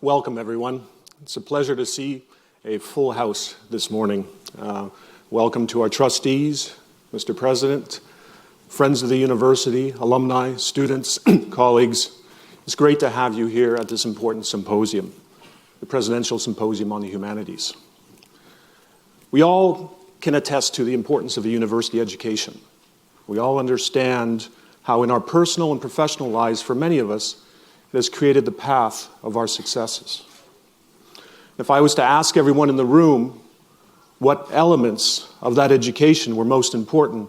Welcome, everyone. It's a pleasure to see a full house this morning. Welcome to our trustees, Mr. President, friends of the university, alumni, students, colleagues. It's great to have you here at this important symposium, the Presidential Symposium on the Humanities. We all can attest to the importance of a university education. We all understand how in our personal and professional lives, for many of us, it has created the path of our successes. If I was to ask everyone in the room what elements of that education were most important,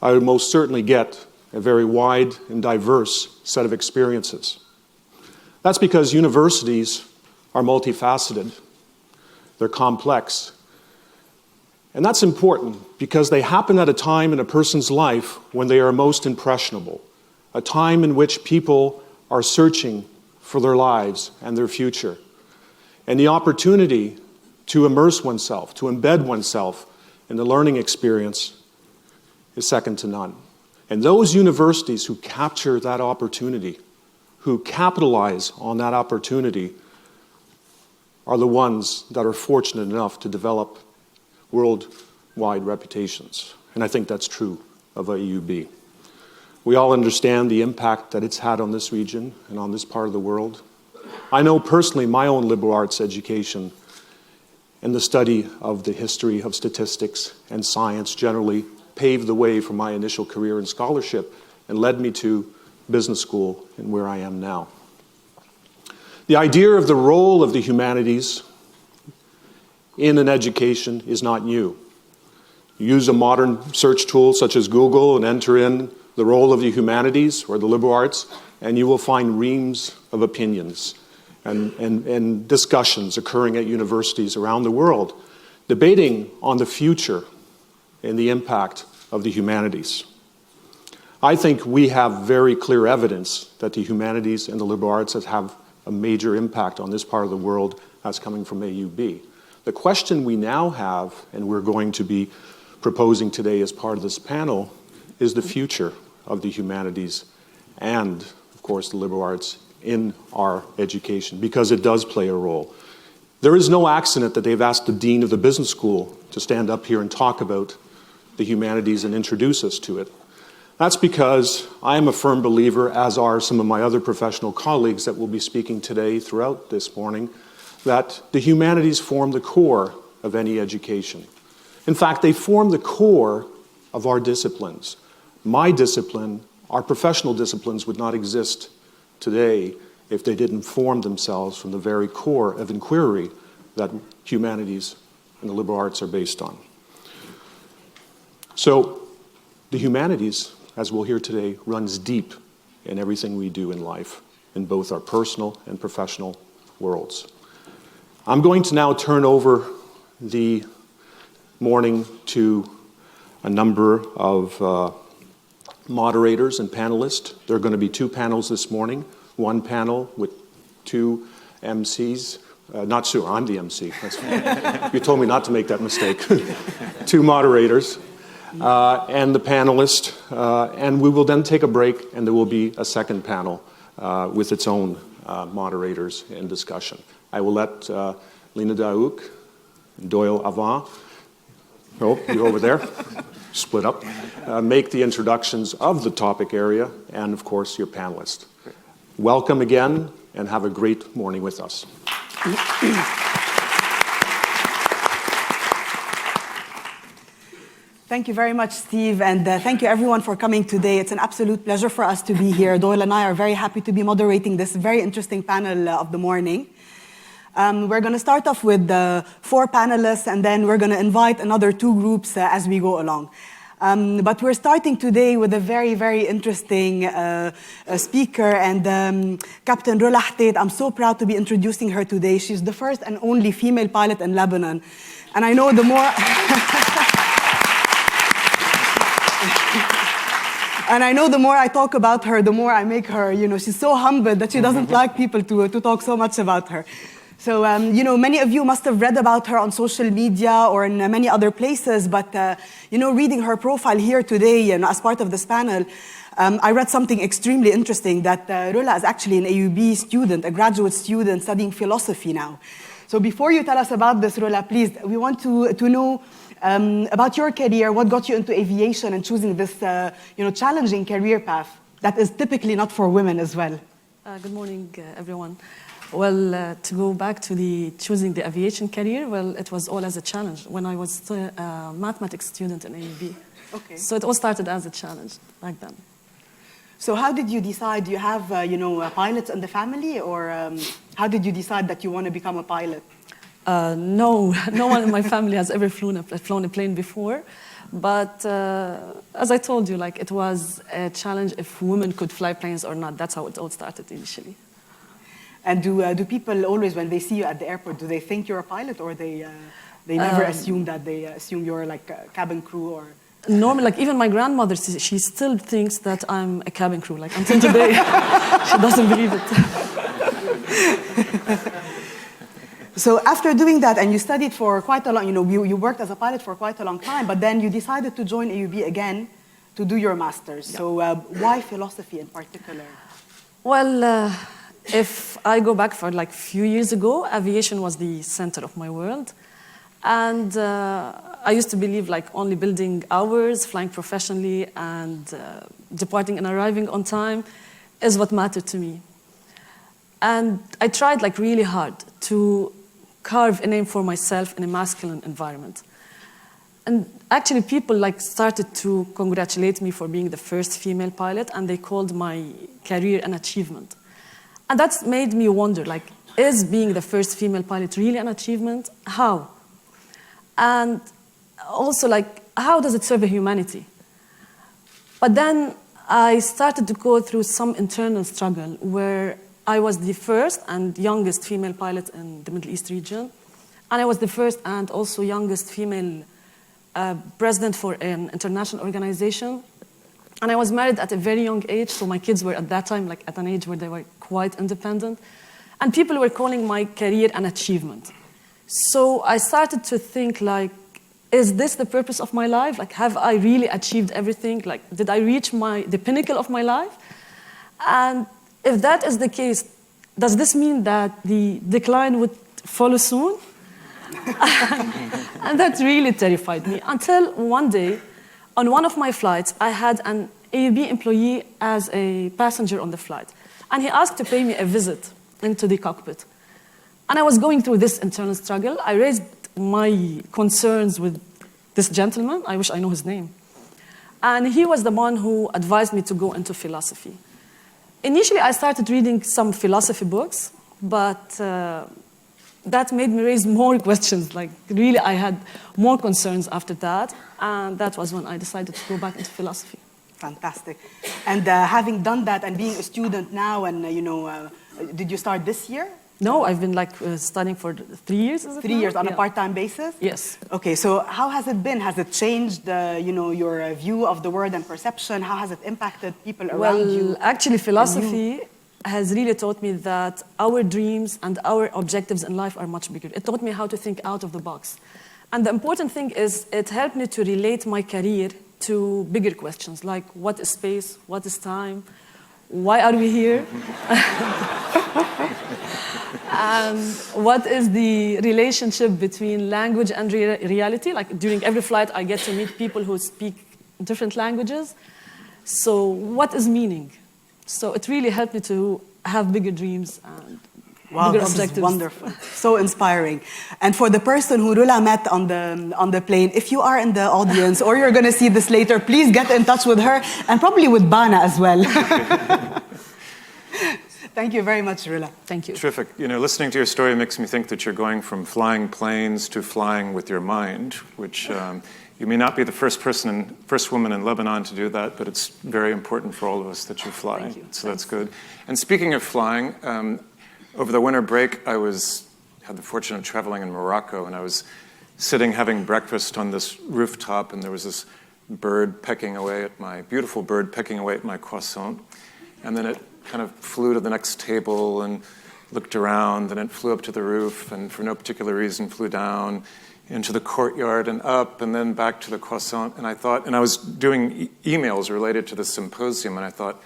I would most certainly get a very wide and diverse set of experiences. That's because universities are multifaceted, they're complex, and that's important because they happen at a time in a person's life when they are most impressionable, a time in which people are searching for their lives and their future. And the opportunity to immerse oneself, to embed oneself in the learning experience is second to none. And those universities who capture that opportunity, who capitalize on that opportunity, are the ones that are fortunate enough to develop worldwide reputations. And I think that's true of AUB. We all understand the impact that it's had on this region and on this part of the world. I know personally my own liberal arts education and the study of the history of statistics and science generally paved the way for my initial career in scholarship and led me to business school and where I am now. The idea of the role of the humanities in an education is not new. You use a modern search tool such as Google and enter in the role of the humanities or the liberal arts, and you will find reams of opinions and discussions occurring at universities around the world, debating on the future and the impact of the humanities. I think we have very clear evidence that the humanities and the liberal arts have a major impact on this part of the world that's coming from AUB. The question we now have, and we're going to be proposing today as part of this panel, is the future of the humanities and, of course, the liberal arts in our education, because it does play a role. There is no accident that they've asked the dean of the business school to stand up here and talk about the humanities and introduce us to it. That's because I am a firm believer, as are some of my other professional colleagues that will be speaking today throughout this morning, that the humanities form the core of any education. In fact, they form the core of our disciplines. My discipline, our professional disciplines, would not exist today if they didn't form themselves from the very core of inquiry that humanities and the liberal arts are based on. So the humanities, as we'll hear today, runs deep in everything we do in life, in both our personal and professional worlds. I'm going to now turn over the morning to a number of moderators and panelists. There are going to be two panels this morning. One panel with two MCs. Not sure, I'm the MC. You told me not to make that mistake. Two moderators and the panelist. And we will then take a break, and there will be a second panel with its own moderators and discussion. I will let Lina Daouk, Doyle Avant, oh, you're over there, split up, make the introductions of the topic area and, of course, your panelists. Welcome again, and have a great morning with us. Thank you very much, Steve, and thank you everyone for coming today. It's an absolute pleasure for us to be here. Doyle and I are very happy to be moderating this very interesting panel of the morning. We're going to start off with 4 panelists, and then we're going to invite another 2 groups as we go along. But we're starting today with a very, very interesting speaker, and Captain Rola Htate. I'm so proud to be introducing her today. She's the first and only female pilot in Lebanon. And I know the more... And I know the more I talk about her, the more I make her, she's so humble that she doesn't like people to talk so much about her. So, many of you must have read about her on social media or in many other places, but, reading her profile here today and as part of this panel, I read something extremely interesting that Rula is actually an AUB student, a graduate student studying philosophy now. So before you tell us about this, Rula, please, we want to know about your career, what got you into aviation and choosing this challenging career path that is typically not for women as well. Good morning, everyone. Well, to go back to choosing the aviation career, well, it was all as a challenge when I was still a mathematics student in AUB. Okay. So it all started as a challenge back then. So how did you decide? Do you have, pilots in the family, or how did you decide that you want to become a pilot? No one in my family has ever flown a plane before. But as I told you, it was a challenge if women could fly planes or not. That's how it all started initially. And do people always, when they see you at the airport, do they think you're a pilot, or they never assume that? They assume you're like a cabin crew, or? Normally, even my grandmother, she still thinks that I'm a cabin crew. Until today, she doesn't believe it. So after doing that, and you studied for quite a long, you worked as a pilot for quite a long time, but then you decided to join AUB again to do your master's. Yeah. So why philosophy in particular? Well, if I go back for few years ago, aviation was the center of my world. And I used to believe only building hours, flying professionally, and departing and arriving on time is what mattered to me. And I tried really hard to carve a name for myself in a masculine environment. And actually people started to congratulate me for being the first female pilot, and they called my career an achievement. And that's made me wonder, is being the first female pilot really an achievement? How? And also, how does it serve humanity? But then I started to go through some internal struggle where I was the first and youngest female pilot in the Middle East region. And I was the first and also youngest female president for an international organization. And I was married at a very young age, so my kids were at that time at an age where they were quite independent. And people were calling my career an achievement. So I started to think, is this the purpose of my life? Have I really achieved everything? Did I reach the pinnacle of my life? And if that is the case, does this mean that the decline would follow soon? And that really terrified me, until one day, on one of my flights, I had an AUB employee as a passenger on the flight. And he asked to pay me a visit into the cockpit. And I was going through this internal struggle. I raised my concerns with this gentleman. I wish I know his name. And he was the one who advised me to go into philosophy. Initially, I started reading some philosophy books, but that made me raise more questions. Really, I had more concerns after that. And that was when I decided to go back into philosophy. Fantastic. And having done that and being a student now, and did you start this year? No, I've been studying for 3 years. Is it 3 years on a part-time basis? Yes. Okay, so how has it been? Has it changed, your view of the world and perception? How has it impacted people around you? Well, actually, philosophy has really taught me that our dreams and our objectives in life are much bigger. It taught me how to think out of the box. And the important thing is it helped me to relate my career to bigger questions, like what is space, what is time, why are we here? And what is the relationship between language and reality? During every flight, I get to meet people who speak different languages. So what is meaning? So it really helped me to have bigger dreams and bigger objectives. Is wonderful. So inspiring. And for the person who Rula met on the plane, if you are in the audience or you're going to see this later, please get in touch with her and probably with Bana as well. Thank you very much, Rula. Thank you. Terrific. Listening to your story makes me think that you're going from flying planes to flying with your mind, which you may not be the first woman in Lebanon to do that, but it's very important for all of us that you fly. Thank you. So that's good. And speaking of flying, over the winter break, I had the fortune of traveling in Morocco, and I was sitting having breakfast on this rooftop, and there was this beautiful bird pecking away at my croissant, and then it kind of flew to the next table and looked around, and it flew up to the roof, and for no particular reason flew down, into the courtyard and up and then back to the croissant. And I was doing emails related to the symposium, and I thought,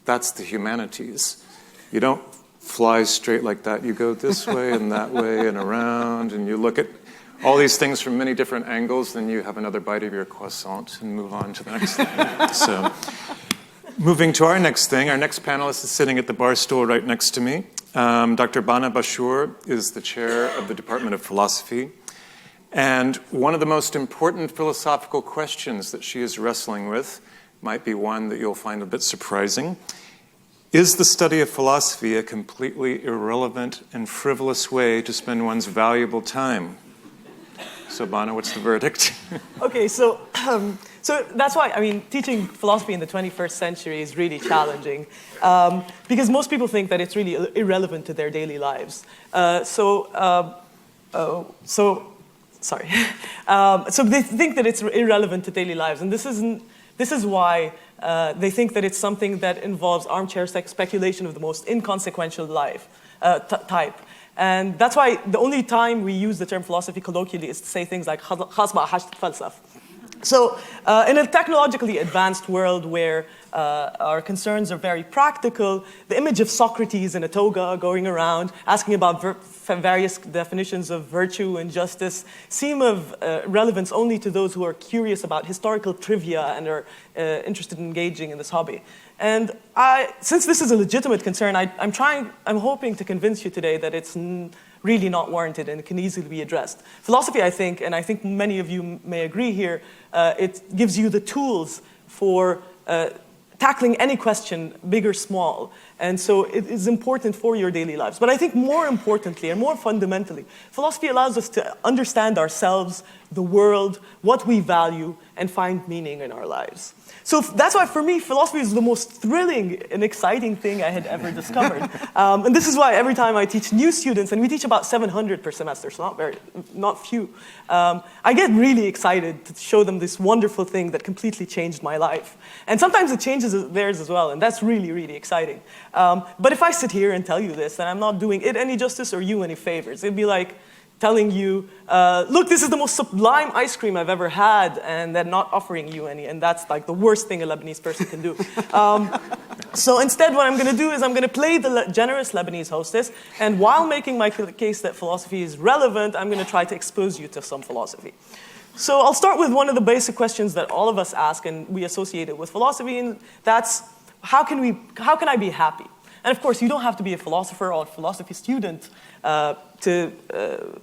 that's the humanities. You don't fly straight like that. You go this way and that way and around, and you look at all these things from many different angles, then you have another bite of your croissant and move on to the next thing. So, moving to our next thing, our next panelist is sitting at the bar stool right next to me. Dr. Bana Bashour is the chair of the Department of Philosophy. And one of the most important philosophical questions that she is wrestling with might be one that you'll find a bit surprising. Is the study of philosophy a completely irrelevant and frivolous way to spend one's valuable time? So, Bana, what's the verdict? Okay, so that's why, I mean, teaching philosophy in the 21st century is really challenging because most people think that it's really irrelevant to their daily lives. So they think that it's irrelevant to daily lives, and this is why they think that it's something that involves armchair speculation of the most inconsequential type. And that's why the only time we use the term philosophy colloquially is to say things like خلاص بقى حاجة تتفلسف. So in a technologically advanced world where our concerns are very practical, the image of Socrates in a toga going around asking about various definitions of virtue and justice seem of relevance only to those who are curious about historical trivia and are interested in engaging in this hobby. And since this is a legitimate concern, I'm hoping to convince you today that it's really not warranted and it can easily be addressed. Philosophy, I think, and I think many of you may agree here, it gives you the tools for tackling any question, big or small. And so it is important for your daily lives. But I think more importantly and more fundamentally, philosophy allows us to understand ourselves, the world, what we value, and find meaning in our lives. So that's why, for me, philosophy is the most thrilling and exciting thing I had ever discovered. And this is why every time I teach new students, and we teach about 700 per semester, so not few, I get really excited to show them this wonderful thing that completely changed my life. And sometimes it changes theirs as well, and that's really, really exciting. But if I sit here and tell you this, then I'm not doing it any justice or you any favors. It'd be like telling you, look, this is the most sublime ice cream I've ever had, and then not offering you any, and that's like the worst thing a Lebanese person can do. So instead, what I'm going to do is I'm going to play the generous Lebanese hostess, and while making my case that philosophy is relevant, I'm going to try to expose you to some philosophy. So I'll start with one of the basic questions that all of us ask, and we associate it with philosophy, and that's, how can I be happy? And of course, you don't have to be a philosopher or a philosophy student to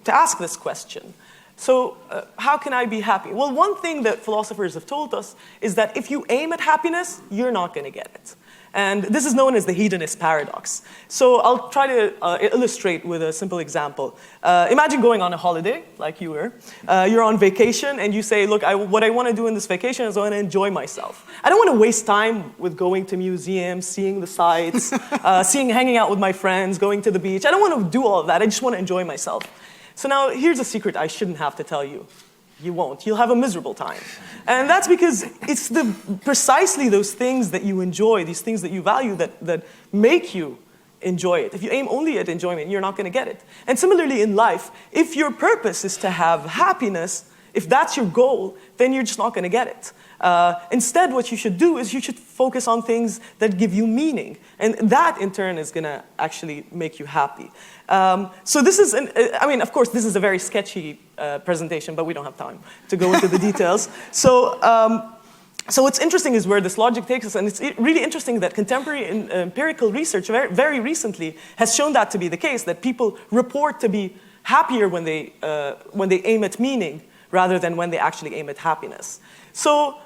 ask this question. So how can I be happy? Well, one thing that philosophers have told us is that if you aim at happiness, you're not going to get it. And this is known as the hedonist paradox. So I'll try to illustrate with a simple example. Imagine going on a holiday, like you were. You're on vacation, and you say, look, what I want to do in this vacation is I want to enjoy myself. I don't want to waste time with going to museums, seeing the sights, hanging out with my friends, going to the beach. I don't want to do all of that. I just want to enjoy myself. So now, here's a secret I shouldn't have to tell you. You won't. You'll have a miserable time. And that's because it's precisely those things that you enjoy, these things that you value, that make you enjoy it. If you aim only at enjoyment, you're not going to get it. And similarly in life, if your purpose is to have happiness, if that's your goal, then you're just not going to get it. Instead, what you should do is you should focus on things that give you meaning. And that, in turn, is going to actually make you happy. So this is, of course, this is a very sketchy presentation, but we don't have time to go into the details. So what's interesting is where this logic takes us, and it's really interesting that contemporary empirical research very recently has shown that to be the case, that people report to be happier when they aim at meaning rather than when they actually aim at happiness. So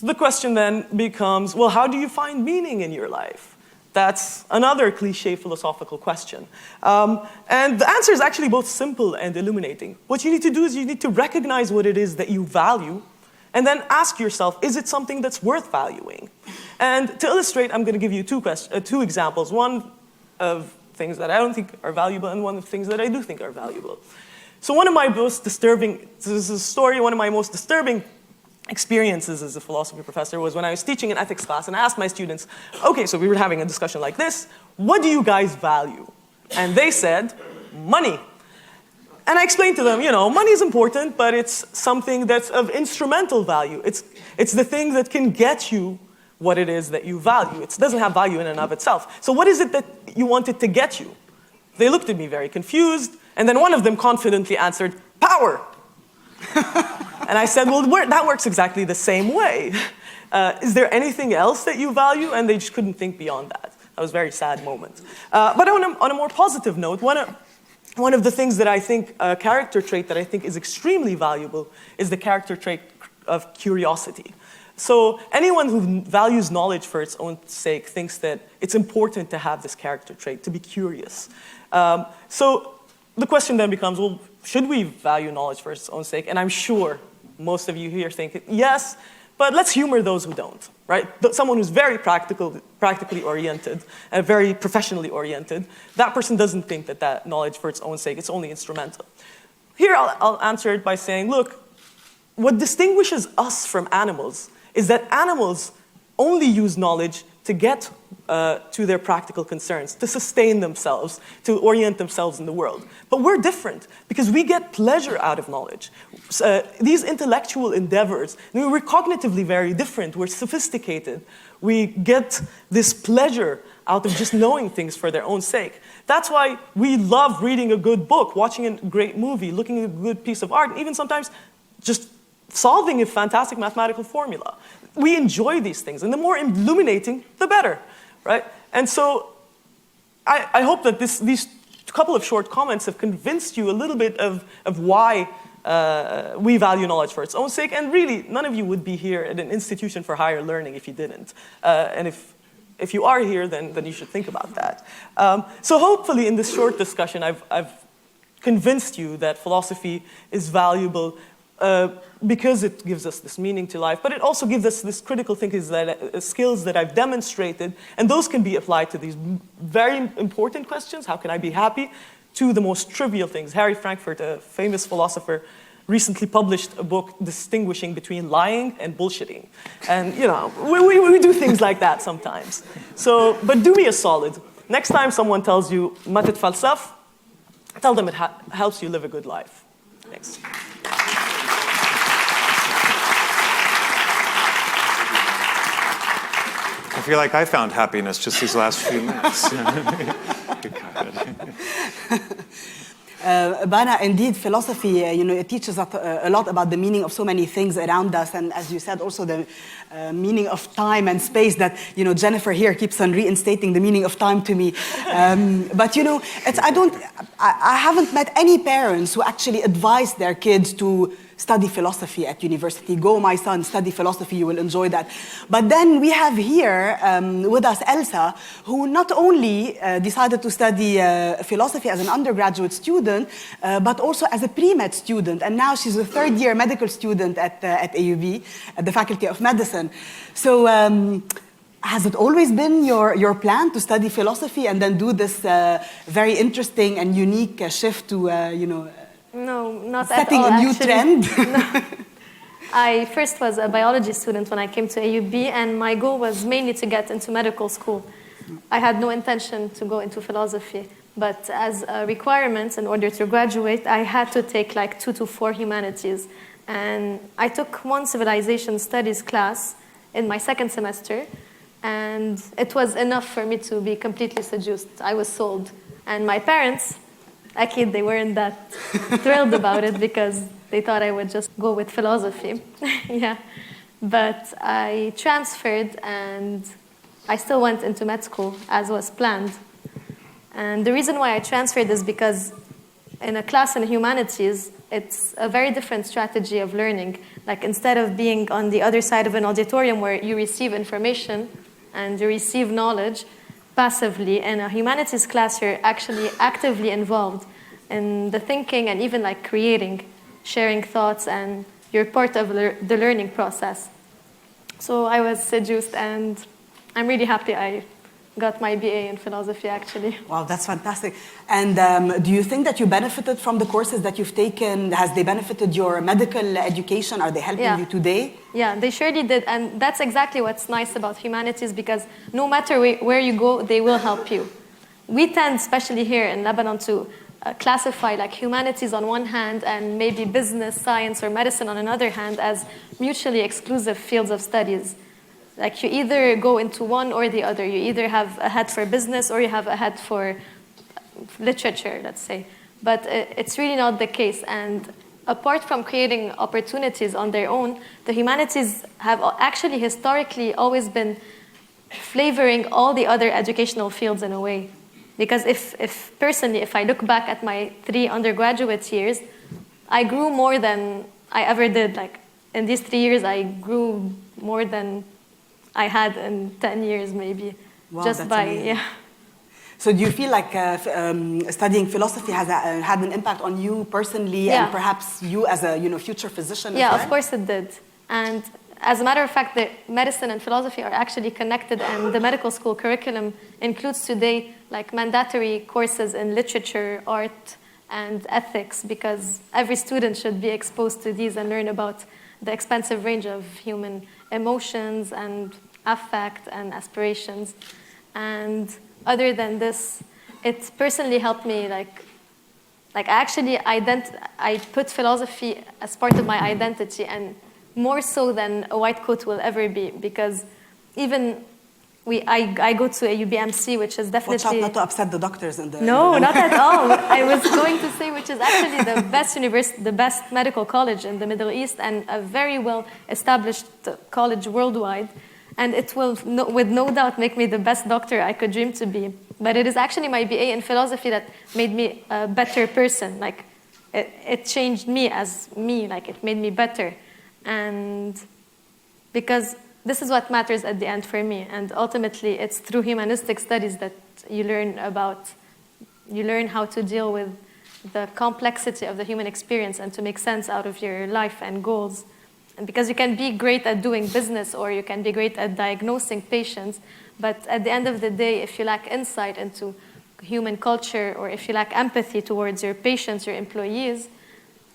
the question then becomes, well, how do you find meaning in your life? That's another cliche philosophical question. And the answer is actually both simple and illuminating. What you need to do is you need to recognize what it is that you value, and then ask yourself, is it something that's worth valuing? And to illustrate, I'm going to give you two examples. One of things that I don't think are valuable, and one of things that I do think are valuable. So one of my most disturbing experiences as a philosophy professor was when I was teaching an ethics class, and I asked my students, okay, so we were having a discussion like this, what do you guys value? And they said, money. And I explained to them, money is important, but it's something that's of instrumental value. It's the thing that can get you what it is that you value. It doesn't have value in and of itself. So what is it that you want it to get you? They looked at me very confused, and then one of them confidently answered, power. And I said, well, that works exactly the same way. Is there anything else that you value? And they just couldn't think beyond that. That was a very sad moment. But on a more positive note, one of the things that I think, a character trait that I think is extremely valuable is the character trait of curiosity. So anyone who values knowledge for its own sake thinks that it's important to have this character trait, to be curious. So the question then becomes, well, should we value knowledge for its own sake? And I'm sure most of you here think, yes, but let's humor those who don't, right? Someone who's very practically oriented, and very professionally oriented, that person doesn't think that knowledge for its own sake, it's only instrumental. Here I'll answer it by saying, look, what distinguishes us from animals is that animals only use knowledge to get to their practical concerns, to sustain themselves, to orient themselves in the world. But we're different because we get pleasure out of knowledge. These intellectual endeavors, we're cognitively very different. We're sophisticated. We get this pleasure out of just knowing things for their own sake. That's why we love reading a good book, watching a great movie, looking at a good piece of art, and even sometimes just solving a fantastic mathematical formula. We enjoy these things, and the more illuminating, the better, right? And so I hope that these couple of short comments have convinced you a little bit of why we value knowledge for its own sake, and really, none of you would be here at an institution for higher learning if you didn't. And if you are here, then you should think about that. So hopefully, in this short discussion, I've convinced you that philosophy is valuable because it gives us this meaning to life, but it also gives us this critical thinking skills that I've demonstrated, and those can be applied to these very important questions. How can I be happy? To the most trivial things. Harry Frankfurt, a famous philosopher, recently published a book distinguishing between lying and bullshitting. And, we do things like that sometimes. So, but do me a solid. Next time someone tells you, ما تتفلسف, tell them it helps you live a good life. Thanks. I feel like I found happiness just these last few minutes. Bana, indeed, philosophy, it teaches us a lot about the meaning of so many things around us, and as you said, also the meaning of time and space that, Jennifer here keeps on reinstating the meaning of time to me. But, I haven't met any parents who actually advise their kids to study philosophy at university. Go, my son, study philosophy, you will enjoy that. But then we have here with us Elsa, who not only decided to study philosophy as an undergraduate student, but also as a pre-med student. And now she's a third-year medical student at AUB, at the Faculty of Medicine. So has it always been your plan to study philosophy and then do this very interesting and unique shift to, No, not setting at all, a new actually. trend? No. I first was a biology student when I came to AUB, and my goal was mainly to get into medical school. I had no intention to go into philosophy, but as a requirement in order to graduate, I had to take like 2 to 4 humanities. And I took one civilization studies class in my second semester, and it was enough for me to be completely seduced. I was sold. And my parents, actually, they weren't that thrilled about it because they thought I would just go with philosophy. Yeah. But I transferred and I still went into med school as was planned. And the reason why I transferred is because in a class in humanities, it's a very different strategy of learning. Like instead of being on the other side of an auditorium where you receive information and you receive knowledge, passively, in a humanities class, you're actually actively involved in the thinking and even like creating, sharing thoughts, and you're part of the learning process. So I was seduced, and I'm really happy I got my BA in philosophy, actually. Wow, that's fantastic. And do you think that you benefited from the courses that you've taken? Has they benefited your medical education? Are they helping you today? Yeah, they surely did. And that's exactly what's nice about humanities, because no matter where you go, they will help you. We tend, especially here in Lebanon, to classify like humanities on one hand and maybe business, science, or medicine on another hand as mutually exclusive fields of studies. Like you either go into one or the other. You either have a head for business or you have a head for literature, let's say. But it's really not the case. And apart from creating opportunities on their own, the humanities have actually historically always been flavoring all the other educational fields in a way. Because if personally, if I look back at my 3 undergraduate years, I grew more than I ever did. Like in these 3 years, I grew more than I had in 10 years maybe. Wow, just that's by, amazing. yeah. So do you feel like studying philosophy has had an impact on you personally Yeah. and perhaps you as a future physician Yeah, as well? of course it did. And as a matter of fact, the medicine and philosophy are actually connected, and the medical school curriculum includes today like mandatory courses in literature, art, and ethics, because every student should be exposed to these and learn about the expansive range of human emotions and affect and aspirations. And other than this, it personally helped me like actually I put philosophy as part of my identity, and more so than a white coat will ever be, because even I go to a UBMC, which is definitely... Watch out not to upset the doctors in the... No, not at all. I was going to say, which is actually the best university, the best medical college in the Middle East, and a very well-established college worldwide. And it will, with no doubt, make me the best doctor I could dream to be. But it is actually my BA in philosophy that made me a better person. Like, it changed me as me. Like, it made me better. And because this is what matters at the end for me. And ultimately, it's through humanistic studies that you learn how to deal with the complexity of the human experience and to make sense out of your life and goals. And because you can be great at doing business or you can be great at diagnosing patients, but at the end of the day, if you lack insight into human culture, or if you lack empathy towards your patients, your employees,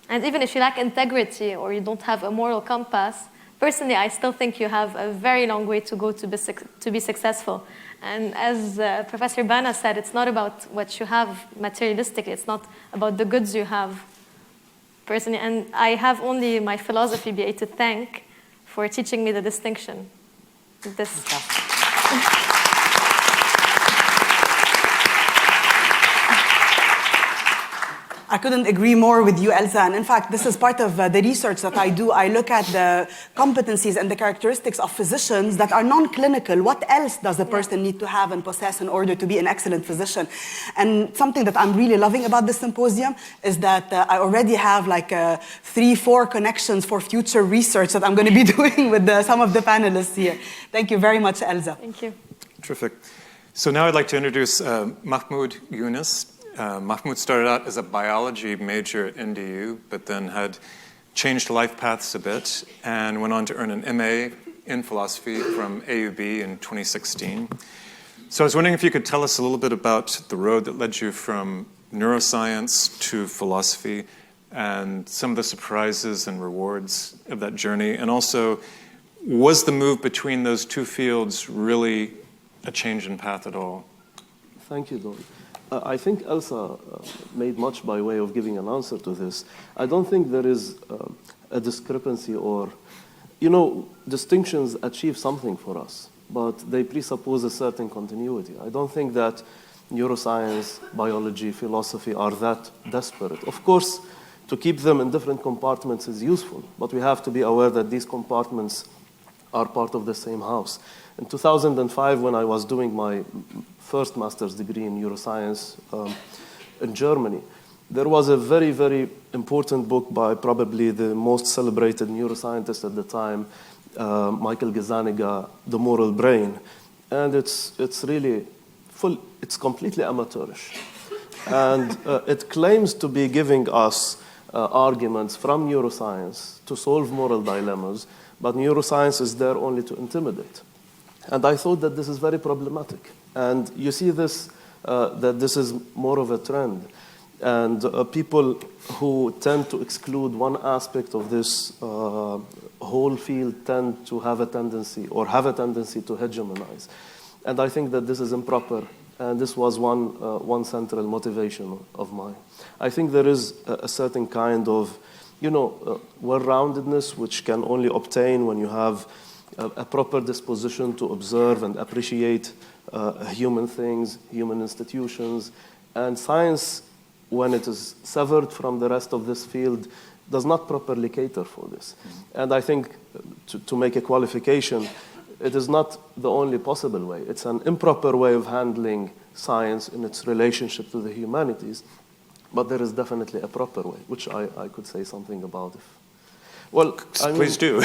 and even if you lack integrity or you don't have a moral compass, personally, I still think you have a very long way to go to be successful. And as Professor Bana said, it's not about what you have materialistically. It's not about the goods you have personally. And I have only my philosophy BA to thank for teaching me the distinction. I couldn't agree more with you, Elsa. And in fact, this is part of the research that I do. I look at the competencies and the characteristics of physicians that are non-clinical. What else does a person need to have and possess in order to be an excellent physician? And something that I'm really loving about this symposium is that I already have like 3-4 connections for future research that I'm going to be doing with some of the panelists here. Thank you very much, Elsa. Thank you. Terrific. So now I'd like to introduce Mahmoud Yunus. Mahmoud started out as a biology major at NDU, but then had changed life paths a bit and went on to earn an MA in philosophy from AUB in 2016. So I was wondering if you could tell us a little bit about the road that led you from neuroscience to philosophy and some of the surprises and rewards of that journey. And also, was the move between those two fields really a change in path at all? Thank you, Don. I think Elsa made much by way of giving an answer to this. I don't think there is a discrepancy or, distinctions achieve something for us, but they presuppose a certain continuity. I don't think that neuroscience, biology, philosophy are that desperate. Of course, to keep them in different compartments is useful, but we have to be aware that these compartments are part of the same house. In 2005, when I was doing my first master's degree in neuroscience in Germany, there was a very, very important book by probably the most celebrated neuroscientist at the time, Michael Gazzaniga, The Moral Brain. And it's really it's completely amateurish. And it claims to be giving us arguments from neuroscience to solve moral dilemmas, but neuroscience is there only to intimidate. And I thought that this is very problematic. And you see this, that this is more of a trend. And people who tend to exclude one aspect of this whole field tend to have a tendency to hegemonize. And I think that this is improper And this was one central motivation of mine. I think there is a certain kind of, well-roundedness which can only obtain when you have a proper disposition to observe and appreciate human things, human institutions. And science, when it is severed from the rest of this field, does not properly cater for this. And I think, to make a qualification, it is not the only possible way. It's an improper way of handling science in its relationship to the humanities, but there is definitely a proper way, which I could say something about. Please do.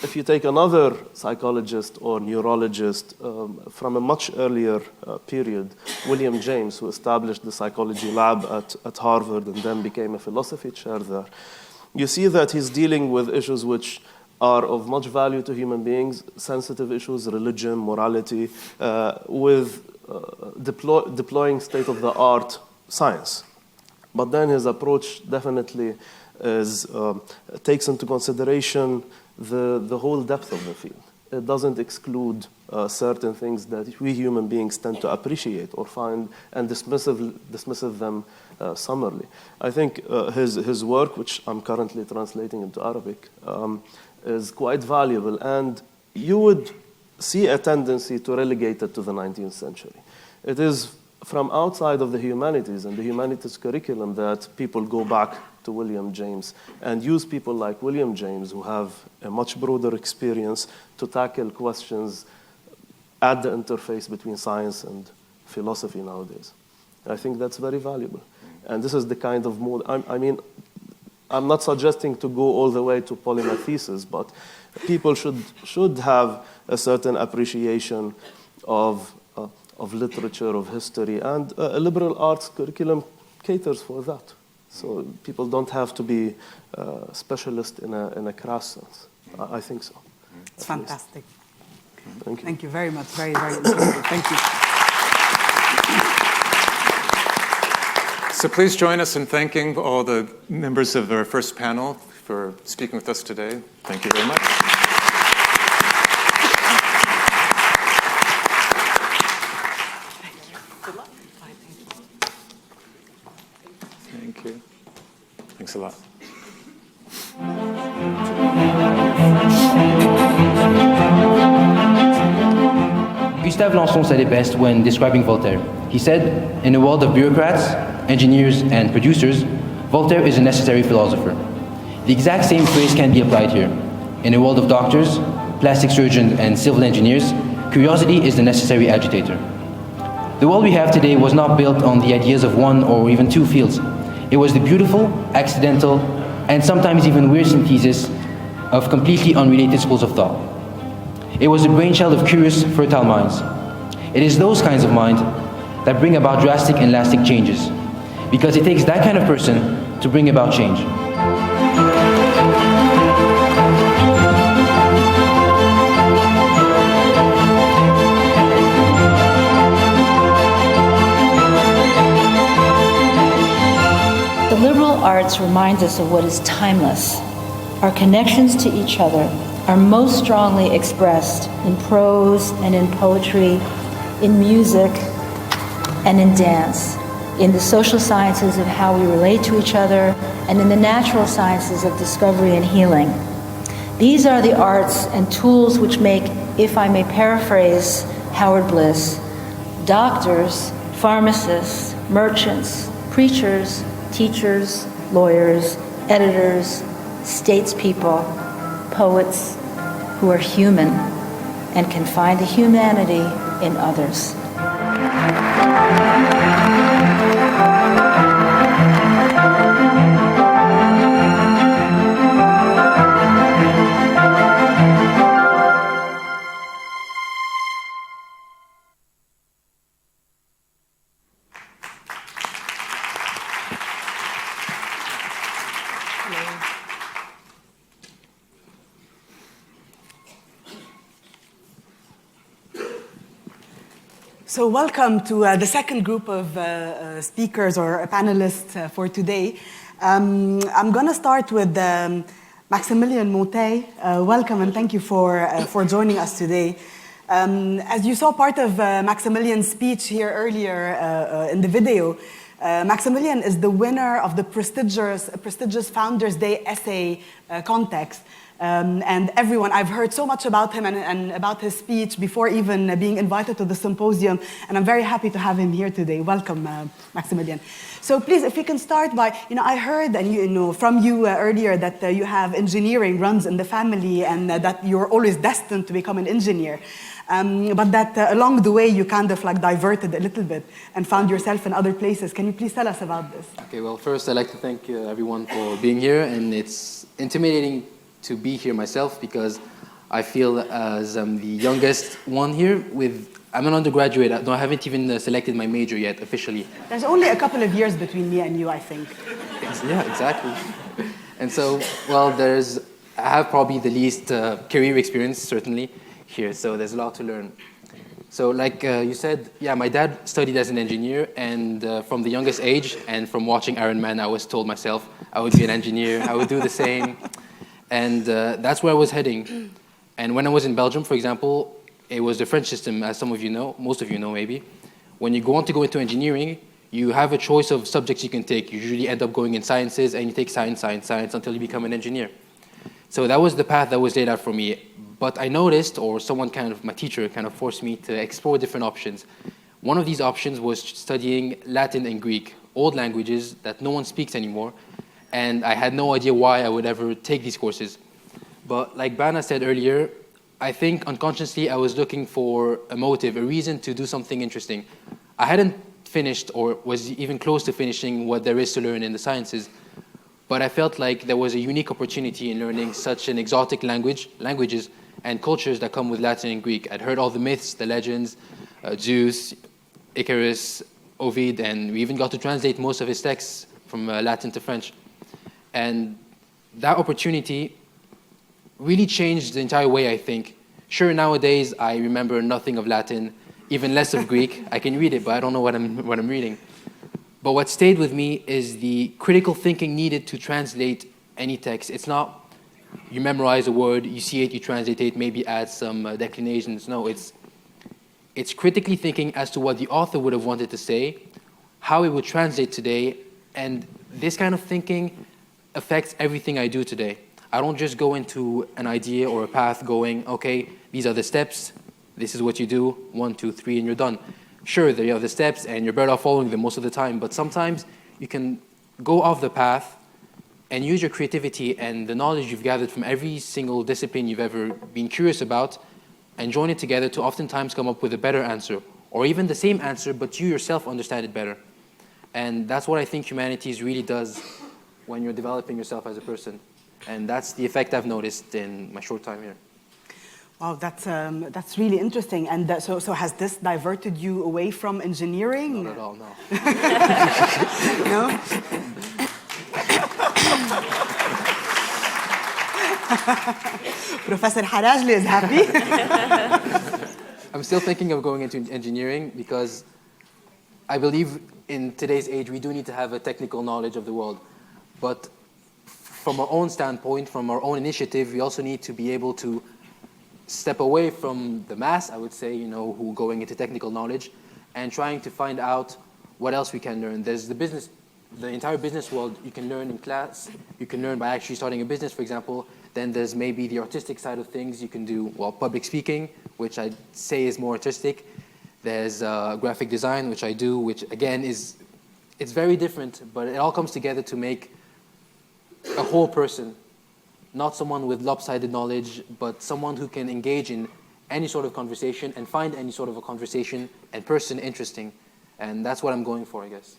If you take another psychologist or neurologist from a much earlier period, William James, who established the psychology lab at Harvard and then became a philosophy chair there, you see that he's dealing with issues which are of much value to human beings, sensitive issues, religion, morality, with deploying state-of-the-art science. But then his approach definitely takes into consideration the whole depth of the field. It doesn't exclude certain things that we human beings tend to appreciate or find and dismiss them summarily. I think his work, which I'm currently translating into Arabic, is quite valuable, and you would see a tendency to relegate it to the 19th century. It is from outside of the humanities and the humanities curriculum that people go back to William James and use people like William James, who have a much broader experience, to tackle questions at the interface between science and philosophy nowadays. I think that's very valuable. And this is the kind of mode, I'm not suggesting to go all the way to polymathesis, but people should have a certain appreciation of literature, of history, and a liberal arts curriculum caters for that. So people don't have to be specialists in a crass sense. I think so. It's fantastic. Thank you. Thank you very much. Very, very interesting. Thank you. So please join us in thanking all the members of our first panel for speaking with us today. Thank you very much. Thank you. Thanks a lot. Gustave Lançon said it best when describing Voltaire. He said, "In a world of bureaucrats, engineers, and producers, Voltaire is a necessary philosopher." The exact same phrase can be applied here. In a world of doctors, plastic surgeons, and civil engineers, curiosity is the necessary agitator. The world we have today was not built on the ideas of one or even two fields. It was the beautiful, accidental, and sometimes even weird synthesis of completely unrelated schools of thought. It was the brainchild of curious, fertile minds. It is those kinds of minds that bring about drastic and lasting changes, because it takes that kind of person to bring about change. The liberal arts remind us of what is timeless. Our connections to each other are most strongly expressed in prose and in poetry, in music and in dance, in the social sciences of how we relate to each other, and in the natural sciences of discovery and healing. These are the arts and tools which make, if I may paraphrase Howard Bliss, doctors, pharmacists, merchants, preachers, teachers, lawyers, editors, statespeople, poets who are human and can find a humanity in others. So welcome to the second group of speakers or panelists for today. I'm going to start with Maximilian Montey. Welcome and thank you for joining us today. As you saw part of Maximilian's speech here earlier in the video, Maximilian is the winner of the prestigious Founders Day essay contest. And everyone, I've heard so much about him and about his speech before even being invited to the symposium, and I'm very happy to have him here today. Welcome, Maximilian. So please, if we can start by, I heard and from you earlier that you have engineering runs in the family and that you're always destined to become an engineer. But that along the way you kind of like diverted a little bit and found yourself in other places. Can you please tell us about this? Okay, well, first I'd like to thank everyone for being here, and it's intimidating to be here myself because I feel as I'm the youngest one here I'm an undergraduate. I haven't even selected my major yet officially. There's only a couple of years between me and you, I think. Yeah, exactly. And so, well, I have probably the least career experience, certainly, here, so there's a lot to learn. So like you said, yeah, my dad studied as an engineer, and from the youngest age, and from watching Iron Man, I was told myself I would be an engineer, I would do the same, and that's where I was heading. And when I was in Belgium, for example, it was the French system, as some of you know, most of you know maybe. When you want to go into engineering, you have a choice of subjects you can take. You usually end up going in sciences, and you take science until you become an engineer. So that was the path that was laid out for me. But I noticed, or my teacher kind of forced me to explore different options. One of these options was studying Latin and Greek, old languages that no one speaks anymore, and I had no idea why I would ever take these courses. But like Bana said earlier, I think unconsciously I was looking for a motive, a reason to do something interesting. I hadn't finished or was even close to finishing what there is to learn in the sciences, but I felt like there was a unique opportunity in learning such an exotic languages and cultures that come with Latin and Greek. I'd heard all the myths, the legends, Zeus, Icarus, Ovid, and we even got to translate most of his texts from Latin to French. And that opportunity really changed the entire way I think. Sure, nowadays I remember nothing of Latin, even less of Greek. I can read it, but I don't know what I'm reading. But what stayed with me is the critical thinking needed to translate any text. It's not you memorize a word, you see it, you translate it, maybe add some declinations. No, it's critically thinking as to what the author would have wanted to say, how it would translate today, and this kind of thinking affects everything I do today. I don't just go into an idea or a path going, okay, these are the steps, this is what you do, 1, 2, 3, and you're done. Sure, there are the steps, and you're better off following them most of the time, but sometimes you can go off the path and use your creativity and the knowledge you've gathered from every single discipline you've ever been curious about and join it together to oftentimes come up with a better answer, or even the same answer, but you yourself understand it better. And that's what I think humanities really does when you're developing yourself as a person. And that's the effect I've noticed in my short time here. Wow, that's really interesting. And so has this diverted you away from engineering? Not at all, no. No? Professor Harajli is happy. I'm still thinking of going into engineering because I believe in today's age we do need to have a technical knowledge of the world. But from our own standpoint, from our own initiative, we also need to be able to step away from the mass, I would say, who going into technical knowledge and trying to find out what else we can learn. There's the entire business world you can learn in class. You can learn by actually starting a business, for example. Then there's maybe the artistic side of things. You can do, public speaking, which I'd say is more artistic. There's graphic design, which I do, which again it's very different, but it all comes together to make a whole person. Not someone with lopsided knowledge, but someone who can engage in any sort of conversation and find any sort of a conversation and person interesting. And that's what I'm going for, I guess.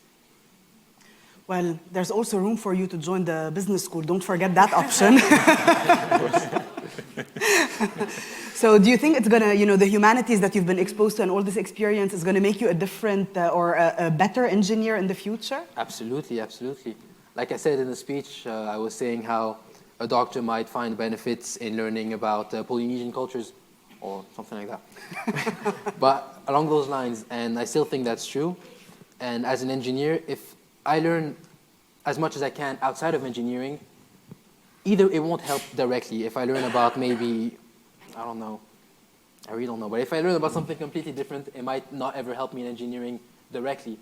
Well, there's also room for you to join the business school. Don't forget that option. So do you think it's going to, the humanities that you've been exposed to and all this experience is going to make you a different or a better engineer in the future? Absolutely, absolutely. Like I said in the speech, I was saying how a doctor might find benefits in learning about Polynesian cultures or something like that. But along those lines, and I still think that's true. And as an engineer, if I learn as much as I can outside of engineering, either it won't help directly if I learn about maybe, I don't know, I really don't know. But if I learn about something completely different, it might not ever help me in engineering directly.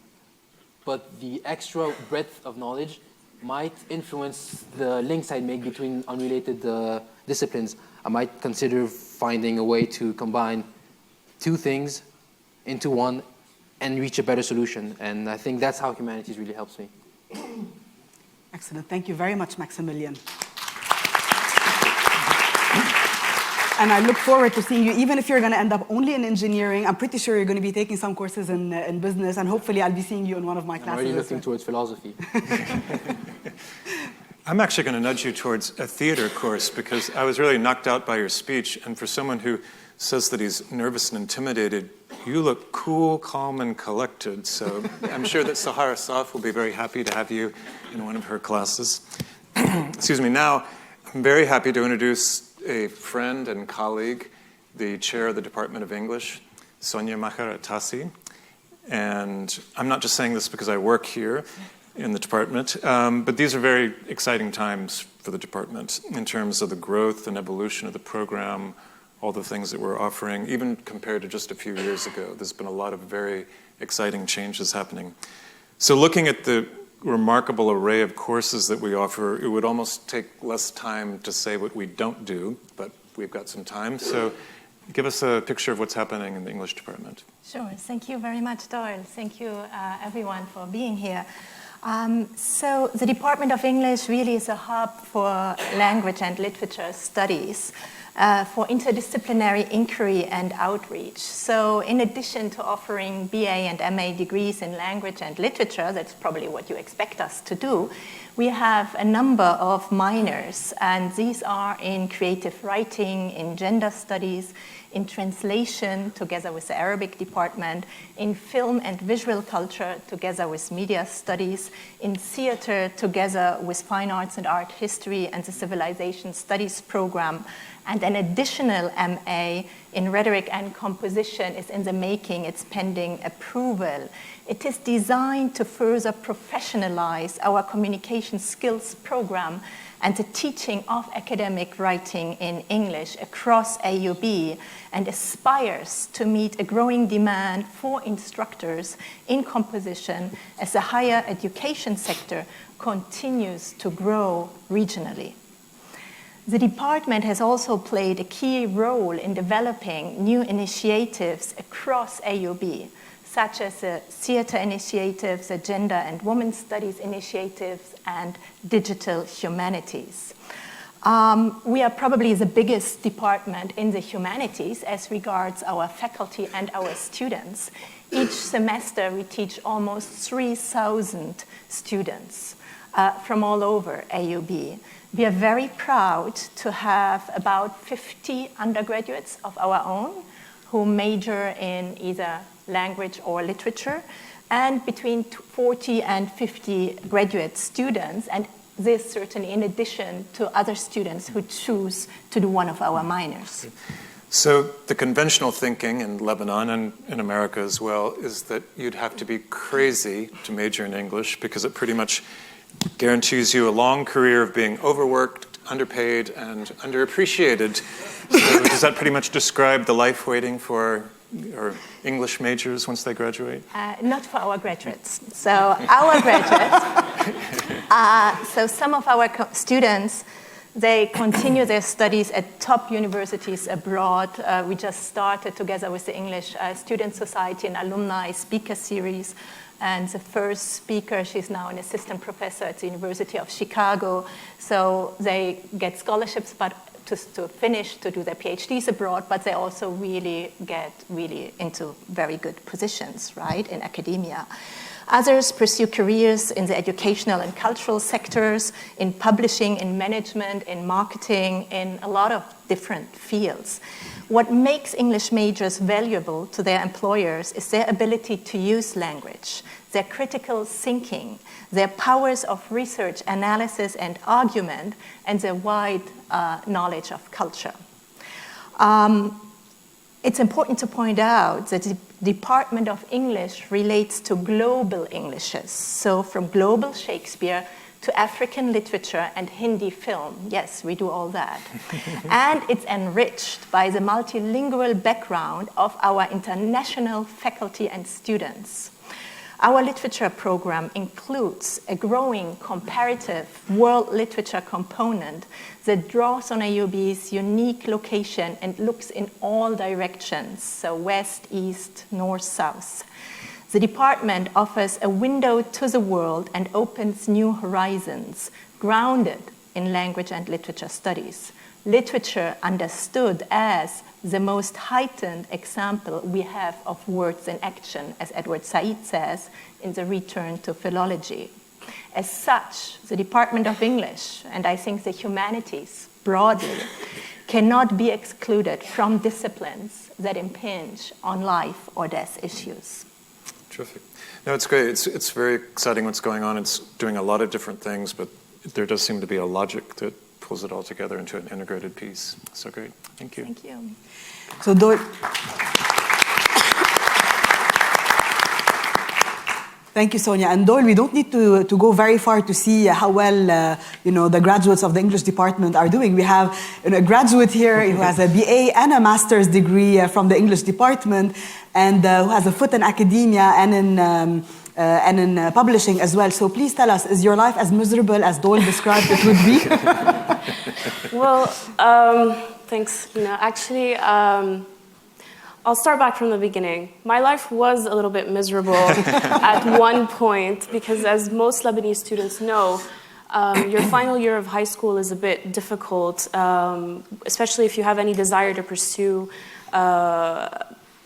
But the extra breadth of knowledge might influence the links I'd make between unrelated disciplines. I might consider finding a way to combine two things into one and reach a better solution. And I think that's how humanities really helps me. Excellent. Thank you very much, Maximilian. And I look forward to seeing you, even if you're going to end up only in engineering. I'm pretty sure you're going to be taking some courses in business, and hopefully I'll be seeing you in one of my classes. I'm already looking towards philosophy. I'm actually going to nudge you towards a theater course because I was really knocked out by your speech. And for someone who says that he's nervous and intimidated, you look cool, calm, and collected. So I'm sure that Sahara Saf will be very happy to have you in one of her classes. Excuse me. Now, I'm very happy to introduce a friend and colleague, the chair of the Department of English, Sonia Maharatasi. And I'm not just saying this because I work here in the department, but these are very exciting times for the department in terms of the growth and evolution of the program, all the things that we're offering, even compared to just a few years ago. There's been a lot of very exciting changes happening. So looking at the remarkable array of courses that we offer, it would almost take less time to say what we don't do, but we've got some time. So give us a picture of what's happening in the English department. Sure. Thank you very much, Doyle. Thank you, everyone, for being here. So the Department of English really is a hub for language and literature studies, for interdisciplinary inquiry and outreach. So in addition to offering BA and MA degrees in language and literature, that's probably what you expect us to do, we have a number of minors, and these are in creative writing, in gender studies, in translation together with the Arabic department, in film and visual culture together with media studies, in theater together with fine arts and art history and the civilization studies program, and an additional MA in rhetoric and composition is in the making. It's pending approval. It is designed to further professionalize our communication skills program and the teaching of academic writing in English across AUB, and aspires to meet a growing demand for instructors in composition as the higher education sector continues to grow regionally. The department has also played a key role in developing new initiatives across AUB, such as the theater initiatives, the gender and women's studies initiatives, and digital humanities. We are probably the biggest department in the humanities as regards our faculty and our students. Each semester we teach almost 3,000 students from all over AUB. We are very proud to have about 50 undergraduates of our own who major in either language or literature, and between 40 and 50 graduate students, and this certainly in addition to other students who choose to do one of our minors. So the conventional thinking in Lebanon and in America as well is that you'd have to be crazy to major in English because it pretty much guarantees you a long career of being overworked, underpaid, and underappreciated. So does that pretty much describe the life waiting for or English majors once they graduate? Not for our graduates. So our graduates, so some of our students, they continue their studies at top universities abroad. We just started together with the English Student Society an alumni speaker series. And the first speaker, she's now an assistant professor at the University of Chicago. So they get scholarships, but to finish, to do their PhDs abroad, but they also really get into very good positions, right, in academia. Others pursue careers in the educational and cultural sectors, in publishing, in management, in marketing, in a lot of different fields. What makes English majors valuable to their employers is their ability to use language, their critical thinking, their powers of research, analysis, and argument, and their wide knowledge of culture. It's important to point out that the Department of English relates to global Englishes, so from global Shakespeare to African literature and Hindi film. Yes, we do all that. And it's enriched by the multilingual background of our international faculty and students. Our literature program includes a growing comparative world literature component that draws on AUB's unique location and looks in all directions, so west, east, north, south. The department offers a window to the world and opens new horizons, grounded in language and literature studies. Literature understood as the most heightened example we have of words in action, as Edward Said says in The Return to Philology. As such, the Department of English, and I think the humanities broadly, cannot be excluded from disciplines that impinge on life or death issues. Terrific. No, it's great. It's very exciting what's going on. It's doing a lot of different things, but there does seem to be a logic that pulls it all together into an integrated piece. So great. Thank you. Thank you. So Doyle, thank you, Sonia. And Doyle, we don't need to go very far to see how well the graduates of the English department are doing. We have a graduate here who has a BA and a master's degree from the English department, and who has a foot in academia and in publishing as well. So please tell us, is your life as miserable as Doyle described it would be? Well, thanks, Lina. Actually, I'll start back from the beginning. My life was a little bit miserable at one point because, as most Lebanese students know, your final year of high school is a bit difficult, especially if you have any desire to pursue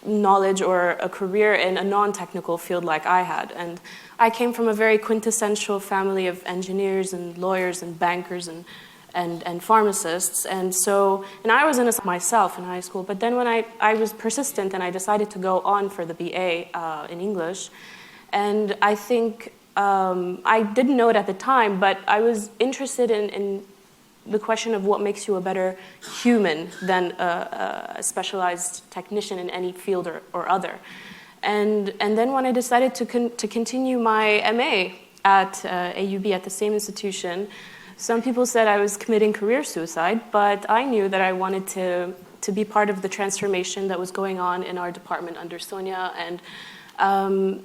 knowledge or a career in a non-technical field like I had. And I came from a very quintessential family of engineers and lawyers and bankers and pharmacists. And I was in a myself in high school, but then when I was persistent and I decided to go on for the BA in English, and I think I didn't know it at the time, but I was interested in the question of what makes you a better human than a specialized technician in any field or other. And then when I decided to continue my MA at AUB at the same institution, some people said I was committing career suicide, but I knew that I wanted to be part of the transformation that was going on in our department under Sonia, and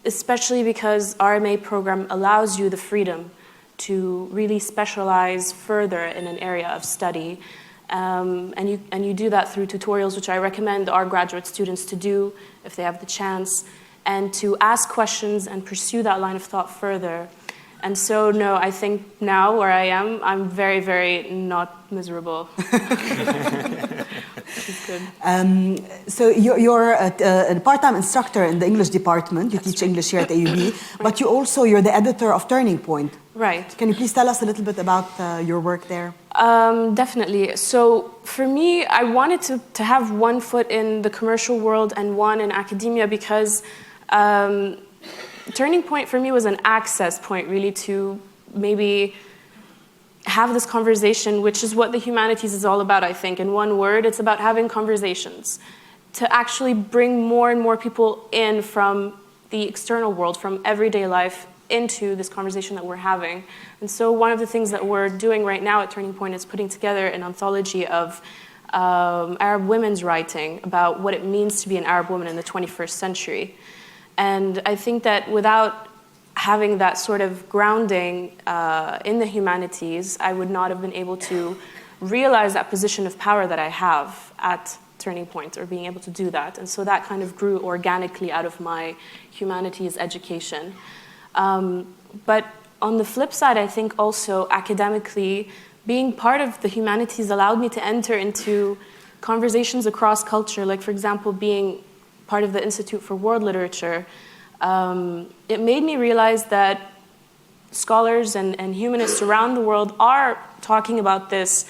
especially because our MA program allows you the freedom to really specialize further in an area of study. And you do that through tutorials, which I recommend our graduate students to do if they have the chance, and to ask questions and pursue that line of thought further. And so, no, I think now where I am, I'm very, very not miserable. It's good. So you're a part-time instructor in the English department. You teach English here at AUB, but you're the editor of Turning Point. Right. Can you please tell us a little bit about your work there? Definitely. So for me, I wanted to have one foot in the commercial world and one in academia because Turning Point for me was an access point really to maybe have this conversation, which is what the humanities is all about, I think. In one word, it's about having conversations to actually bring more and more people in from the external world, from everyday life, into this conversation that we're having. And so one of the things that we're doing right now at Turning Point is putting together an anthology of Arab women's writing about what it means to be an Arab woman in the 21st century. And I think that without having that sort of grounding in the humanities, I would not have been able to realize that position of power that I have at Turning Point, or being able to do that. And so that kind of grew organically out of my humanities education. But on the flip side, I think also academically, being part of the humanities allowed me to enter into conversations across culture, like, for example, being part of the Institute for World Literature. It made me realize that scholars and humanists around the world are talking about this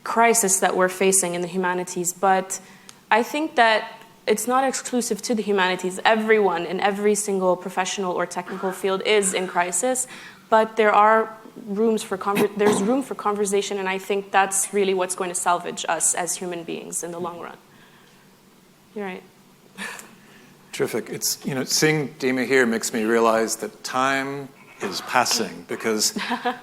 crisis that we're facing in the humanities, but I think that it's not exclusive to the humanities. Everyone in every single professional or technical field is in crisis, but there's room for conversation, and I think that's really what's going to salvage us as human beings in the long run. You're right. Terrific. It's, seeing Dima here makes me realize that time is passing, because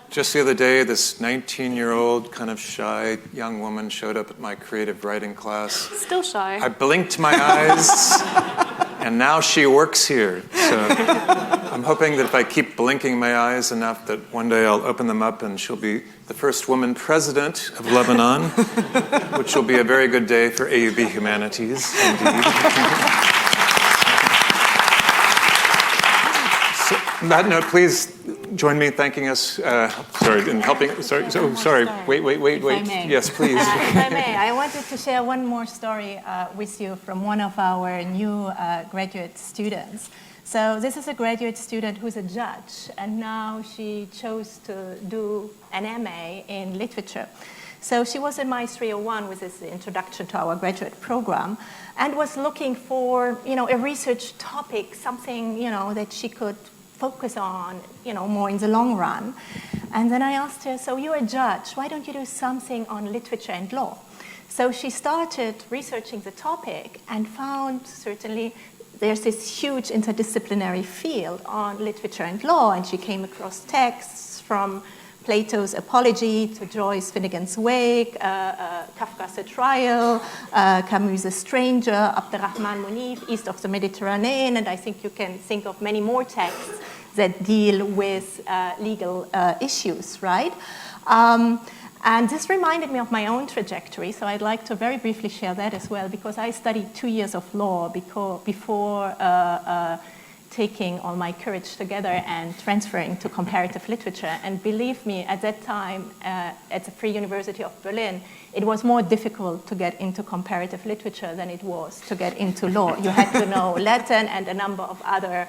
just the other day, this 19-year-old kind of shy young woman showed up at my creative writing class. Still shy. I blinked my eyes, and now she works here. So I'm hoping that if I keep blinking my eyes enough, that one day I'll open them up and she'll be the first woman president of Lebanon, which will be a very good day for AUB Humanities, indeed. So, on that note, please join me in thanking us. In helping. Sorry. Wait. Yes, please. If I may, I wanted to share one more story with you from one of our new graduate students. So this is a graduate student who's a judge, and now she chose to do an MA in literature. So she was in my 301, which is the introduction to our graduate program, and was looking for, a research topic, something, that she could focus on, more in the long run. And then I asked her, so you're a judge, why don't you do something on literature and law? So she started researching the topic and found certainly there's this huge interdisciplinary field on literature and law, and she came across texts from Plato's Apology to Joyce Finnegan's Wake, Kafka's A Trial, Camus' The Stranger, Abderrahman Munif, East of the Mediterranean, and I think you can think of many more texts that deal with legal issues, right? And this reminded me of my own trajectory, so I'd like to very briefly share that as well, because I studied 2 years of law before taking all my courage together and transferring to comparative literature. And believe me, at that time, at the Free University of Berlin, it was more difficult to get into comparative literature than it was to get into law. You had to know Latin and a number of other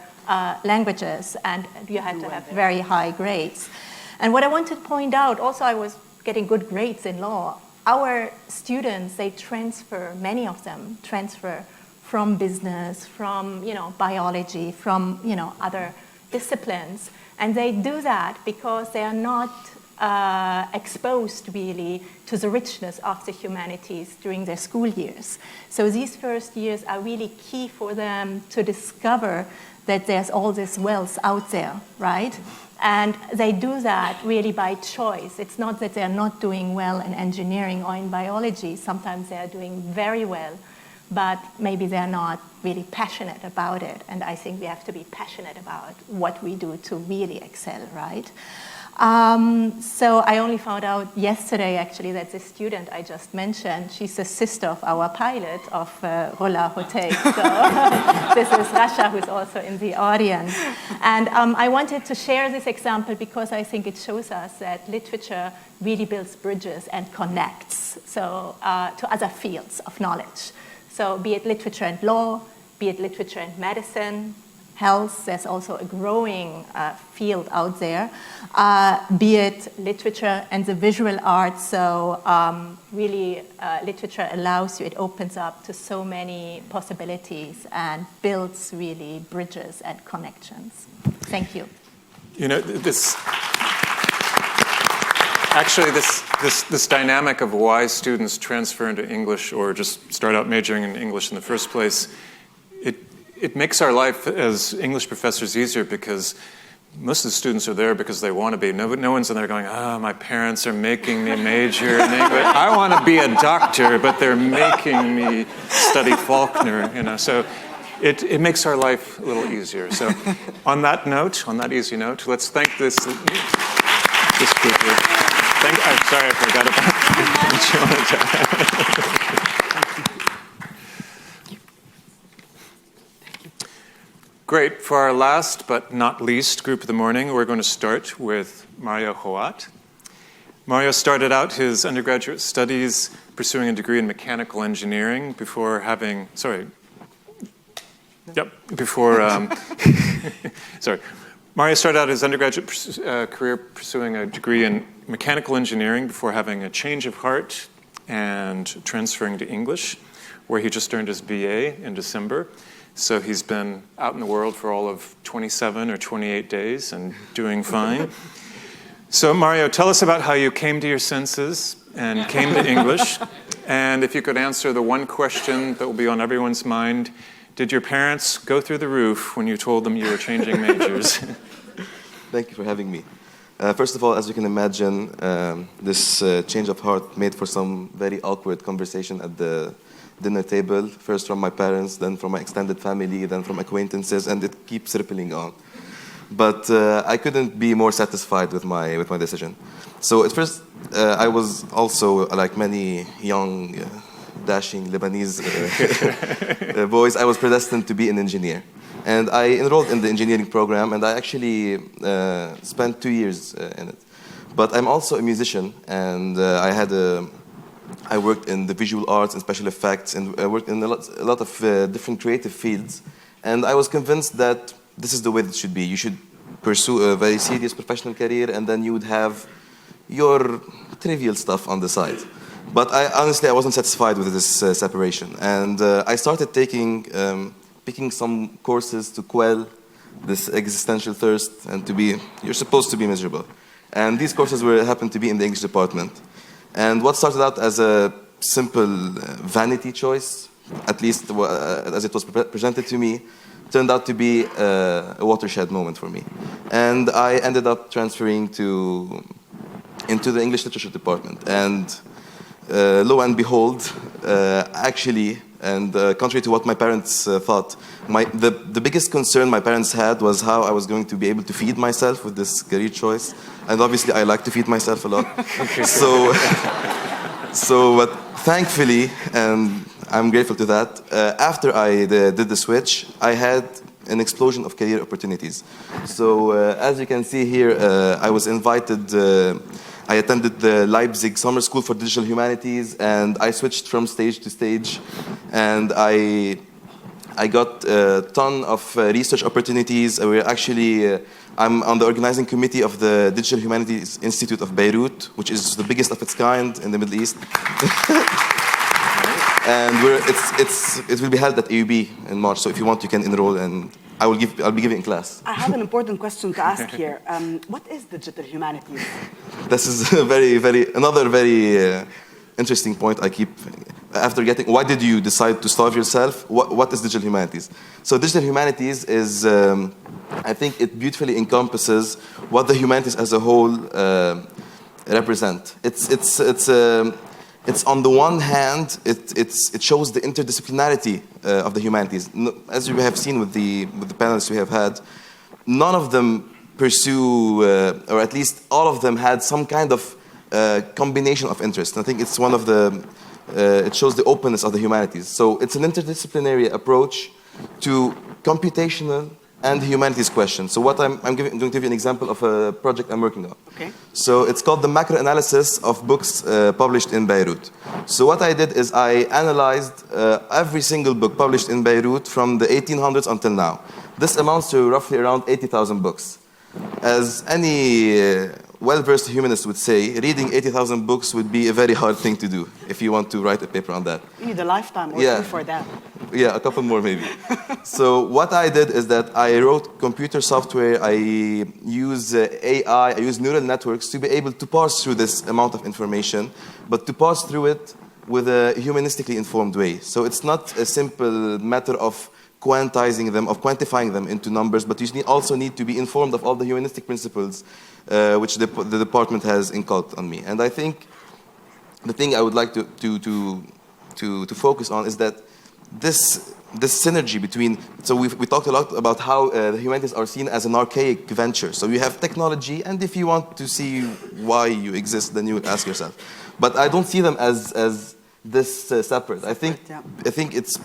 languages, and you had to have very high grades. And what I want to point out, also I was getting good grades in law. Our students, they transfer, many of them transfer from business, from biology, from other disciplines, and they do that because they are not exposed really to the richness of the humanities during their school years. So these first years are really key for them to discover that there's all this wealth out there, right? And they do that really by choice. It's not that they're not doing well in engineering or in biology. Sometimes they are doing very well, but maybe they're not really passionate about it. And I think we have to be passionate about what we do to really excel, right? So I only found out yesterday, actually, that the student I just mentioned, she's the sister of our pilot of Rolla Hotel. So this is Rasha, who's also in the audience. And I wanted to share this example because I think it shows us that literature really builds bridges and connects to other fields of knowledge. So be it literature and law, be it literature and medicine, health, there's also a growing field out there, be it literature and the visual arts. So really literature allows you, it opens up to so many possibilities and builds really bridges and connections. Thank you. This dynamic of why students transfer into English or just start out majoring in English in the first place, it makes our life as English professors easier because most of the students are there because they want to be. No one's in there going, my parents are making me major in English. I want to be a doctor, but they're making me study Faulkner. So it makes our life a little easier. So on that easy note, let's thank this group here. I'm sorry, I forgot about Great. For our last but not least group of the morning, we're going to start with Mario Hoat. Mario started out his undergraduate studies pursuing a degree in mechanical engineering before Mario started out his undergraduate career pursuing a degree in mechanical engineering before having a change of heart and transferring to English, where he just earned his BA in December. So he's been out in the world for all of 27 or 28 days and doing fine. So Mario, tell us about how you came to your senses and came to English. And if you could answer the one question that will be on everyone's mind, did your parents go through the roof when you told them you were changing majors? Thank you for having me. First of all, as you can imagine, this change of heart made for some very awkward conversation at the dinner table, first from my parents, then from my extended family, then from acquaintances, and it keeps rippling on. But I couldn't be more satisfied with my decision. So at first, I was also, like many young, dashing Lebanese boys, I was predestined to be an engineer. And I enrolled in the engineering program, and I actually spent 2 years in it. But I'm also a musician, and I worked in the visual arts and special effects, and I worked in a lot of different creative fields. And I was convinced that this is the way it should be. You should pursue a very serious professional career, and then you would have your trivial stuff on the side. But honestly, I wasn't satisfied with this separation. And I started picking some courses to quell this existential thirst and you're supposed to be miserable. And these courses happened to be in the English department. And what started out as a simple vanity choice, at least as it was presented to me, turned out to be a watershed moment for me. And I ended up transferring into the English literature department. And lo and behold, actually, and contrary to what my parents thought, the biggest concern my parents had was how I was going to be able to feed myself with this career choice. And obviously, I like to feed myself a lot. But thankfully, and I'm grateful to that, after I did the switch, I had an explosion of career opportunities. So as you can see here, I was invited. I attended the Leipzig Summer School for Digital Humanities, and I switched from stage to stage, and I got a ton of research opportunities. I'm on the organizing committee of the Digital Humanities Institute of Beirut, which is the biggest of its kind in the Middle East. And it will be held at AUB in March, so if you want, you can enroll, and I'll be giving a class. I have an important question to ask here. What is digital humanities? This is another very interesting point I keep after getting. Why did you decide to starve yourself? What is digital humanities? So digital humanities is, I think it beautifully encompasses what the humanities as a whole represent. It's on the one hand, it shows the interdisciplinarity of the humanities. As you have seen with the panelists we have had, none of them pursue, or at least all of them had some kind of combination of interest. I think it's one of it shows the openness of the humanities. So it's an interdisciplinary approach to computational and humanities questions. So what I'm going to give you an example of a project I'm working on. Okay. So it's called the macro-analysis of books published in Beirut. So what I did is I analyzed every single book published in Beirut from the 1800s until now. This amounts to roughly around 80,000 books. As any well-versed humanist would say, reading 80,000 books would be a very hard thing to do if you want to write a paper on that. You need a lifetime working for that. Yeah, a couple more maybe. So what I did is that I wrote computer software, I use AI, I use neural networks to be able to parse through this amount of information, but to parse through it with a humanistically informed way. So it's not a simple matter of quantizing them, of quantifying them into numbers, but you also need to be informed of all the humanistic principles which the department has inculcated on me. And I think the thing I would like to focus on is that this synergy between, so we talked a lot about how the humanities are seen as an archaic venture. So you have technology, and if you want to see why you exist, then you would ask yourself. But I don't see them as this separate. I think it's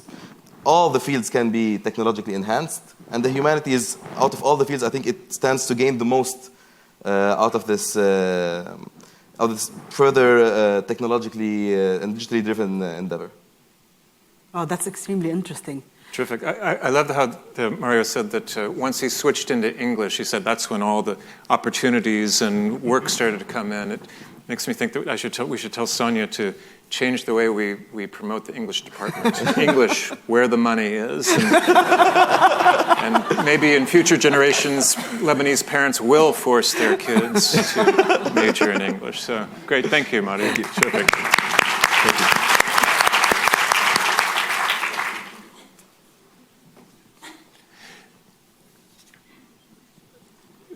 all the fields can be technologically enhanced, and the humanities, out of all the fields, I think it stands to gain the most out of this further technologically and digitally driven endeavor. Oh, that's extremely interesting. Terrific. I love how Mario said that once he switched into English, he said that's when all the opportunities and work started to come in. It makes me think that we should tell Sonia to change the way we promote the English department. English, where the money is. And maybe in future generations, Lebanese parents will force their kids to major in English. So great. Thank you, Mario. Terrific. Thank you.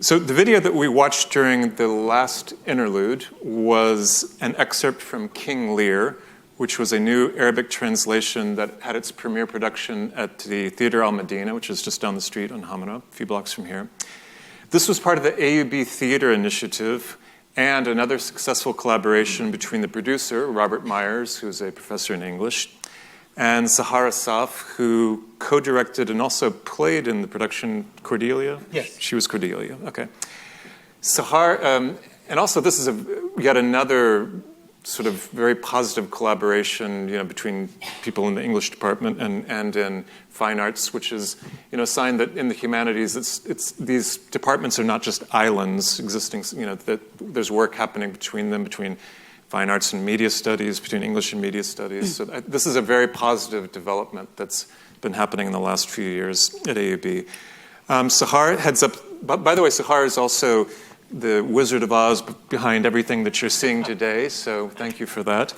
So the video that we watched during the last interlude was an excerpt from King Lear, which was a new Arabic translation that had its premiere production at the Theater Al Medina, which is just down the street on Hamra, a few blocks from here. This was part of the AUB Theater Initiative and another successful collaboration between the producer, Robert Myers, who's a professor in English, and Sahara Saf, who co-directed and also played in the production Cordelia? Yes. She was Cordelia, okay. Sahar, and also this is yet another sort of very positive collaboration, between people in the English department and in fine arts, which is, a sign that in the humanities, it's these departments are not just islands existing, that there's work happening between them, between fine arts and media studies, between English and media studies. So this is a very positive development that's been happening in the last few years at AUB. Sahar heads up, by the way, Sahar is also the Wizard of Oz behind everything that you're seeing today, so thank you for that.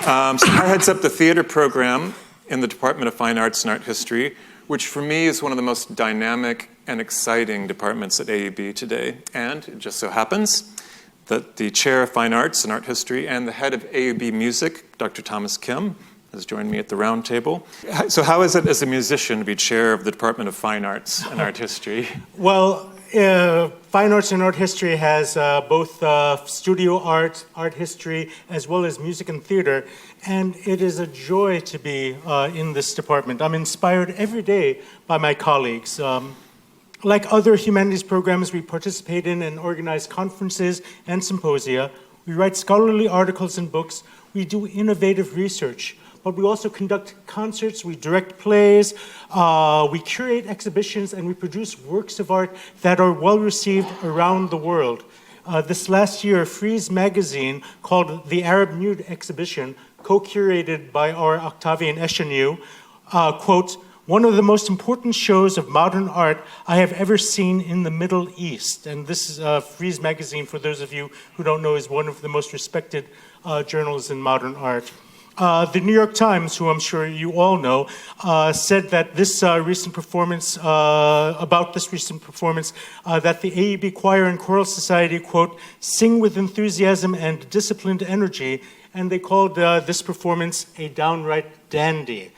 Sahar heads up the theater program in the Department of Fine Arts and Art History, which for me is one of the most dynamic and exciting departments at AUB today. And it just so happens that the Chair of Fine Arts and Art History and the head of AUB Music, Dr. Thomas Kim, has joined me at the round table. So how is it as a musician to be chair of the Department of Fine Arts and Art History? Well, Fine Arts and Art History has both studio art, art history, as well as music and theater. And it is a joy to be in this department. I'm inspired every day by my colleagues. Like other humanities programs, we participate in and organize conferences and symposia. We write scholarly articles and books. We do innovative research. But we also conduct concerts, we direct plays, we curate exhibitions, and we produce works of art that are well received around the world. This last year, Frieze magazine, called the Arab Nude Exhibition, co-curated by our Octavian Echenieu, quote, "One of the most important shows of modern art I have ever seen in the Middle East." And this is Frieze magazine, for those of you who don't know, is one of the most respected journals in modern art. The New York Times, who I'm sure you all know, said that this recent performance, that the AUB Choir and Choral Society, quote, "sing with enthusiasm and disciplined energy," and they called this performance a downright dandy.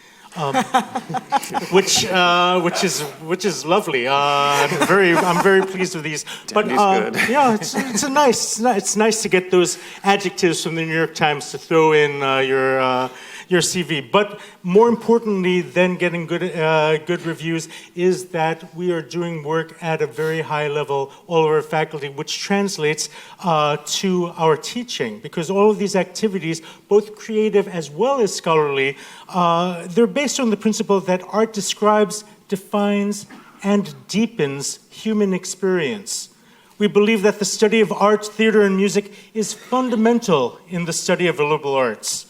Which is lovely. I'm very pleased with these. But yeah, it's nice to get those adjectives from the New York Times to throw in your CV. But more importantly than getting good reviews is that we are doing work at a very high level, all of our faculty, which translates to our teaching, because all of these activities, both creative as well as scholarly, they're based on the principle that art describes, defines, and deepens human experience. We believe that the study of art, theater, and music is fundamental in the study of the liberal arts.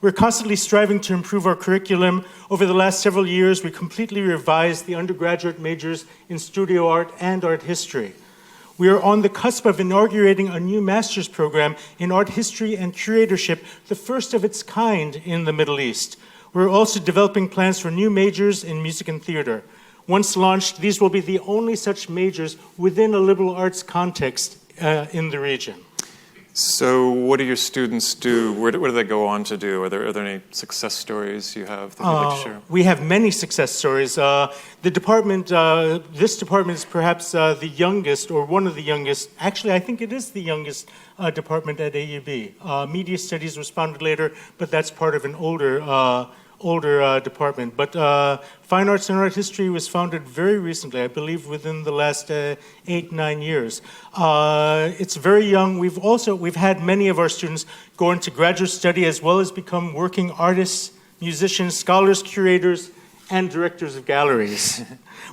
We're constantly striving to improve our curriculum. Over the last several years, we completely revised the undergraduate majors in studio art and art history. We are on the cusp of inaugurating a new master's program in art history and curatorship, the first of its kind in the Middle East. We're also developing plans for new majors in music and theater. Once launched, these will be the only such majors within a liberal arts context in the region. So what do your students do? What do they go on to do? Are there any success stories you have that you'd like to share? We have many success stories. This department is perhaps the youngest, or one of the youngest. Actually, I think it is the youngest department at AUB. Media Studies was founded later, but that's part of an older department. But Fine Arts and Art History was founded very recently, I believe within the last 8-9 years. It's very young. We've had many of our students go into graduate study as well as become working artists, musicians, scholars, curators, and directors of galleries.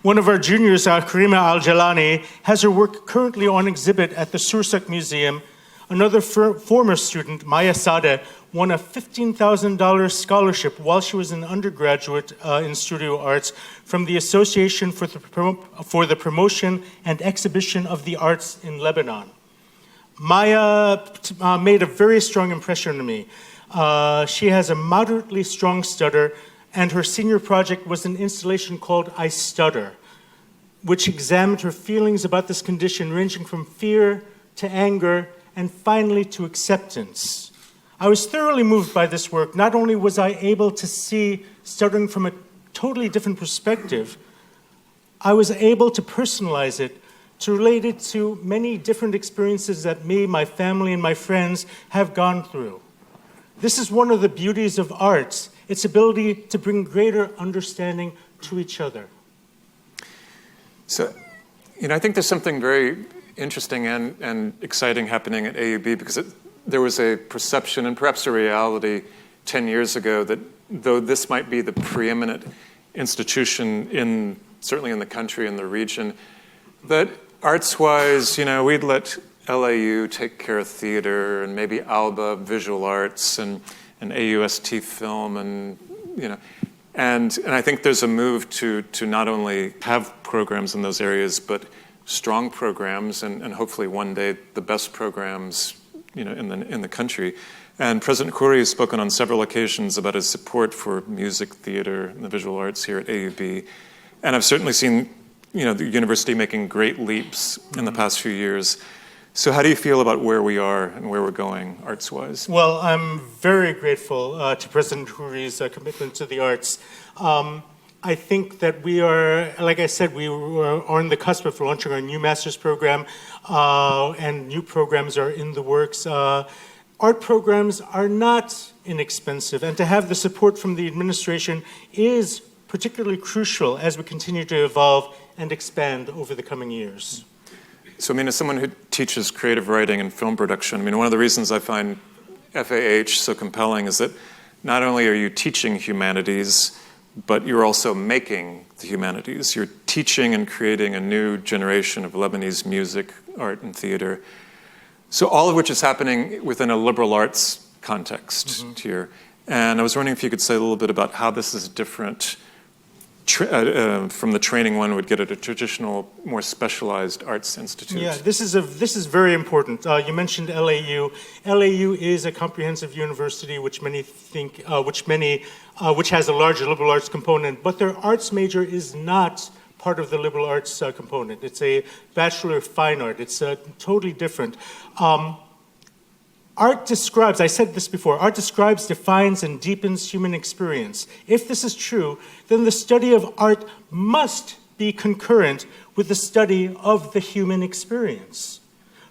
One of our juniors, Karima Al-Jalani, has her work currently on exhibit at the Sursak Museum. Another former student, Maya Sadeh, won a $15,000 scholarship while she was an undergraduate in studio arts from the Association for the Promotion and Exhibition of the Arts in Lebanon. Maya made a very strong impression on me. She has a moderately strong stutter, and her senior project was an installation called I Stutter, which examined her feelings about this condition, ranging from fear to anger and finally to acceptance. I was thoroughly moved by this work. Not only was I able to see stuttering from a totally different perspective, I was able to personalize it, to relate it to many different experiences that me, my family, and my friends have gone through. This is one of the beauties of arts, its ability to bring greater understanding to each other. So, I think there's something very interesting and exciting happening at AUB, because there was a perception and perhaps a reality 10 years ago that though this might be the preeminent institution certainly in the country and the region, that arts-wise, we'd let LAU take care of theater and maybe ALBA visual arts and AUST film and I think there's a move to not only have programs in those areas, but strong programs and hopefully one day the best programs in the country. And President Khoury has spoken on several occasions about his support for music, theater, and the visual arts here at AUB. And I've certainly seen the university making great leaps in the past few years. So how do you feel about where we are and where we're going arts-wise? Well, I'm very grateful to President Khoury's commitment to the arts. I think that we are, like I said, we are on the cusp of launching our new master's program, and new programs are in the works. Art programs are not inexpensive, and to have the support from the administration is particularly crucial as we continue to evolve and expand over the coming years. So, as someone who teaches creative writing and film production, one of the reasons I find FAH so compelling is that not only are you teaching humanities, but you're also making the humanities. You're teaching and creating a new generation of Lebanese music, art, and theater. So all of which is happening within a liberal arts context here. And I was wondering if you could say a little bit about how this is different from the training one would get at a traditional, more specialized arts institute. Yeah, this is very important. You mentioned LAU. LAU is a comprehensive university, which many think, which has a large liberal arts component, but their arts major is not part of the liberal arts component. It's a Bachelor of Fine Art. It's totally different. Art describes, I said this before, art describes, defines, and deepens human experience. If this is true, then the study of art must be concurrent with the study of the human experience.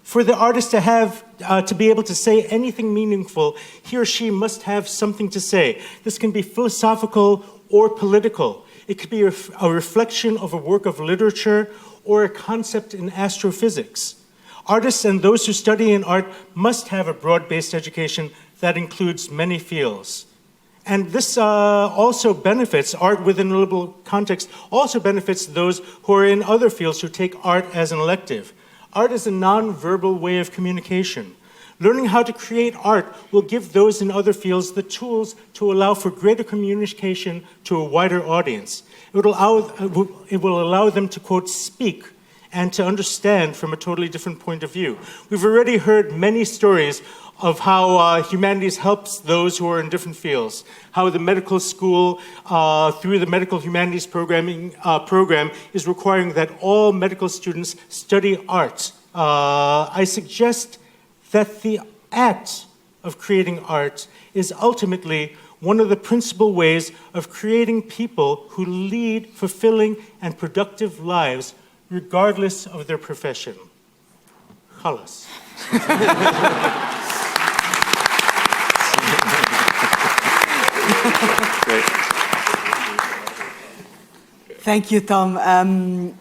For the artist to have, to be able to say anything meaningful, he or she must have something to say. This can be philosophical or political. It could be a reflection of a work of literature or a concept in astrophysics. Artists and those who study in art must have a broad-based education that includes many fields. And this also benefits, art within a liberal context, also benefits those who are in other fields who take art as an elective. Art is a non-verbal way of communication. Learning how to create art will give those in other fields the tools to allow for greater communication to a wider audience. It will allow them to, quote, speak and to understand from a totally different point of view. We've already heard many stories of how humanities helps those who are in different fields, how the medical school, through the medical humanities program, is requiring that all medical students study art. I suggest that the act of creating art is ultimately one of the principal ways of creating people who lead fulfilling and productive lives regardless of their profession. Khalas. Great. Thank you, Tom.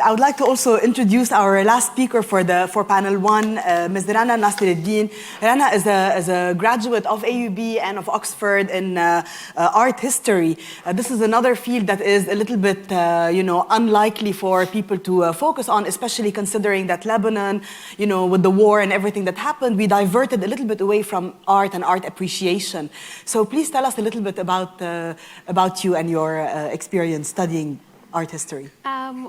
I would like to also introduce our last speaker for panel one, Ms. Rana Nasiruddin. Rana is a graduate of AUB and of Oxford in art history. This is another field that is a little bit, unlikely for people to focus on, especially considering that Lebanon, with the war and everything that happened, we diverted a little bit away from art and art appreciation. So please tell us a little bit about you and your experience studying art history?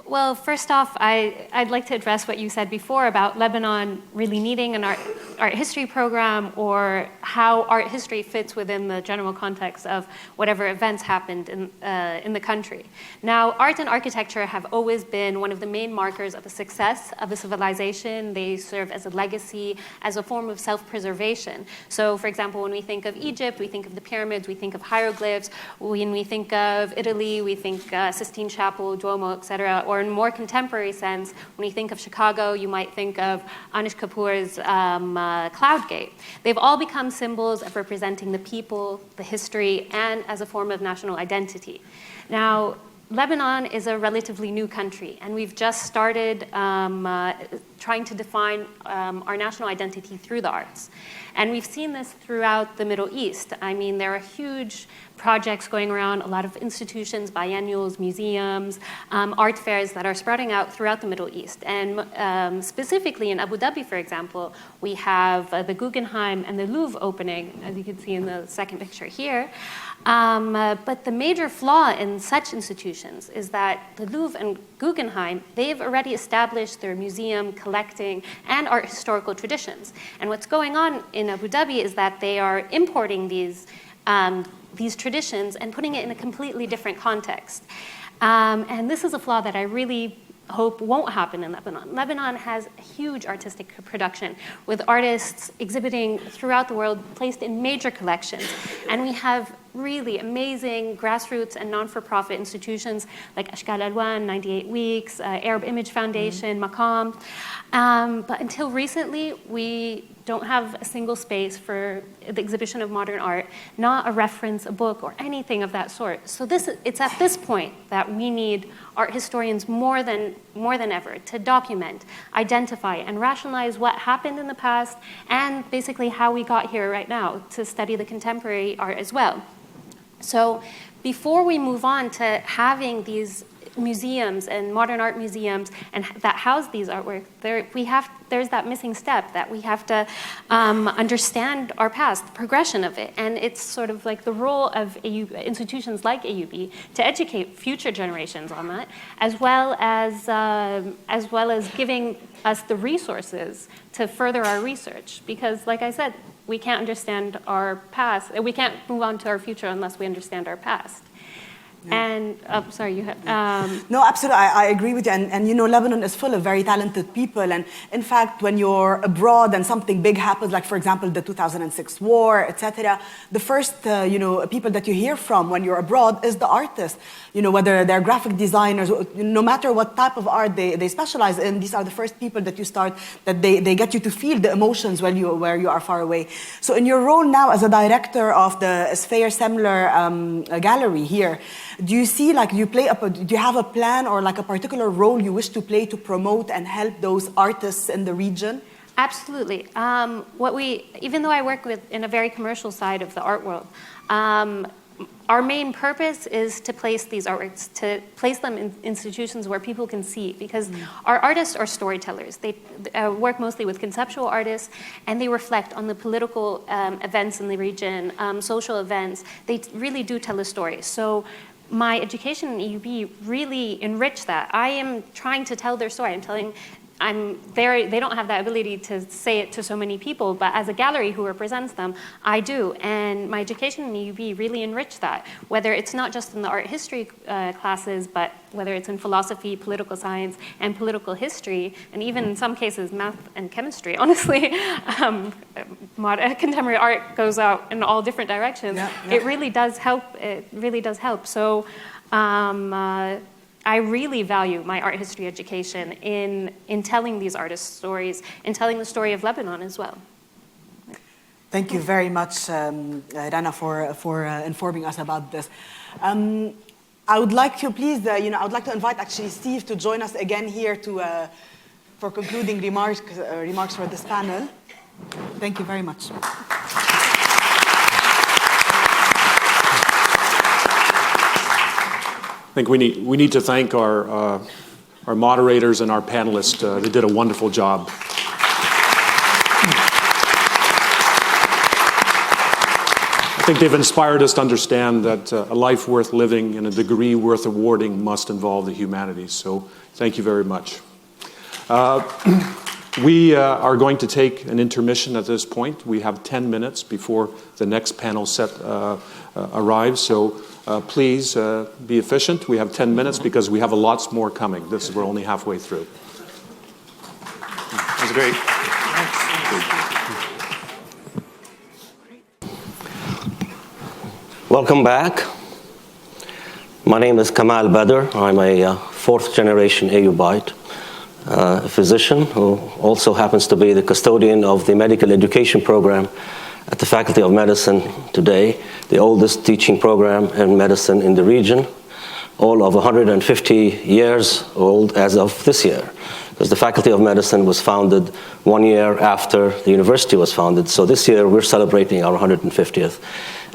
Well, first off, I'd like to address what you said before about Lebanon really needing an art history program, or how art history fits within the general context of whatever events happened in the country. Now, art and architecture have always been one of the main markers of the success of a civilization. They serve as a legacy, as a form of self-preservation. So, for example, when we think of Egypt, we think of the pyramids, we think of hieroglyphs. When we think of Italy, we think Sistine Chapel, Duomo, etc. Or in more contemporary sense, when you think of Chicago, you might think of Anish Kapoor's Cloud Gate. They've all become symbols of representing the people, the history, and as a form of national identity. Now, Lebanon is a relatively new country, and we've just started trying to define our national identity through the arts. And we've seen this throughout the Middle East. I mean, there are huge projects going around, a lot of institutions, biennials, museums, art fairs that are spreading out throughout the Middle East. And specifically in Abu Dhabi, for example, we have the Guggenheim and the Louvre opening, as you can see in the second picture here. But the major flaw in such institutions is that the Louvre and Guggenheim, they've already established their museum, collecting, and art historical traditions. And what's going on in Abu Dhabi is that they are importing these traditions and putting it in a completely different context. And this is a flaw that I really hope won't happen in Lebanon. Lebanon has a huge artistic production with artists exhibiting throughout the world, placed in major collections. And we have really amazing grassroots and non-for-profit institutions like Ashkal Alwan, 98 Weeks, Arab Image Foundation, Maqam. But until recently, we don't have a single space for the exhibition of modern art, not a reference, a book, or anything of that sort. So it's at this point that we need art historians more than ever to document, identify, and rationalize what happened in the past, and basically how we got here right now, to study the contemporary art as well. So before we move on to having these museums and modern art museums and that house these artworks, there's that missing step that we have to understand our past, the progression of it. And it's sort of like the role of institutions like AUB to educate future generations on that, as well as giving us the resources to further our research. Because, like I said, we can't understand our past. We can't move on to our future unless we understand our past. Yeah. And, sorry, you had... No, absolutely, I agree with you. And you know, Lebanon is full of very talented people. And in fact, when you're abroad and something big happens, like, for example, the 2006 war, etc., the first, people that you hear from when you're abroad is the artists. You know, whether they're graphic designers, no matter what type of art they specialize in, these are the first people that you start, that they get you to feel the emotions where you are far away. So in your role now as a director of the Sfeir Semler Gallery here, do you see, do you have a plan or like a particular role you wish to play to promote and help those artists in the region? Absolutely. Even though I work in a very commercial side of the art world, our main purpose is to place these artworks, to place them in institutions where people can see, because our artists are storytellers. They work mostly with conceptual artists, and they reflect on the political events in the region, social events. They really do tell a story. So my education in EUB really enriched that. I am trying to tell their story. They don't have that ability to say it to so many people, but as a gallery who represents them, I do. And my education in EUB really enriched that, whether it's not just in the art history classes, but whether it's in philosophy, political science, and political history, and even in some cases, math and chemistry. Honestly, contemporary art goes out in all different directions. Yeah. It really does help. It really does help. So I really value my art history education in telling these artists' stories and telling the story of Lebanon as well. Thank you very much, Rana, for informing us about this. I would like to I would like to invite actually Steve to join us again here for concluding remarks for this panel. Thank you very much. I think we need to thank our moderators and our panelists. They did a wonderful job. I think they've inspired us to understand that a life worth living and a degree worth awarding must involve the humanities. So thank you very much. We are going to take an intermission at this point. We have 10 minutes before the next panel set arrives. So please be efficient. We have 10 minutes because we have lots more coming. We're only halfway through. That was great. Welcome back. My name is Kamal Badr. I'm a fourth-generation Ayyubite, a physician who also happens to be the custodian of the medical education program at the Faculty of Medicine today, the oldest teaching program in medicine in the region, all of 150 years old as of this year, because the Faculty of Medicine was founded 1 year after the university was founded. So this year we're celebrating our 150th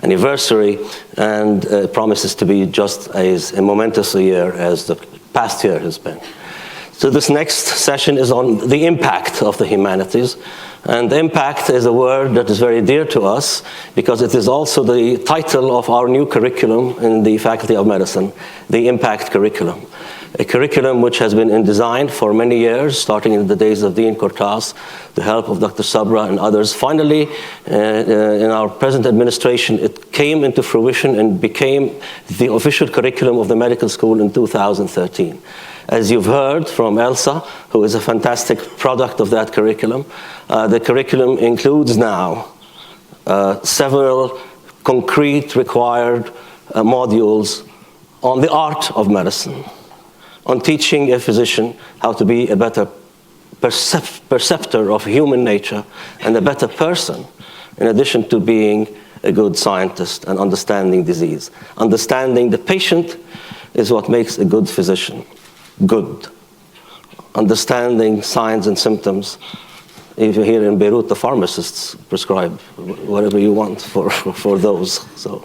anniversary, and it promises to be just as a momentous a year as the past year has been. So this next session is on the impact of the humanities. And impact is a word that is very dear to us because it is also the title of our new curriculum in the Faculty of Medicine, the Impact Curriculum. A curriculum which has been in design for many years, starting in the days of Dean Cortaz, the help of Dr. Sabra and others. Finally, in our present administration, it came into fruition and became the official curriculum of the medical school in 2013. As you've heard from Elsa, who is a fantastic product of that curriculum, the curriculum includes now several concrete required modules on the art of medicine, on teaching a physician how to be a better perceptor of human nature and a better person, in addition to being a good scientist and understanding disease. Understanding the patient is what makes a good physician good. Understanding signs and symptoms. If you're here in Beirut, the pharmacists prescribe whatever you want for those. So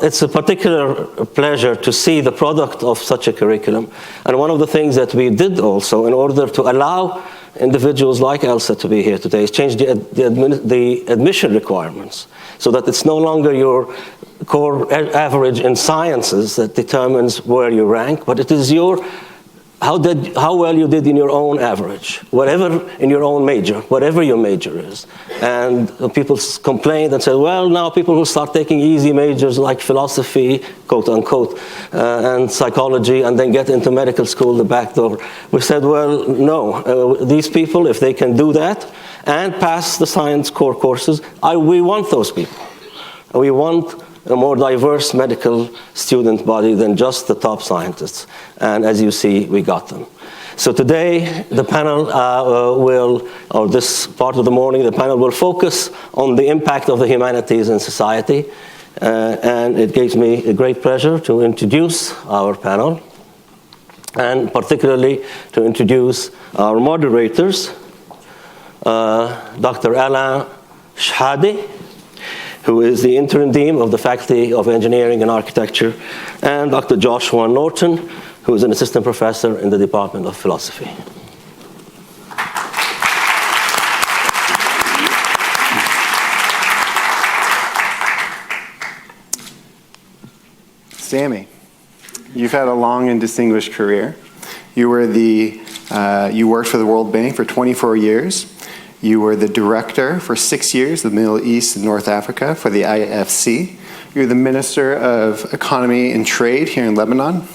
it's a particular pleasure to see the product of such a curriculum. And one of the things that we did also in order to allow individuals like Elsa to be here today is change the admission requirements so that it's no longer your core average in sciences that determines where you rank, but it is how well you did in your own average, whatever in your own major, whatever your major is. And people complained and said, well, now people will start taking easy majors like philosophy, quote unquote, and psychology, and then get into medical school the back door. We said, well, no, these people, if they can do that and pass the science core courses, we want those people. We want a more diverse medical student body than just the top scientists. And as you see, we got them. So today, the panel or this part of the morning, the panel will focus on the impact of the humanities in society. And it gives me a great pleasure to introduce our panel, and particularly to introduce our moderators, Dr. Alain Shhadi, who is the interim dean of the Faculty of Engineering and Architecture, and Dr. Joshua Norton, who is an assistant professor in the Department of Philosophy. Sammy, you've had a long and distinguished career. You worked for the World Bank for 24 years. You were the director for 6 years of the Middle East and North Africa for the IFC. You're the Minister of Economy and Trade here in Lebanon.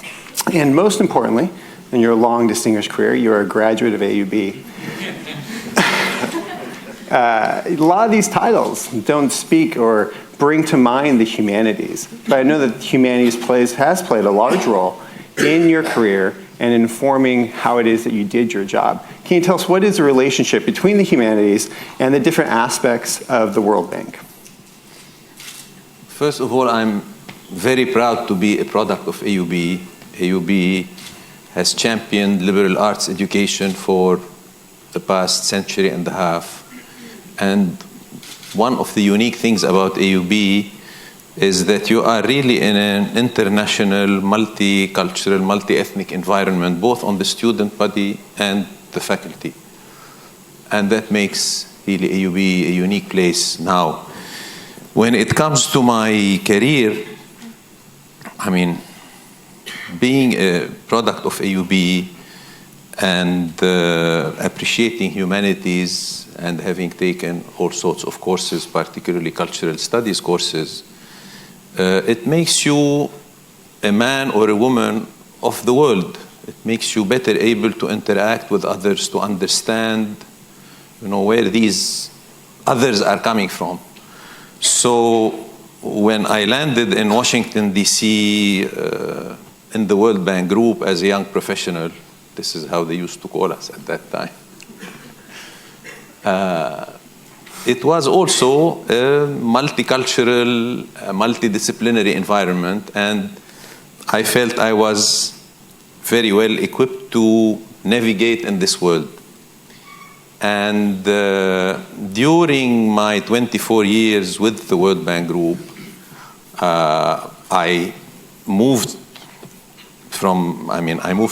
And most importantly, in your long, distinguished career, you're a graduate of AUB. A lot of these titles don't speak or bring to mind the humanities. But I know that the humanities has played a large role in your career and informing how it is that you did your job. Can you tell us what is the relationship between the humanities and the different aspects of the World Bank? First of all, I'm very proud to be a product of AUB. AUB has championed liberal arts education for the past century and a half. And one of the unique things about AUB is that you are really in an international, multicultural, multi-ethnic environment, both on the student body and the faculty. And that makes really AUB a unique place now. When it comes to my career, I mean, being a product of AUB and appreciating humanities and having taken all sorts of courses, particularly cultural studies courses, it makes you a man or a woman of the world. It makes you better able to interact with others, to understand, where these others are coming from. So when I landed in Washington, D.C., in the World Bank Group as a young professional, this is how they used to call us at that time, it was also a multicultural, multidisciplinary environment, and I felt I was very well equipped to navigate in this world. And during my 24 years with the World Bank Group, I moved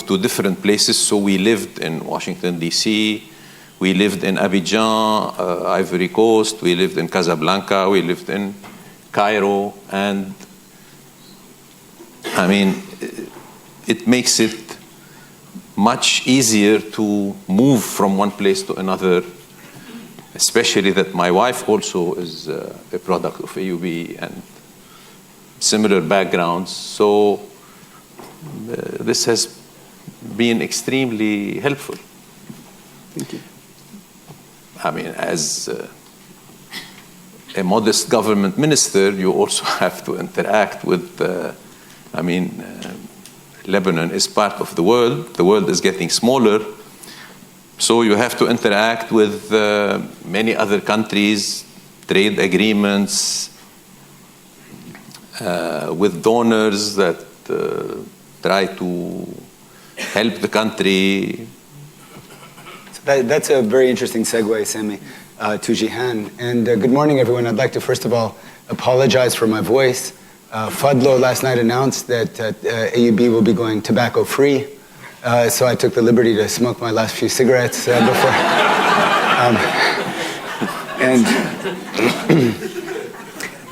to different places. So we lived in Washington, D.C., we lived in Abidjan, Ivory Coast, we lived in Casablanca, we lived in Cairo, and it makes it much easier to move from one place to another, especially that my wife also is a product of AUB and similar backgrounds. So this has been extremely helpful. Thank you. As a modest government minister, you also have to interact with, Lebanon is part of the world. The world is getting smaller. So you have to interact with many other countries, trade agreements, with donors that try to help the country. That's a very interesting segue, Sami, to Jihan. And good morning, everyone. I'd like to first of all apologize for my voice. Fadlo last night announced that AUB will be going tobacco-free, so I took the liberty to smoke my last few cigarettes before.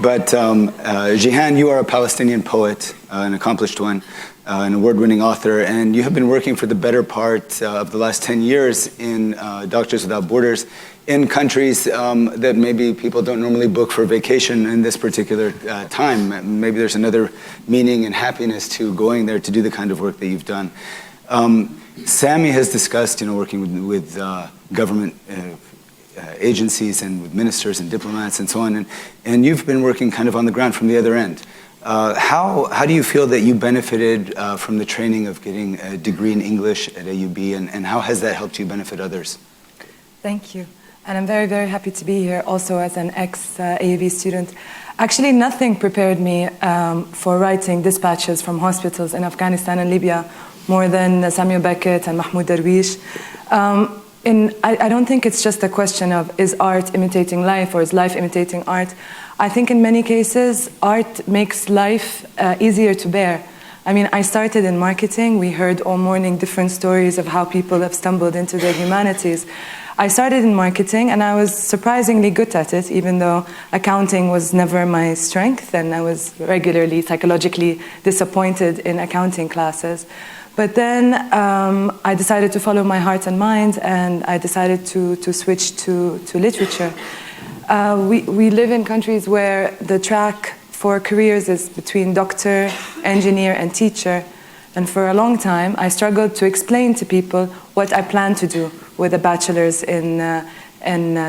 But Jihan, you are a Palestinian poet, an accomplished one, an award-winning author, and you have been working for the better part of the last 10 years in Doctors Without Borders in countries that maybe people don't normally book for vacation in this particular time. Maybe there's another meaning and happiness to going there to do the kind of work that you've done. Sami has discussed, working with government agencies and with ministers and diplomats and so on, and you've been working kind of on the ground from the other end. How do you feel that you benefited from the training of getting a degree in English at AUB, and how has that helped you benefit others? Thank you. And I'm very, very happy to be here also as an ex-AUB student. Actually, nothing prepared me for writing dispatches from hospitals in Afghanistan and Libya more than Samuel Beckett and Mahmoud Darwish. I don't think it's just a question of, is art imitating life or is life imitating art? I think in many cases, art makes life easier to bear. I started in marketing. We heard all morning different stories of how people have stumbled into the humanities. I started in marketing and I was surprisingly good at it, even though accounting was never my strength and I was regularly psychologically disappointed in accounting classes. But then I decided to follow my heart and mind, and I decided to switch to literature. We live in countries where the track for careers is between doctor, engineer, and teacher. And for a long time, I struggled to explain to people what I plan to do with a bachelor's in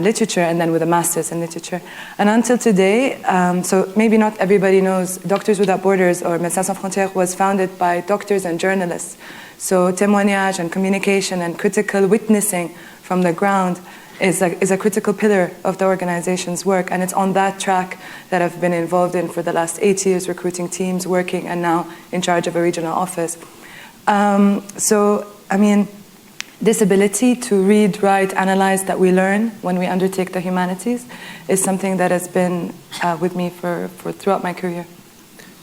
literature and then with a master's in literature. And until today, so maybe not everybody knows, Doctors Without Borders or Médecins Sans Frontières was founded by doctors and journalists. So témoignage and communication and critical witnessing from the ground is a critical pillar of the organization's work. And it's on that track that I've been involved in for the last 8 years, recruiting teams, working, and now in charge of a regional office. This ability to read, write, analyze that we learn when we undertake the humanities is something that has been with me for throughout my career.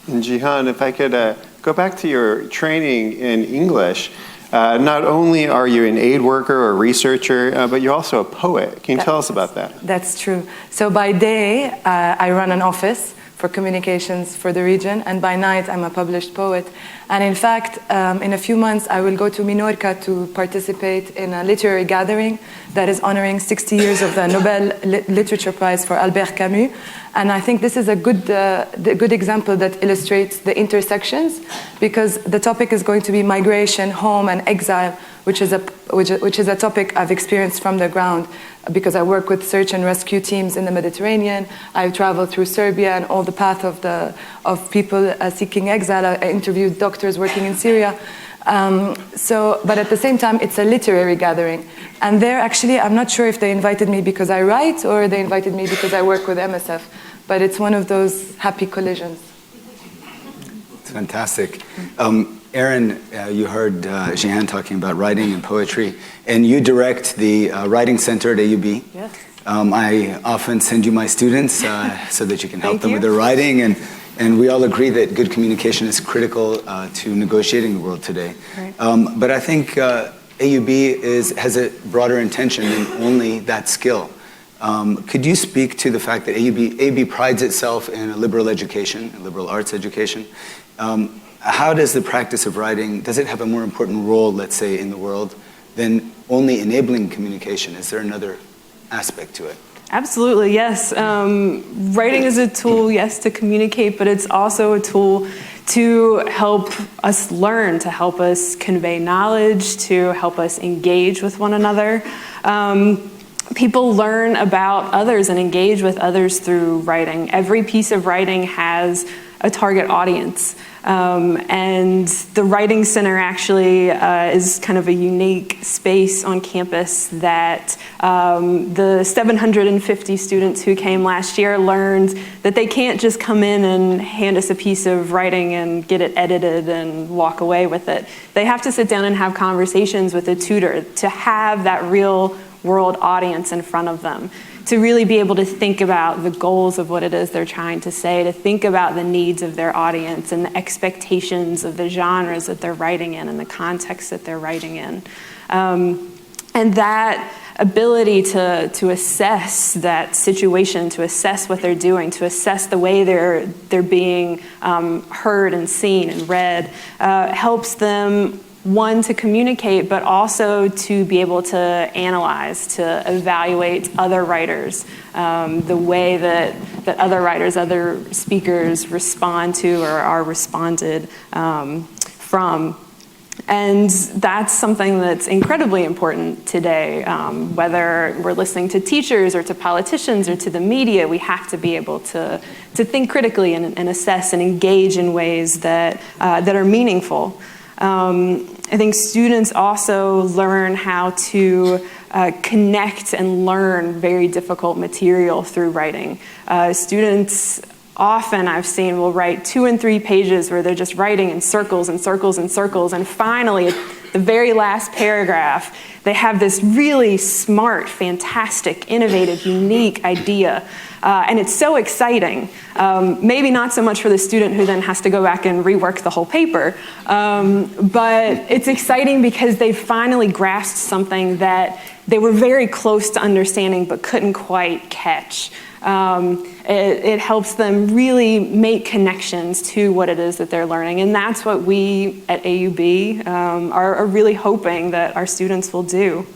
And Jihan, if I could go back to your training in English, Not only are you an aid worker or researcher, but you're also a poet. Can you tell us about that? That's true. So by day, I run an office for communications for the region, and by night, I'm a published poet. And in fact, in a few months, I will go to Minorca to participate in a literary gathering that is honoring 60 years of the Nobel Literature Prize for Albert Camus. And I think this is a good example that illustrates the intersections, because the topic is going to be migration, home, and exile, which is a topic I've experienced from the ground, because I work with search and rescue teams in the Mediterranean. I've traveled through Serbia and all the path of people seeking exile. I interviewed doctors working in Syria. But at the same time, it's a literary gathering. And there, actually, I'm not sure if they invited me because I write or they invited me because I work with MSF. But it's one of those happy collisions. It's fantastic. Aaron, you heard Jehan talking about writing and poetry, and you direct the Writing Center at AUB. Yes. I often send you my students so that you can help them with their writing, and we all agree that good communication is critical to negotiating the world today. Right. But I think AUB has a broader intention than only that skill. Could you speak to the fact that AUB prides itself in a liberal education, a liberal arts education? How does the practice of writing, does it have a more important role, let's say, in the world than only enabling communication? Is there another aspect to it? Absolutely, yes. Writing is a tool, yes, to communicate, but it's also a tool to help us learn, to help us convey knowledge, to help us engage with one another. People learn about others and engage with others through writing. Every piece of writing has a target audience. And the Writing Center actually is kind of a unique space on campus that the 750 students who came last year learned that they can't just come in and hand us a piece of writing and get it edited and walk away with it. They have to sit down and have conversations with a tutor to have that real world audience in front of them, to really be able to think about the goals of what it is they're trying to say, to think about the needs of their audience and the expectations of the genres that they're writing in and the context that they're writing in. And that ability to assess that situation, to assess what they're doing, to assess the way they're being heard and seen and read, helps them, one, to communicate, but also to be able to analyze, to evaluate other writers, the way that other writers, other speakers respond to or are responded from. And that's something that's incredibly important today. Whether we're listening to teachers or to politicians or to the media, we have to be able to think critically and assess and engage in ways that are meaningful. I think students also learn how to connect and learn very difficult material through writing. Students often, I've seen, will write 2 and 3 pages where they're just writing in circles and circles and circles, and finally, at the very last paragraph, they have this really smart, fantastic, innovative, unique idea. And it's so exciting. Maybe not so much for the student who then has to go back and rework the whole paper, but it's exciting because they finally grasped something that they were very close to understanding but couldn't quite catch. It helps them really make connections to what it is that they're learning, and that's what we at AUB are really hoping that our students will do.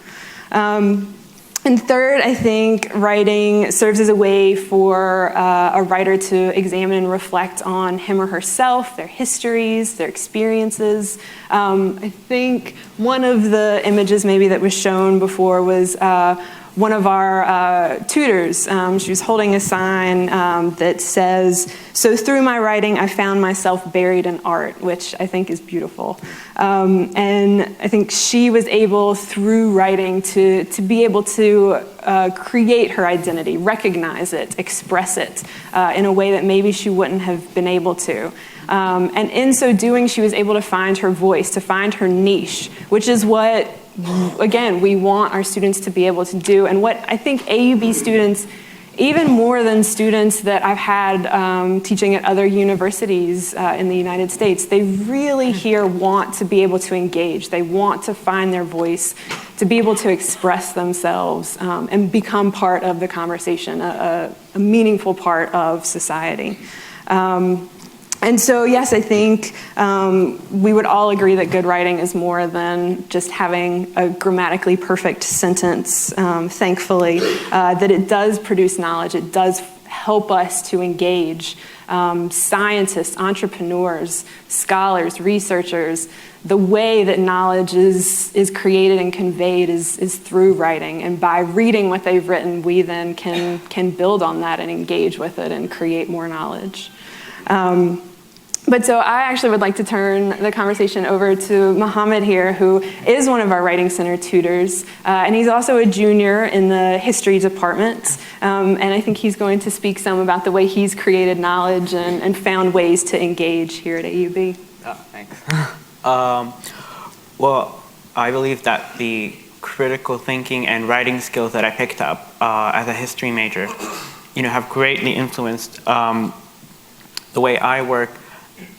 And third, I think writing serves as a way for a writer to examine and reflect on him or herself, their histories, their experiences. I think one of the images maybe that was shown before was one of our tutors. She was holding a sign that says, "So through my writing, I found myself buried in art," which I think is beautiful. And I think she was able, through writing, to be able to create her identity, recognize it, express it in a way that maybe she wouldn't have been able to. And in so doing, she was able to find her voice, to find her niche, which is what, again, we want our students to be able to do, and what I think AUB students even more than students that I've had teaching at other universities in the United States. They really here want to be able to engage. They want to find their voice, to be able to express themselves and become part of the conversation, a meaningful part of society. And so, yes, I think we would all agree that good writing is more than just having a grammatically perfect sentence, thankfully, that it does produce knowledge. It does help us to engage scientists, entrepreneurs, scholars, researchers. The way that knowledge is created and conveyed is through writing. And by reading what they've written, we then can build on that and engage with it and create more knowledge. But so I actually would like to turn the conversation over to Mohammed here, who is one of our Writing Center tutors, and he's also a junior in the history department, and I think he's going to speak some about the way he's created knowledge and found ways to engage here at AUB. Oh, thanks. Well, I believe that the critical thinking and writing skills that I picked up as a history major, have greatly influenced the way I work,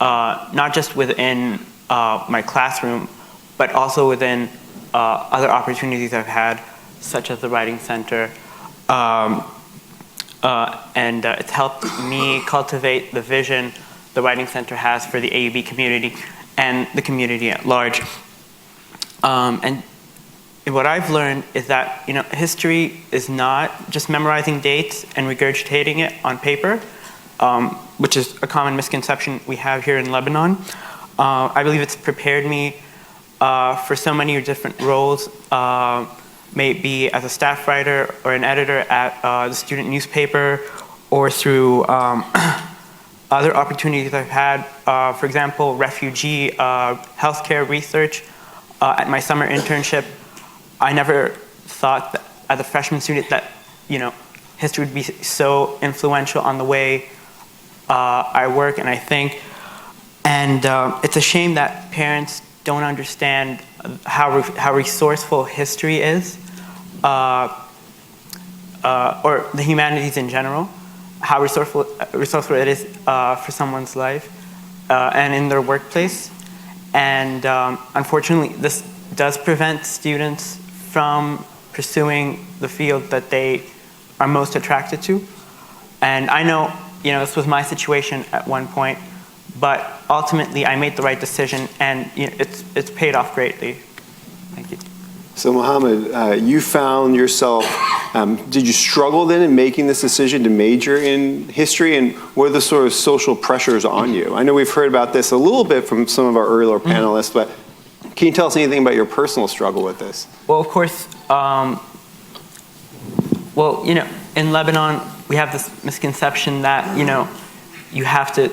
not just within my classroom, but also within other opportunities I've had, such as the Writing Center. And it's helped me cultivate the vision the Writing Center has for the AUB community and the community at large. And what I've learned is that history is not just memorizing dates and regurgitating it on paper, which is a common misconception we have here in Lebanon. I believe it's prepared me for so many different roles, maybe as a staff writer or an editor at the student newspaper, or through other opportunities I've had. For example, refugee healthcare research at my summer internship. I never thought that, as a freshman student, that history would be so influential on the way I work and I think. And it's a shame that parents don't understand how resourceful history is, or the humanities in general, how resourceful it is for someone's life and in their workplace. And unfortunately, this does prevent students from pursuing the field that they are most attracted to. And I know, this was my situation at one point, but ultimately I made the right decision, and it's paid off greatly. Thank you. So Mohammed, you found yourself, did you struggle then in making this decision to major in history, and what are the sort of social pressures on you? I know we've heard about this a little bit from some of our earlier panelists, but can you tell us anything about your personal struggle with this? Well, of course, in Lebanon, we have this misconception that, you have to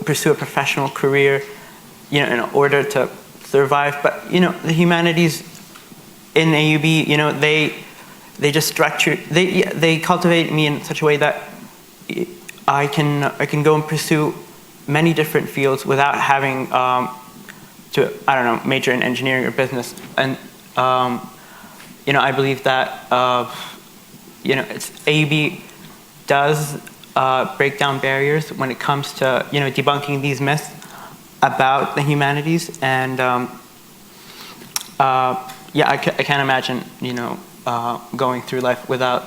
pursue a professional career, in order to survive. But, the humanities in AUB, they just structure, they cultivate me in such a way that I can go and pursue many different fields without having to, major in engineering or business. And, I believe that, AUB does break down barriers when it comes to, debunking these myths about the humanities. And, I can't imagine, going through life without,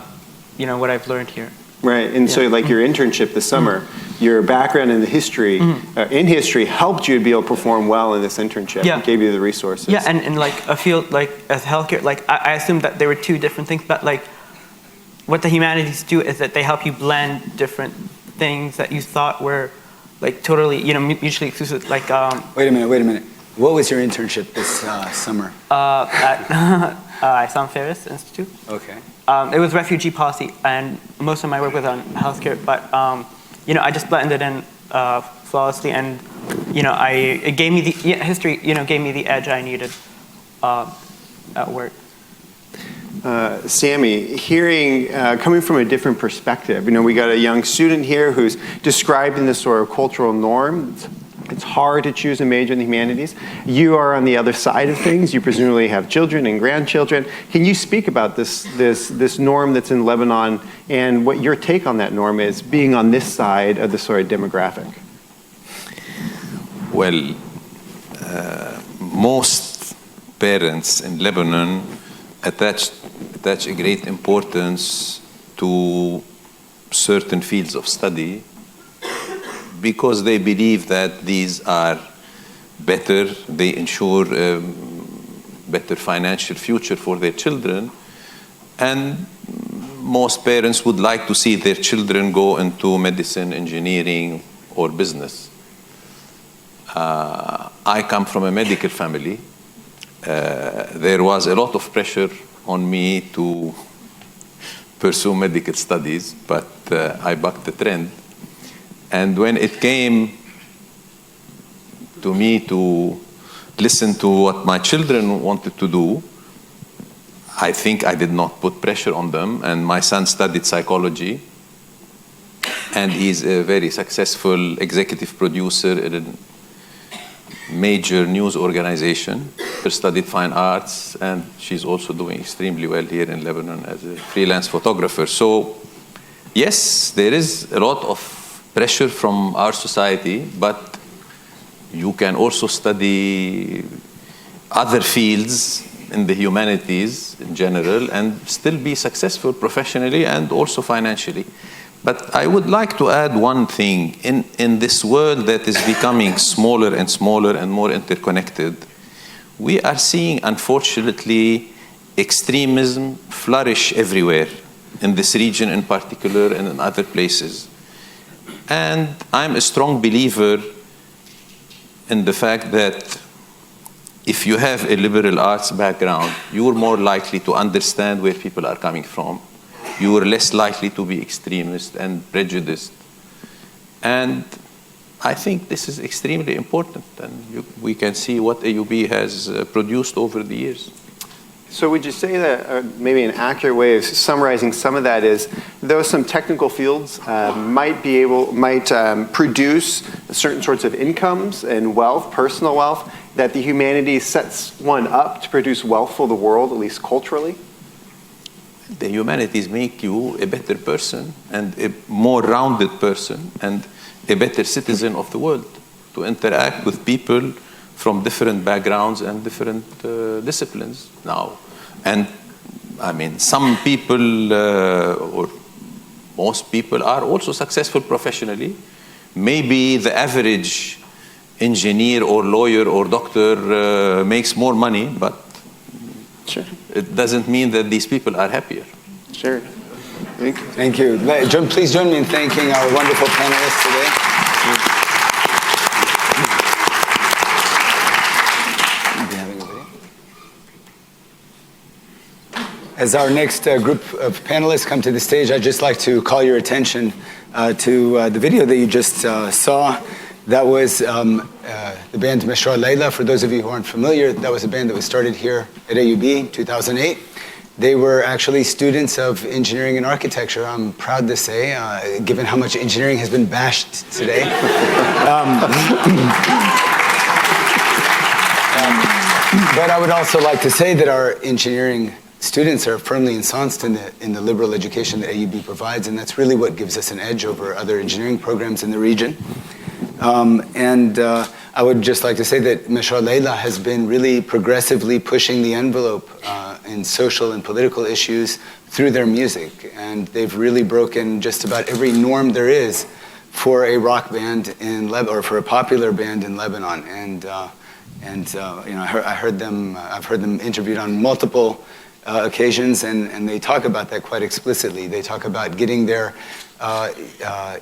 what I've learned here. Right, and so like your internship this summer, your background in the history, in history helped you to be able to perform well in this internship. Yeah. It gave you the resources. Yeah, and like a field like as healthcare, like I assumed that there were two different things, but like what the humanities do is that they help you blend different things that you thought were like totally, mutually exclusive. Like Wait a minute. What was your internship this summer? At Islam Ferris Institute. Okay. It was refugee policy, and most of my work was on healthcare. But I just blended in flawlessly, and it gave me the history. Gave me the edge I needed at work. Sammy, hearing, coming from a different perspective, we got a young student here who's describing the sort of cultural norms it's hard to choose a major in the humanities. You are on the other side of things. You presumably have children and grandchildren. Can you speak about this norm that's in Lebanon and what your take on that norm is, being on this side of the sort of demographic? Well, most parents in Lebanon attach a great importance to certain fields of study because they believe that these are better, they ensure a better financial future for their children, and most parents would like to see their children go into medicine, engineering, or business. I come from a medical family. There was a lot of pressure on me to pursue medical studies, but I bucked the trend. And when it came to me to listen to what my children wanted to do, I think I did not put pressure on them. And my son studied psychology, and he's a very successful executive producer in a major news organization. He studied fine arts, and she's also doing extremely well here in Lebanon as a freelance photographer. So, yes, there is a lot of pressure from our society, but you can also study other fields in the humanities in general and still be successful professionally and also financially. But I would like to add one thing. In this world that is becoming smaller and smaller and more interconnected, we are seeing, unfortunately, extremism flourish everywhere, in this region in particular and in other places. And I'm a strong believer in the fact that if you have a liberal arts background, you are more likely to understand where people are coming from. You are less likely to be extremist and prejudiced. And I think this is extremely important, and we can see what AUB has produced over the years. So would you say that maybe an accurate way of summarizing some of that is, though some technical fields might produce certain sorts of incomes and wealth, personal wealth, that the humanities sets one up to produce wealth for the world, at least culturally? The humanities make you a better person and a more rounded person and a better citizen of the world, to interact with people from different backgrounds and different disciplines now. And I mean, some people or most people are also successful professionally. Maybe the average engineer or lawyer or doctor makes more money, but sure, it doesn't mean that these people are happier. Sure. Thank you. Thank you. Please join me in thanking our wonderful panelists today. As our next group of panelists come to the stage, I'd just like to call your attention to the video that you just saw. That was the band Mashra Layla. For those of you who aren't familiar, that was a band that was started here at AUB in 2008. They were actually students of engineering and architecture, I'm proud to say, given how much engineering has been bashed today. But I would also like to say that our engineering students are firmly ensconced in the liberal education that AUB provides, and that's really what gives us an edge over other engineering programs in the region. I would just like to say that Mashra Layla has been really progressively pushing the envelope in social and political issues through their music, and they've really broken just about every norm there is for a rock band in or for a popular band in Lebanon. I've heard them interviewed on multiple occasions, and they talk about that quite explicitly. They talk about getting their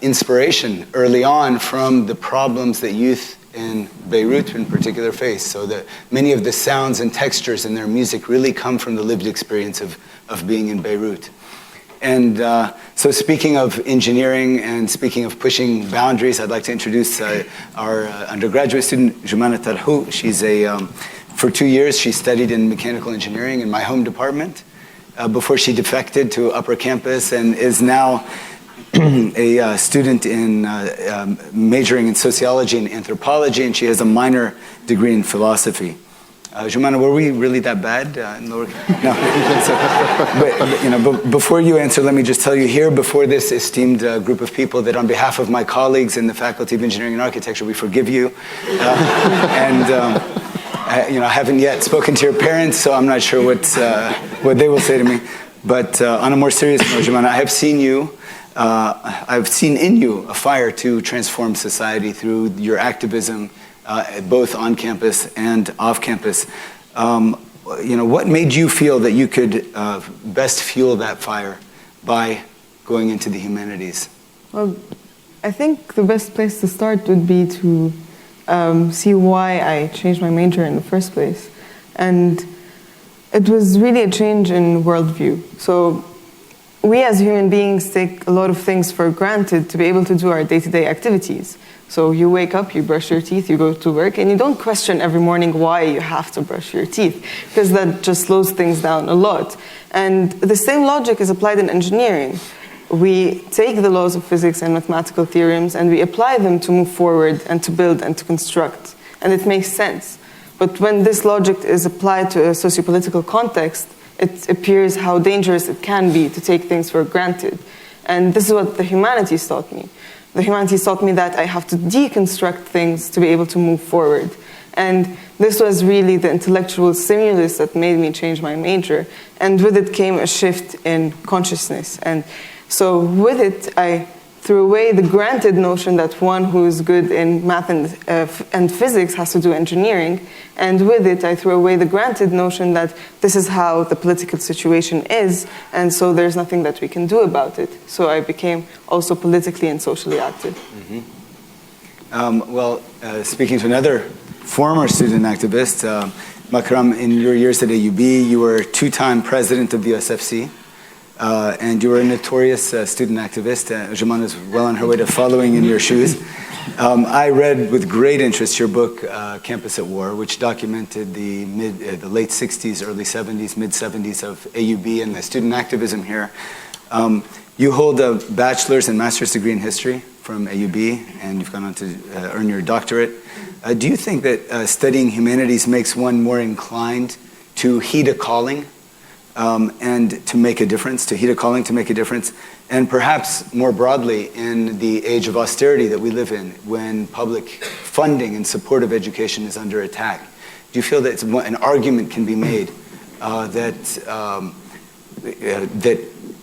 inspiration early on from the problems that youth in Beirut in particular face. So that many of the sounds and textures in their music really come from the lived experience of being in Beirut. And so speaking of engineering and speaking of pushing boundaries, I'd like to introduce our undergraduate student, Jumana Tarhou. She's for 2 years, she studied in mechanical engineering in my home department before she defected to upper campus and is now a student in majoring in sociology and anthropology, and she has a minor degree in philosophy. Jumana, were we really that bad in lower? No. But before you answer, let me just tell you here before this esteemed group of people that on behalf of my colleagues in the Faculty of Engineering and Architecture, we forgive you. I haven't yet spoken to your parents, so I'm not sure what they will say to me. But on a more serious note, Jumana, I have seen you. I've seen in you a fire to transform society through your activism, both on campus and off campus. What made you feel that you could best fuel that fire by going into the humanities? Well, I think the best place to start would be to see why I changed my major in the first place. And it was really a change in worldview. So we as human beings take a lot of things for granted to be able to do our day-to-day activities. So you wake up, you brush your teeth, you go to work, and you don't question every morning why you have to brush your teeth, because that just slows things down a lot. And the same logic is applied in engineering. We take the laws of physics and mathematical theorems and we apply them to move forward and to build and to construct. And it makes sense. But when this logic is applied to a sociopolitical context, it appears how dangerous it can be to take things for granted. And this is what the humanities taught me. The humanities taught me that I have to deconstruct things to be able to move forward. And this was really the intellectual stimulus that made me change my major. And with it came a shift in consciousness. And so with it, I threw away the granted notion that one who is good in math and physics has to do engineering. And with it, I threw away the granted notion that this is how the political situation is, and so there's nothing that we can do about it. So I became also politically and socially active. Speaking to another former student activist, Makram, in your years at AUB, you were two-time president of the USFC. And you were a notorious student activist. Jumana is well on her way to following in your shoes. I read with great interest your book, Campus at War, which documented the late 60s, early 70s, mid 70s of AUB and the student activism here. You hold a bachelor's and master's degree in history from AUB, and you've gone on to earn your doctorate. Do you think that studying humanities makes one more inclined to heed a calling? And to make a difference, to heed a calling to make a difference, and perhaps more broadly in the age of austerity that we live in, when public funding and support of education is under attack. Do you feel that an argument can be made that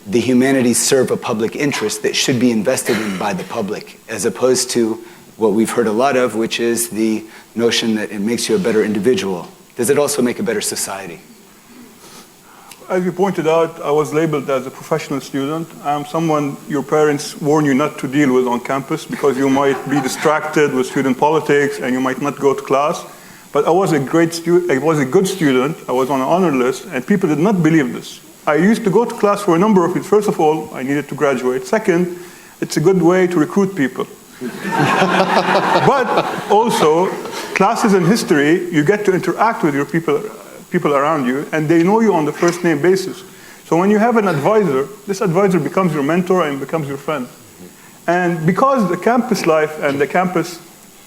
the humanities serve a public interest that should be invested in by the public, as opposed to what we've heard a lot of, which is the notion that it makes you a better individual? Does it also make a better society? As you pointed out, I was labeled as a professional student. I'm someone your parents warn you not to deal with on campus because you might be distracted with student politics and you might not go to class. But I was a great student. I was a good student. I was on an honor list, and people did not believe this. I used to go to class for a number of reasons. First of all, I needed to graduate. Second, it's a good way to recruit people. But also, classes in history, you get to interact with your people around you, and they know you on the first name basis. So when you have an advisor, this advisor becomes your mentor and becomes your friend. And because the campus life and the campus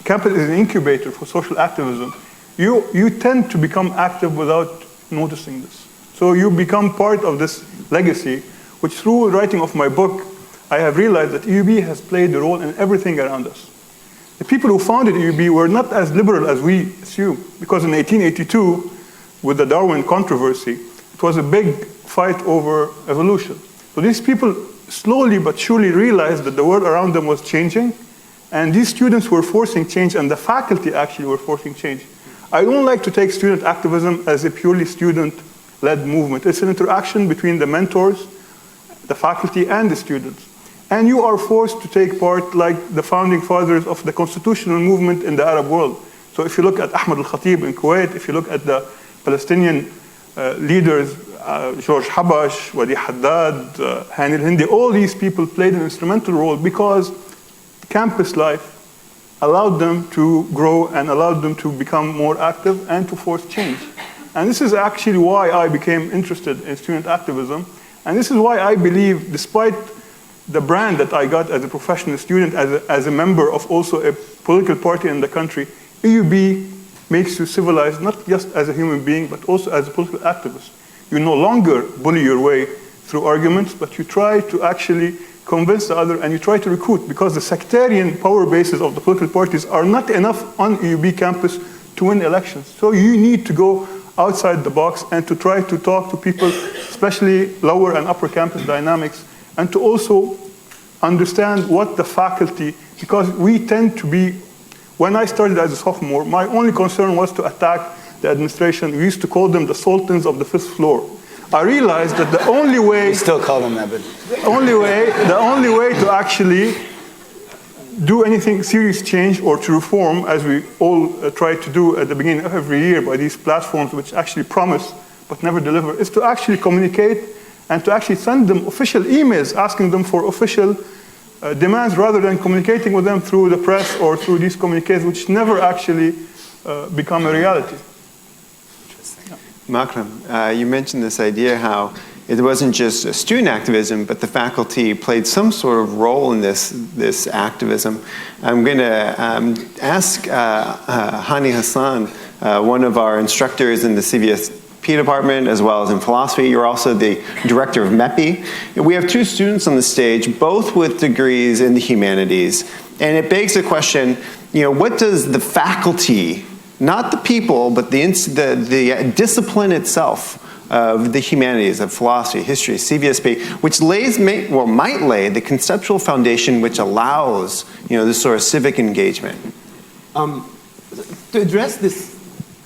is an incubator for social activism, you tend to become active without noticing this. So you become part of this legacy, which through writing of my book, I have realized that AUB has played a role in everything around us. The people who founded AUB were not as liberal as we assume, because in 1882, with the Darwin controversy, it was a big fight over evolution. So these people slowly but surely realized that the world around them was changing, and these students were forcing change, and the faculty actually were forcing change. I don't like to take student activism as a purely student-led movement. It's an interaction between the mentors, the faculty, and the students. And you are forced to take part like the founding fathers of the constitutional movement in the Arab world. So if you look at Ahmad al-Khatib in Kuwait, if you look at the Palestinian leaders, George Habash, Wadi Haddad, Hani al-Hindi, all these people played an instrumental role because campus life allowed them to grow and allowed them to become more active and to force change. And this is actually why I became interested in student activism. And this is why I believe, despite the brand that I got as a professional student, as a member of also a political party in the country, AUB makes you civilized, not just as a human being, but also as a political activist. You no longer bully your way through arguments, but you try to actually convince the other, and you try to recruit, because the sectarian power bases of the political parties are not enough on AUB campus to win elections. So you need to go outside the box and to try to talk to people, especially lower and upper campus dynamics, and to also understand what the faculty, because we tend to be, when I started as a sophomore, my only concern was to attack the administration. We used to call them the sultans of the fifth floor. I realized that the only way... We still call them that, but... The only way to actually do anything serious change or to reform, as we all try to do at the beginning of every year by these platforms which actually promise but never deliver, is to actually communicate and to actually send them official emails asking them for official demands, rather than communicating with them through the press or through these communiques which never actually become a reality. Makram, you mentioned this idea how it wasn't just student activism, but the faculty played some sort of role in this activism. I'm going to ask Hani Hassan, one of our instructors in the CVSP department, as well as in philosophy. You're also the director of MEPI. We have two students on the stage, both with degrees in the humanities. And it begs the question, what does the faculty, not the people, but the discipline itself of the humanities, of philosophy, history, CVSP, which might lay the conceptual foundation which allows, this sort of civic engagement? To address this,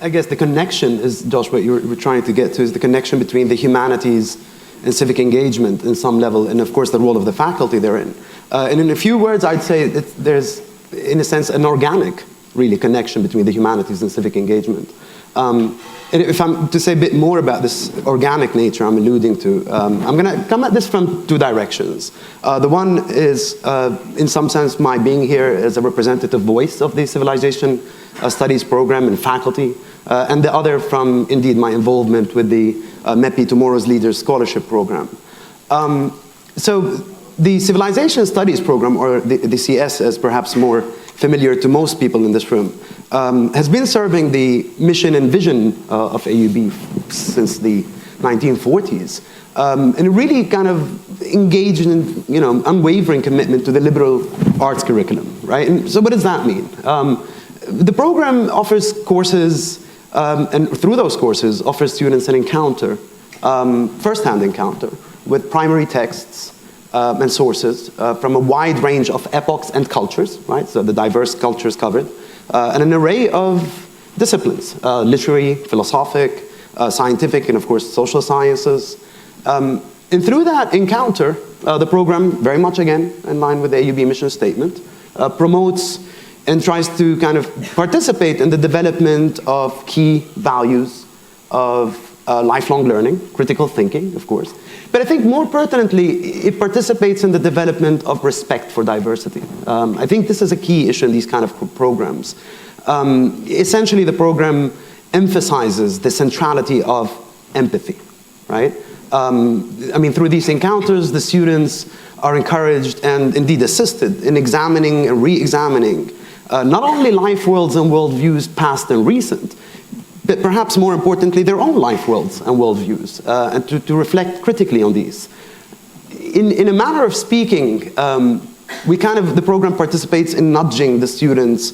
I guess the connection is, Josh, what you were trying to get to, is the connection between the humanities and civic engagement in some level, and of course the role of the faculty therein. And in a few words, I'd say that there's, in a sense, an organic, really, connection between the humanities and civic engagement. And if I'm to say a bit more about this organic nature I'm alluding to, I'm going to come at this from two directions. The one is, in some sense, my being here as a representative voice of the Civilization Studies program and faculty, and the other from, indeed, my involvement with the MEPI Tomorrow's Leaders Scholarship Program. So the Civilization Studies program, or the CS as perhaps more familiar to most people in this room, has been serving the mission and vision of AUB since the 1940s, and really kind of engaged in unwavering commitment to the liberal arts curriculum, right? And so what does that mean? The program offers courses, and through those courses offers students an encounter, first-hand encounter with primary texts and sources from a wide range of epochs and cultures, right? So the diverse cultures covered, and an array of disciplines, literary, philosophic, scientific, and of course social sciences. And through that encounter, the program, very much again in line with the AUB mission statement, promotes and tries to kind of participate in the development of key values of lifelong learning, critical thinking, of course. But I think more pertinently, it participates in the development of respect for diversity. I think this is a key issue in these kind of programs. Essentially, the program emphasizes the centrality of empathy, right? I mean, through these encounters, the students are encouraged and indeed assisted in examining and re-examining not only life worlds and worldviews past and recent, but perhaps more importantly, their own life worlds and worldviews, and to reflect critically on these. In a manner of speaking, the program participates in nudging the students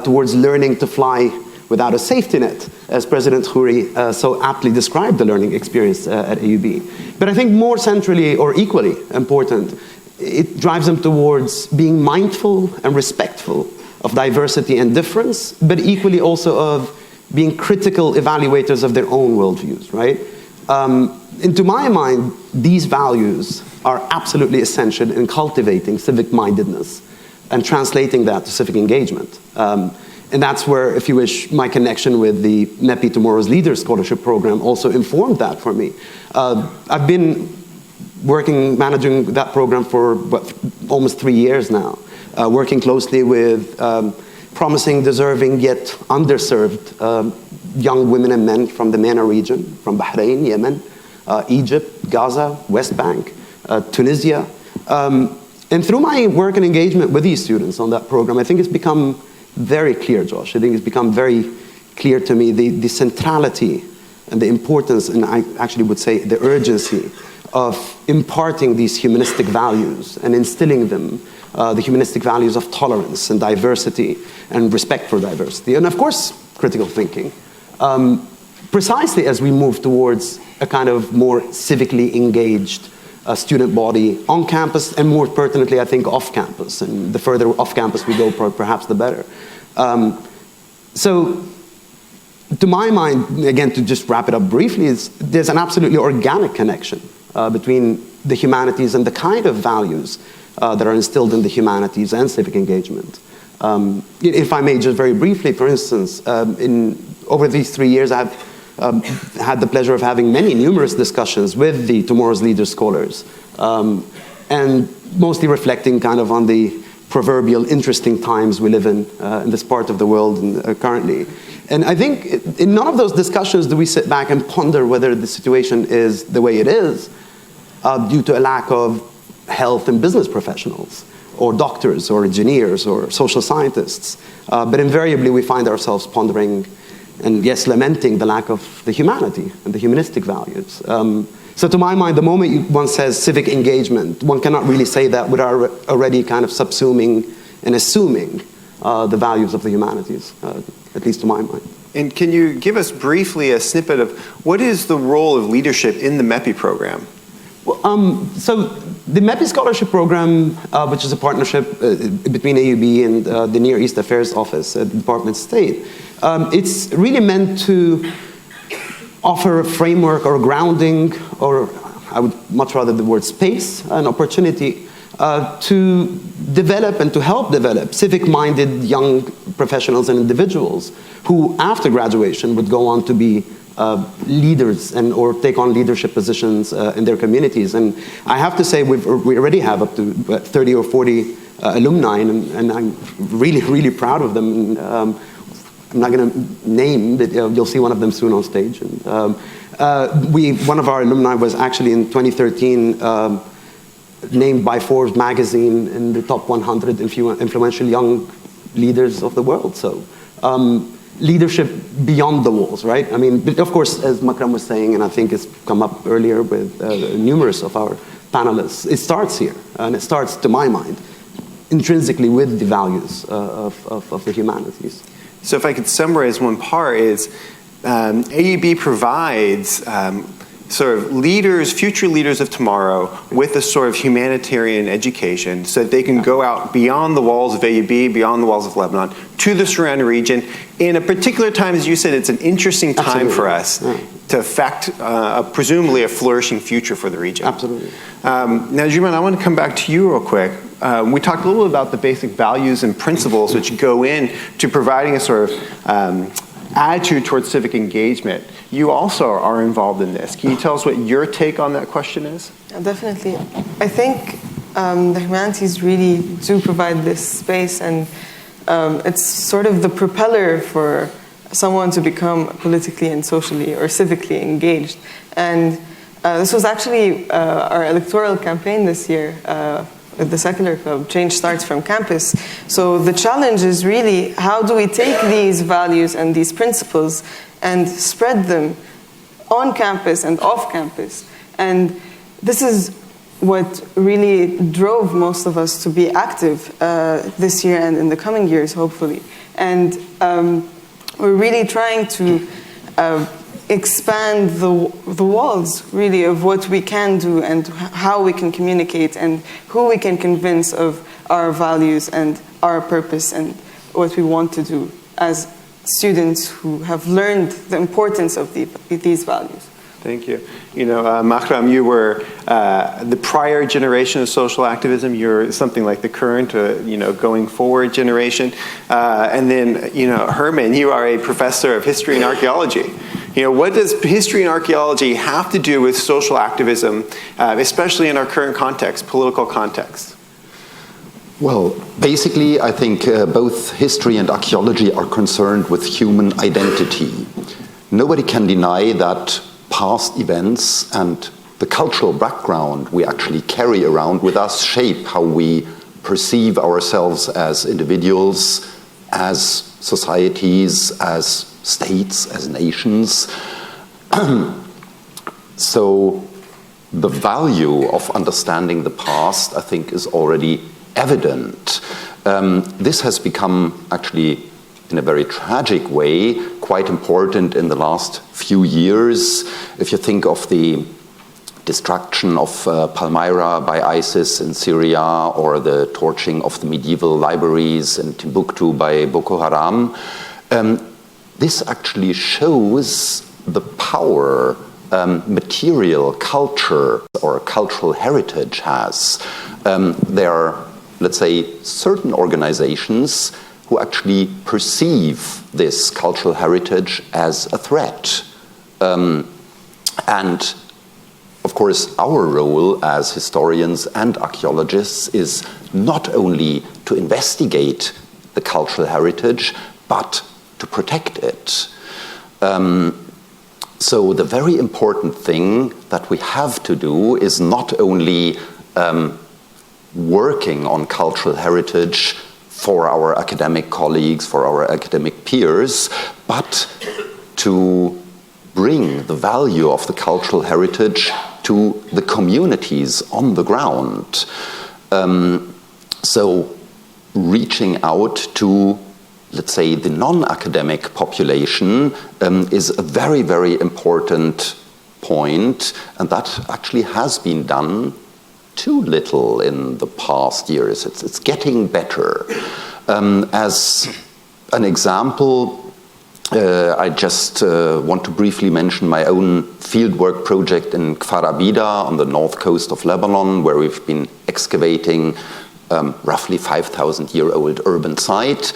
towards learning to fly without a safety net, as President Khoury so aptly described the learning experience at AUB. But I think more centrally, or equally important, it drives them towards being mindful and respectful of diversity and difference, but equally also of being critical evaluators of their own worldviews, right? And to my mind, these values are absolutely essential in cultivating civic-mindedness and translating that to civic engagement. And that's where, if you wish, my connection with the MEPI Tomorrow's Leaders Scholarship Program also informed that for me. I've been managing that program for almost 3 years now, working closely with promising, deserving, yet underserved young women and men from the MENA region, from Bahrain, Yemen, Egypt, Gaza, West Bank, Tunisia. And through my work and engagement with these students on that program, I think it's become very clear, Josh. I think it's become very clear to me the centrality and the importance, and I actually would say the urgency of imparting these humanistic values and instilling them, the humanistic values of tolerance and diversity and respect for diversity, and of course, critical thinking, precisely as we move towards a kind of more civically engaged student body on campus, and more pertinently, I think, off campus. And the further off campus we go, perhaps the better. So, to my mind, again, to just wrap it up briefly, there's an absolutely organic connection between the humanities and the kind of values that are instilled in the humanities and civic engagement. If I may just very briefly, for instance, over these 3 years, I've had the pleasure of having numerous discussions with the Tomorrow's Leaders scholars, and mostly reflecting kind of on the proverbial interesting times we live in this part of the world currently. And I think in none of those discussions do we sit back and ponder whether the situation is the way it is due to a lack of health and business professionals, or doctors, or engineers, or social scientists. But invariably we find ourselves pondering and, yes, lamenting the lack of the humanity and the humanistic values. So to my mind, the moment one says civic engagement, one cannot really say that without already kind of subsuming and assuming the values of the humanities, at least to my mind. And can you give us briefly a snippet of what is the role of leadership in the MEPI program? Well, so the MEPI Scholarship Program, which is a partnership between AUB and the Near East Affairs Office at the Department of State, it's really meant to offer a framework or grounding, or I would much rather the word space, an opportunity to develop and to help develop civic-minded young professionals and individuals who, after graduation, would go on to be leaders or take on leadership positions in their communities. And I have to say we already have up to 30 or 40 alumni, and I'm really, really proud of them. And, I'm not going to name, but you'll see one of them soon on stage. And, one of our alumni was actually in 2013 named by Forbes magazine in the top 100 influential young leaders of the world. So leadership beyond the walls, right? I mean, but of course, as Makram was saying, and I think it's come up earlier with numerous of our panelists, it starts here, and it starts, to my mind, intrinsically with the values of the humanities. So if I could summarize one part is AUB provides sort of leaders, future leaders of tomorrow with a sort of humanitarian education so that they can go out beyond the walls of AUB, beyond the walls of Lebanon, to the surrounding region. In a particular time, as you said, it's an interesting time for us to affect presumably a flourishing future for the region. Absolutely. Now, Juman, I want to come back to you real quick. We talked a little bit about the basic values and principles which go in to providing a sort of attitude towards civic engagement. You also are involved in this. Can you tell us what your take on that question is? Yeah, definitely. I think the humanities really do provide this space, and it's sort of the propeller for someone to become politically and socially or civically engaged. And this was actually our electoral campaign this year with the Secular Club, Change Starts from Campus. So the challenge is really, how do we take these values and these principles and spread them on campus and off campus? And this is what really drove most of us to be active this year and in the coming years, hopefully. And we're really trying to expand the walls, really, of what we can do and how we can communicate and who we can convince of our values and our purpose and what we want to do as students who have learned the importance of these values. Thank you. You know, Makram, you were the prior generation of social activism. You're something like the current, going forward generation. And then, Herman, you are a professor of history and archaeology. What does history and archaeology have to do with social activism, especially in our current context, political context? Well, basically, I think both history and archaeology are concerned with human identity. Nobody can deny that past events and the cultural background we actually carry around with us shape how we perceive ourselves as individuals, as societies, as states, as nations. So the value of understanding the past, I think, is already evident. This has become actually, in a very tragic way, quite important in the last few years. If you think of the destruction of Palmyra by ISIS in Syria, or the torching of the medieval libraries in Timbuktu by Boko Haram, this actually shows the power material culture or cultural heritage has. There are, let's say, certain organizations who actually perceive this cultural heritage as a threat. And of course, our role as historians and archaeologists is not only to investigate the cultural heritage, but to protect it. So the very important thing that we have to do is not only working on cultural heritage for our academic colleagues, for our academic peers, but to bring the value of the cultural heritage to the communities on the ground. So reaching out to, let's say, the non-academic population is a very, very important point, and that actually has been done too little in the past years. It's getting better. As an example, I just want to briefly mention my own fieldwork project in Kfar Abida on the north coast of Lebanon, where we've been excavating roughly 5,000-year-old urban site.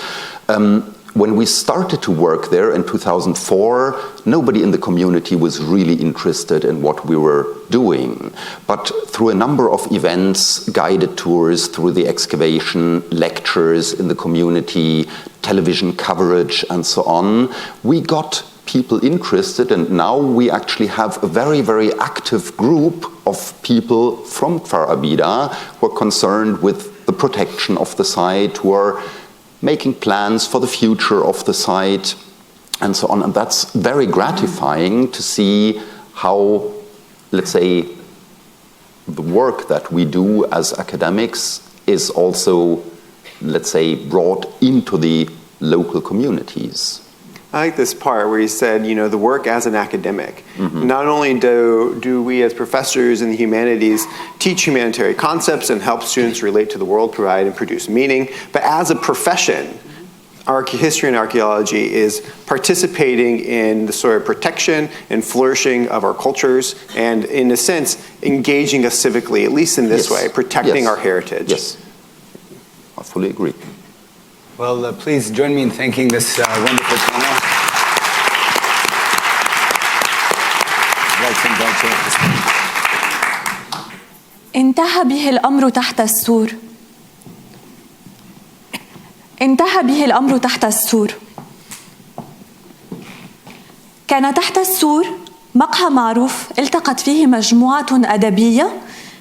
When we started to work there in 2004, nobody in the community was really interested in what we were doing. But through a number of events, guided tours through the excavation, lectures in the community, television coverage, and so on, we got people interested, and now we actually have a very, very active group of people from Kfar Abida who are concerned with the protection of the site, who are making plans for the future of the site, and so on. And that's very gratifying to see how, let's say, the work that we do as academics is also, let's say, brought into the local communities. I like this part where you said, the work as an academic. Mm-hmm. Not only do we as professors in the humanities teach humanitarian concepts and help students relate to the world, provide and produce meaning, but as a profession, history and archaeology is participating in the sort of protection and flourishing of our cultures, and in a sense, engaging us civically, at least in this way, protecting our heritage. Yes, I fully agree. Well, please join me in thanking this wonderful panel. انتهى به الأمر تحت السور. انتهى به الأمر تحت السور. كان تحت السور مقهى معروف التقت فيه مجموعة أدبية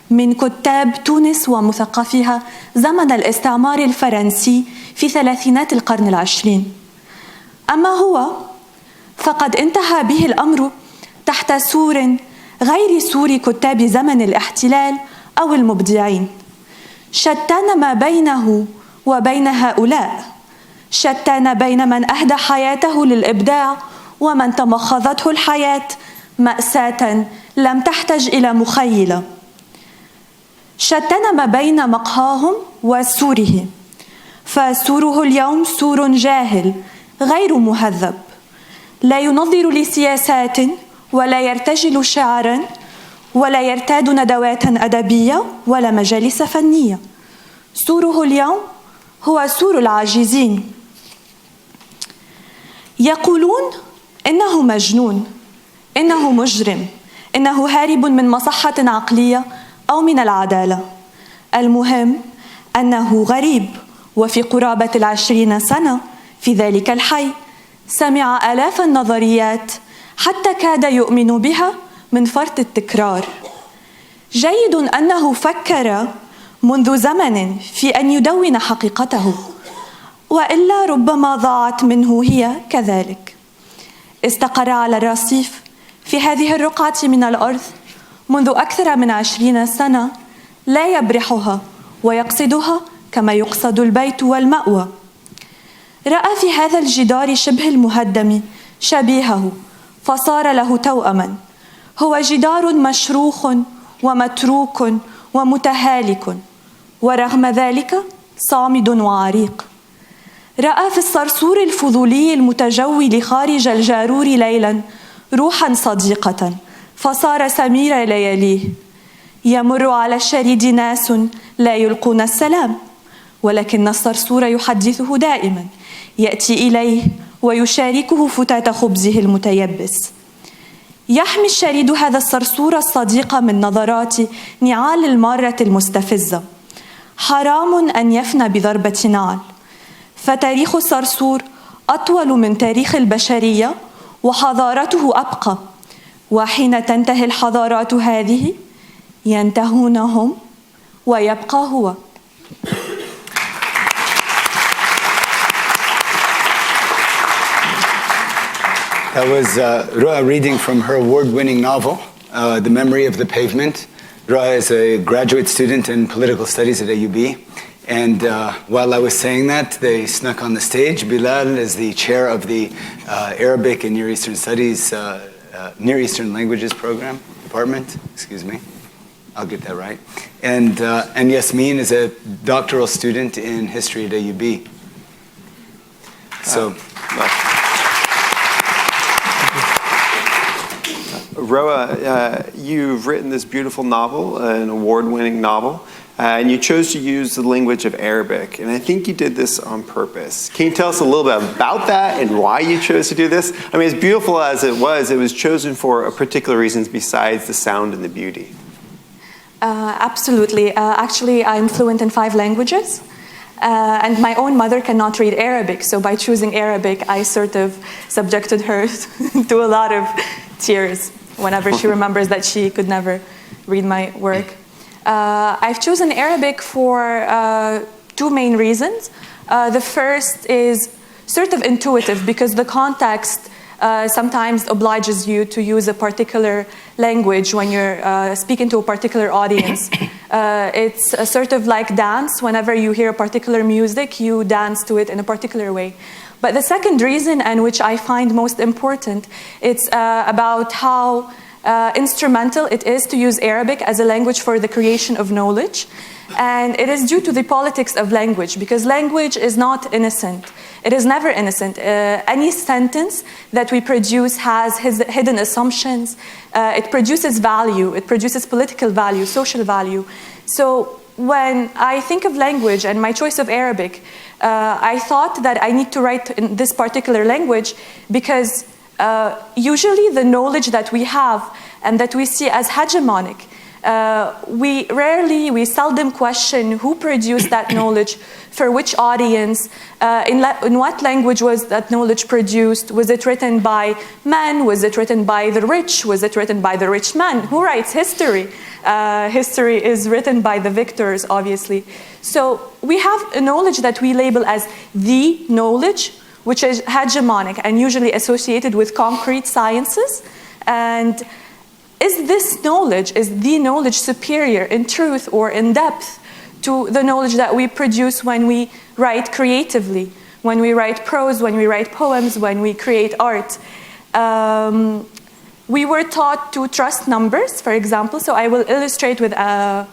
من كتاب تونس ومثقفيها زمن الاستعمار الفرنسي في ثلاثينات القرن العشرين. أما هو فقد انتهى به الأمر تحت سور غير سور كتاب زمن الاحتلال أو المبدعين. شتان ما بينه وبين هؤلاء، شتان بين من أهدى حياته للإبداع ومن تمخضته الحياة مأساة لم تحتج إلى مخيلة. شتان ما بين مقهاهم وسوره، فسوره اليوم سور جاهل غير مهذب، لا ينظر لسياسات ولا يرتجل شعرا ولا يرتاد ندوات أدبية ولا مجالس فنية. سوره اليوم هو سور العاجزين. يقولون إنه مجنون، إنه مجرم، إنه هارب من مصحة عقلية أو من العدالة. المهم أنه غريب، وفي قرابة 20 سنة في ذلك الحي سمع آلاف النظريات حتى كاد يؤمن بها من فرط التكرار. جيد أنه فكر منذ زمن في أن يدون حقيقته، وإلا ربما ضاعت منه هي كذلك. استقر على الرصيف في هذه الرقعة من الأرض منذ أكثر من 20 سنة، لا يبرحها ويقصدها كما يقصد البيت والمأوى. رأى في هذا الجدار شبه المهدم شبيهه فصار له توأما. هو جدار مشروخ ومتروك ومتهالك، ورغم ذلك صامد وعريق. رأى في الصرصور الفضولي المتجول خارج الجارور ليلا روحا صديقة فصار سمير لياليه. يمر على الشريد ناس لا يلقون السلام، ولكن الصرصور يحدثه دائما، يأتي إليه ويشاركه فتاة خبزه المتيبس. يحمي الشريد هذا الصرصور الصديق من نظرات نعال المارة المستفزة. حرام أن يفنى بضربة نعل، فتاريخ الصرصور أطول من تاريخ البشرية وحضارته أبقى، وحين تنتهي الحضارات هذه ينتهون هم ويبقى هو. That was Ru'a reading from her award-winning novel, The Memory of the Pavement. Ru'a is a graduate student in political studies at AUB. And while I was saying that, they snuck on the stage. Bilal is the chair of the Arabic and Near Eastern Studies, Near Eastern Languages Program, Department, excuse me. I'll get that right. And Yasmin is a doctoral student in history at AUB. So. Roa, you've written this beautiful novel, an award-winning novel, and you chose to use the language of Arabic, and I think you did this on purpose. Can you tell us a little bit about that and why you chose to do this? I mean, as beautiful as it was chosen for a particular reasons besides the sound and the beauty. Absolutely. Actually, I'm fluent in 5 languages, and my own mother cannot read Arabic, so by choosing Arabic, I sort of subjected her to a lot of tears whenever she remembers that she could never read my work. I've chosen Arabic for 2 main reasons. The first is sort of intuitive, because the context sometimes obliges you to use a particular language when you're speaking to a particular audience. It's a sort of like dance. Whenever you hear a particular music, you dance to it in a particular way. But the second reason, and which I find most important, it's about how instrumental it is to use Arabic as a language for the creation of knowledge. And it is due to the politics of language, because language is not innocent. It is never innocent. Any sentence that we produce has hidden assumptions. It produces value. It produces political value, social value. So when I think of language and my choice of Arabic, I thought that I need to write in this particular language because usually the knowledge that we have and that we see as hegemonic, we seldom question who produced that knowledge, for which audience, in what language was that knowledge produced. Was it written by men? Was it written by the rich? Was it written by the rich men? Who writes history? History is written by the victors, obviously. So we have a knowledge that we label as the knowledge, which is hegemonic and usually associated with concrete sciences. And is this knowledge, is the knowledge superior in truth or in depth to the knowledge that we produce when we write creatively, when we write prose, when we write poems, when we create art? We were taught to trust numbers, for example, so I will illustrate with an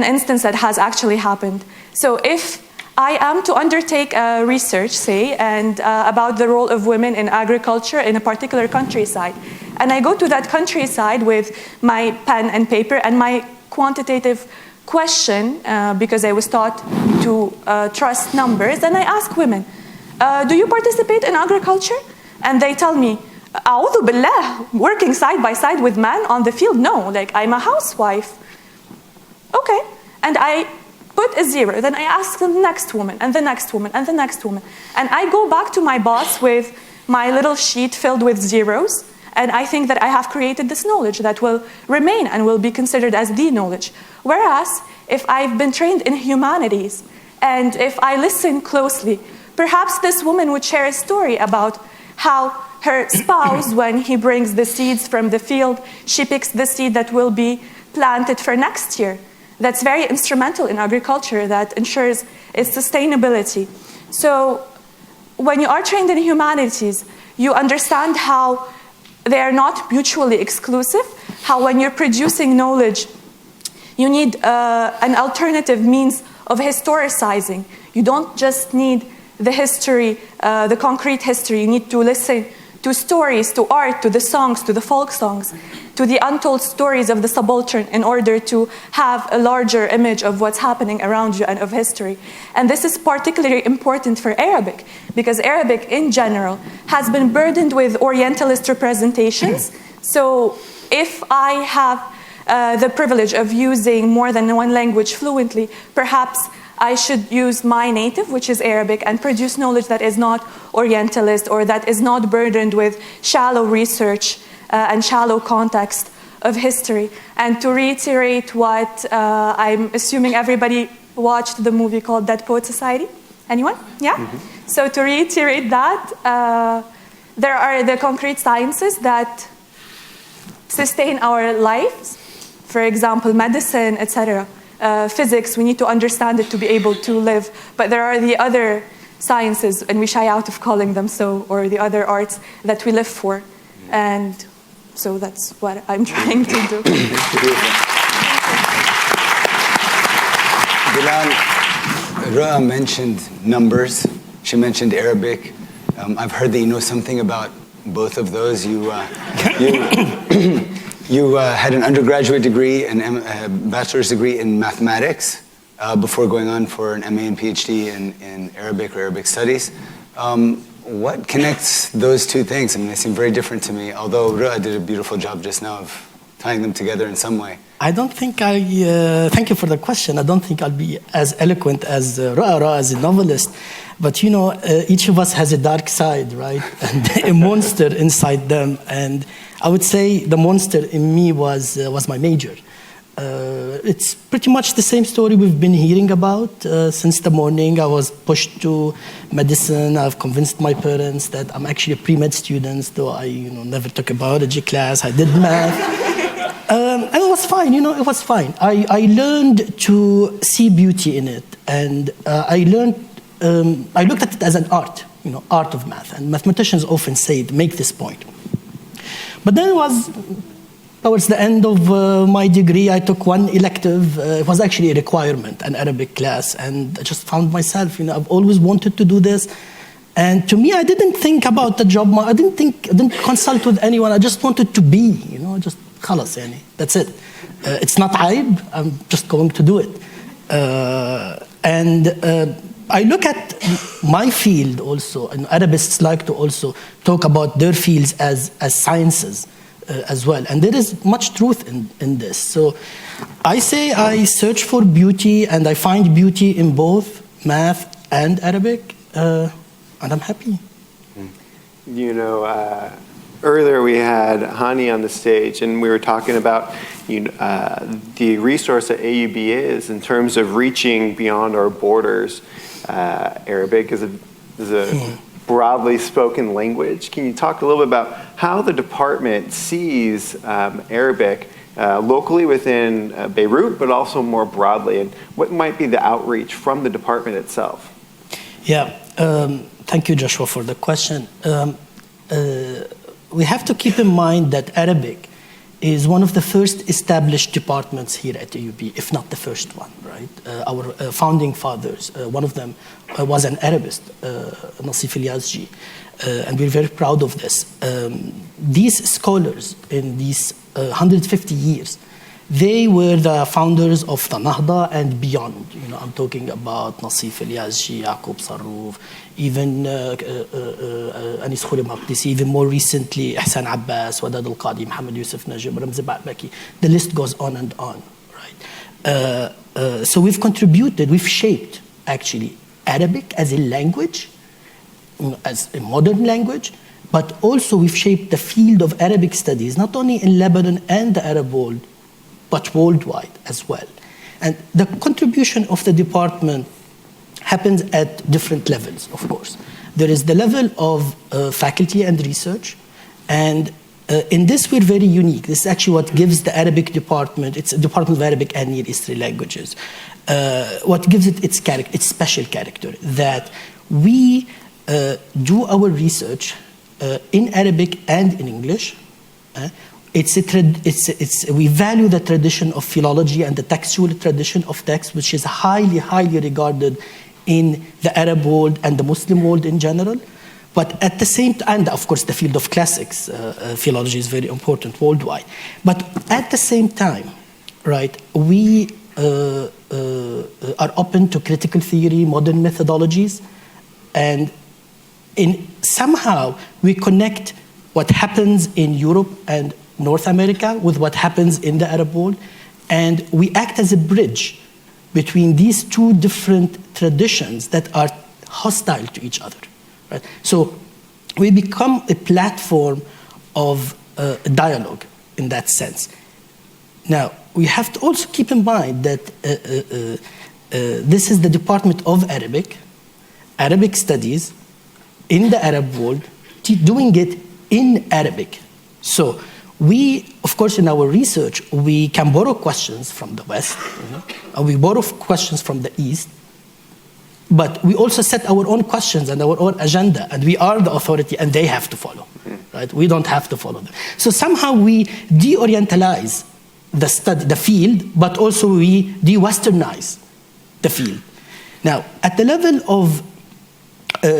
instance that has actually happened. So if I am to undertake a research, say, and about the role of women in agriculture in a particular countryside, and I go to that countryside with my pen and paper and my quantitative question, because I was taught to trust numbers, and I ask women, do you participate in agriculture? And they tell me, A'udhu billah, working side by side with men on the field? No, like I'm a housewife. Okay, and I put a 0, then I ask the next woman, and the next woman, and the next woman. And I go back to my boss with my little sheet filled with zeros, And I think that I have created this knowledge that will remain and will be considered as the knowledge. Whereas, if I've been trained in humanities, and if I listen closely, perhaps this woman would share a story about how her spouse, when he brings the seeds from the field, she picks the seed that will be planted for next year. That's very instrumental in agriculture, that ensures its sustainability. So when you are trained in humanities, you understand how they are not mutually exclusive, how when you're producing knowledge, you need an alternative means of historicizing. You don't just need the history, the concrete history. You need to listen to stories, to art, to the songs, to the folk songs, to the untold stories of the subaltern in order to have a larger image of what's happening around you and of history. And this is particularly important for Arabic, because Arabic in general has been burdened with Orientalist representations. So if I have the privilege of using more than one language fluently, perhaps I should use my native, which is Arabic, and produce knowledge that is not Orientalist or that is not burdened with shallow research and shallow context of history. And to reiterate what I'm assuming everybody watched the movie called Dead Poet Society. Anyone? Yeah? Mm-hmm. So to reiterate that, there are the concrete sciences that sustain our lives. For example, medicine, etc. Physics, we need to understand it to be able to live. But there are the other sciences, and we shy out of calling them so, or the other arts that we live for. And so that's what I'm trying to do. Bilal, Ru'a mentioned numbers. She mentioned Arabic. I've heard that you know something about both of those. You had an undergraduate degree and a bachelor's degree in mathematics before going on for an MA and PhD in Arabic or Arabic studies. What connects those two things? I mean, they seem very different to me, although Ru'a did a beautiful job just now of tying them together in some way. I don't think thank you for the question. I don't think I'll be as eloquent as Ru'a as a novelist. But you know, each of us has a dark side, right? And a monster inside them. And I would say the monster in me was my major. It's pretty much the same story we've been hearing about since the morning. I was pushed to medicine. I've convinced my parents that I'm actually a pre-med student, though I never took a biology class. I did math. And it was fine, it was fine. I learned to see beauty in it. And I looked at it as an art, art of math. And mathematicians often make this point. But then it was towards the end of my degree, I took one elective. It was actually a requirement, an Arabic class. And I just found myself, I've always wanted to do this. And to me, I didn't think about the job. I didn't consult with anyone. I just wanted to be, just خلاص يعني. That's it. It's not عيب. I'm just going to do it. I look at my field also, and Arabists like to also talk about their fields as sciences as well. And there is much truth in this. So I say I search for beauty, and I find beauty in both math and Arabic, and I'm happy. Earlier we had Hani on the stage, and we were talking about the resource that AUB is in terms of reaching beyond our borders. Arabic is a broadly spoken language. Can you talk a little bit about how the department sees Arabic locally within Beirut, but also more broadly, and what might be the outreach from the department itself? Yeah, thank you, Joshua, for the question. We have to keep in mind that Arabic is one of the first established departments here at AUB, if not the first one, right? Our founding fathers, one of them was an Arabist, Nasif al-Yazji, and we're very proud of this. These scholars in these 150 years, they were the founders of the Nahda and beyond. I'm talking about Nasif al-Yazji, Yaqub Sarrouf, even Anis Khoury Maqdisi, even more recently, Ihsan Abbas, Wadad al-Qadi, Muhammad Yusuf Najib, Ramzi Ba'baki. The list goes on and on, right? So we've contributed, we've shaped, actually, Arabic as a language, as a modern language, but also we've shaped the field of Arabic studies, not only in Lebanon and the Arab world, but worldwide as well. And the contribution of the department happens at different levels, of course. There is the level of faculty and research, and in this we're very unique. This is actually what gives the Arabic department, it's a Department of Arabic and Near Eastern Languages, what gives it its special character, that we do our research in Arabic and in English. We value the tradition of philology and the textual tradition of text, which is highly, highly regarded in the Arab world and the Muslim world in general. But at the same time, and of course the field of classics, philology is very important worldwide. But at the same time, right, we are open to critical theory, modern methodologies, and somehow we connect what happens in Europe and North America with what happens in the Arab world, and we act as a bridge between these two different traditions that are hostile to each other. Right? So we become a platform of dialogue in that sense. Now, we have to also keep in mind that this is the Department of Arabic Studies in the Arab world, doing it in Arabic. So we, of course, in our research, we can borrow questions from the West, and we borrow questions from the East, but we also set our own questions and our own agenda, and we are the authority, and they have to follow, right? We don't have to follow them. So somehow we de-orientalize the field, but also we de-Westernize the field. Now, at the level of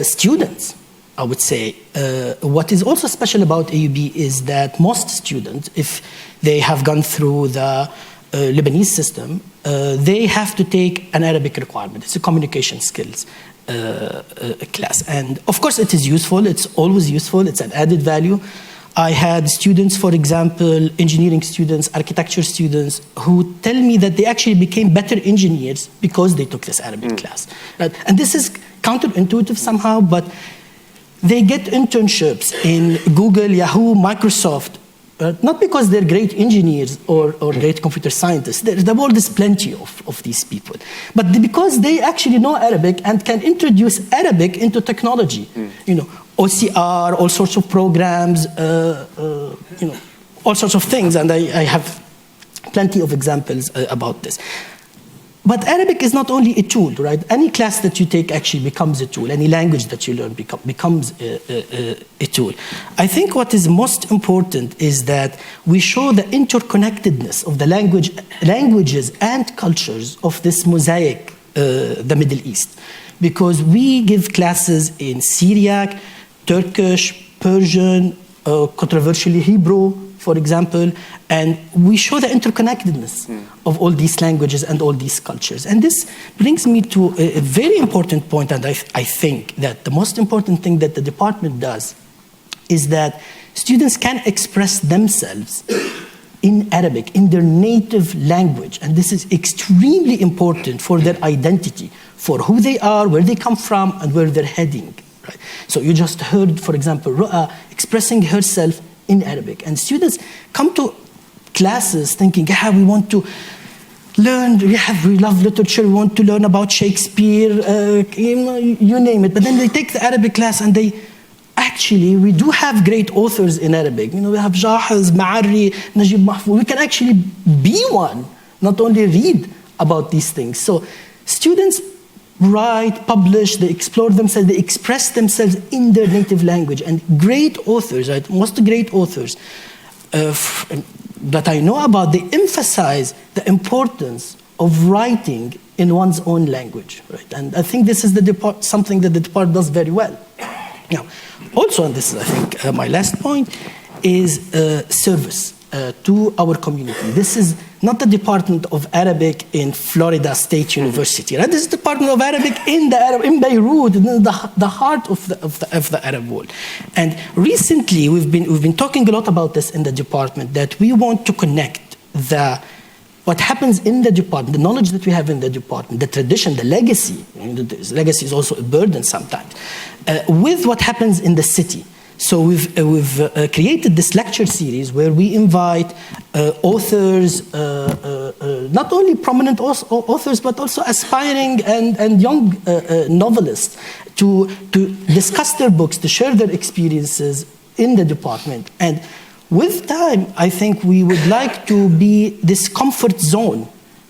students, I would say, what is also special about AUB is that most students, if they have gone through the Lebanese system, they have to take an Arabic requirement. It's a communication skills class. And of course it is useful, it's always useful, it's an added value. I had students, for example, engineering students, architecture students, who tell me that they actually became better engineers because they took this Arabic class. Right? And this is counterintuitive somehow, but they get internships in Google, Yahoo, Microsoft, not because they're great engineers or great computer scientists. The world is plenty of these people. But because they actually know Arabic and can introduce Arabic into technology. You know, OCR, all sorts of programs, you know, all sorts of things. And I have plenty of examples about this. But Arabic is not only a tool, right? Any class that you take actually becomes a tool. Any language that you learn becomes a tool. I think what is most important is that we show the interconnectedness of the languages and cultures of this mosaic, the Middle East. Because we give classes in Syriac, Turkish, Persian, controversially Hebrew, for example, and we show the interconnectedness of all these languages and all these cultures. And this brings me to a very important point, and I think that the most important thing that the department does is that students can express themselves in Arabic, in their native language, and this is extremely important for their identity, for who they are, where they come from, and where they're heading. Right? So you just heard, for example, Ru'a expressing herself in Arabic. And students come to classes thinking, yeah, we want to learn, we love literature, we want to learn about Shakespeare, you name it. But then they take the Arabic class and we do have great authors in Arabic. You know, we have Jahiz, Ma'arri, Najib Mahfouz. We can actually be one, not only read about these things. So students write, publish, they explore themselves, they express themselves in their native language. And great authors, right, most great authors that I know about, they emphasize the importance of writing in one's own language. Right? And I think this is something that the department does very well. Now, also, and this is, I think, my last point, is service to our community. This is not the Department of Arabic in Florida State University. Right? This is the Department of Arabic in Beirut, in the heart of the Arab world. And recently, we've been talking a lot about this in the department, that we want to connect what happens in the department, the knowledge that we have in the department, the tradition, the legacy. Legacy is also a burden sometimes, with what happens in the city. So we've created this lecture series where we invite authors, not only prominent authors, but also aspiring and young novelists to discuss their books, to share their experiences in the department. And with time, I think we would like to be this comfort zone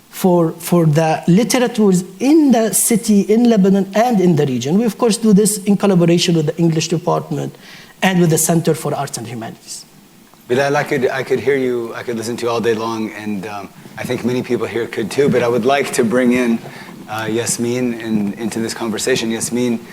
for the literatures in the city, in Lebanon, and in the region. We, of course, do this in collaboration with the English department and with the Center for Arts and Humanities. Bilal, I could hear you, I could listen to you all day long, and I think many people here could too, but I would like to bring in Yasmin into this conversation. Yasmin,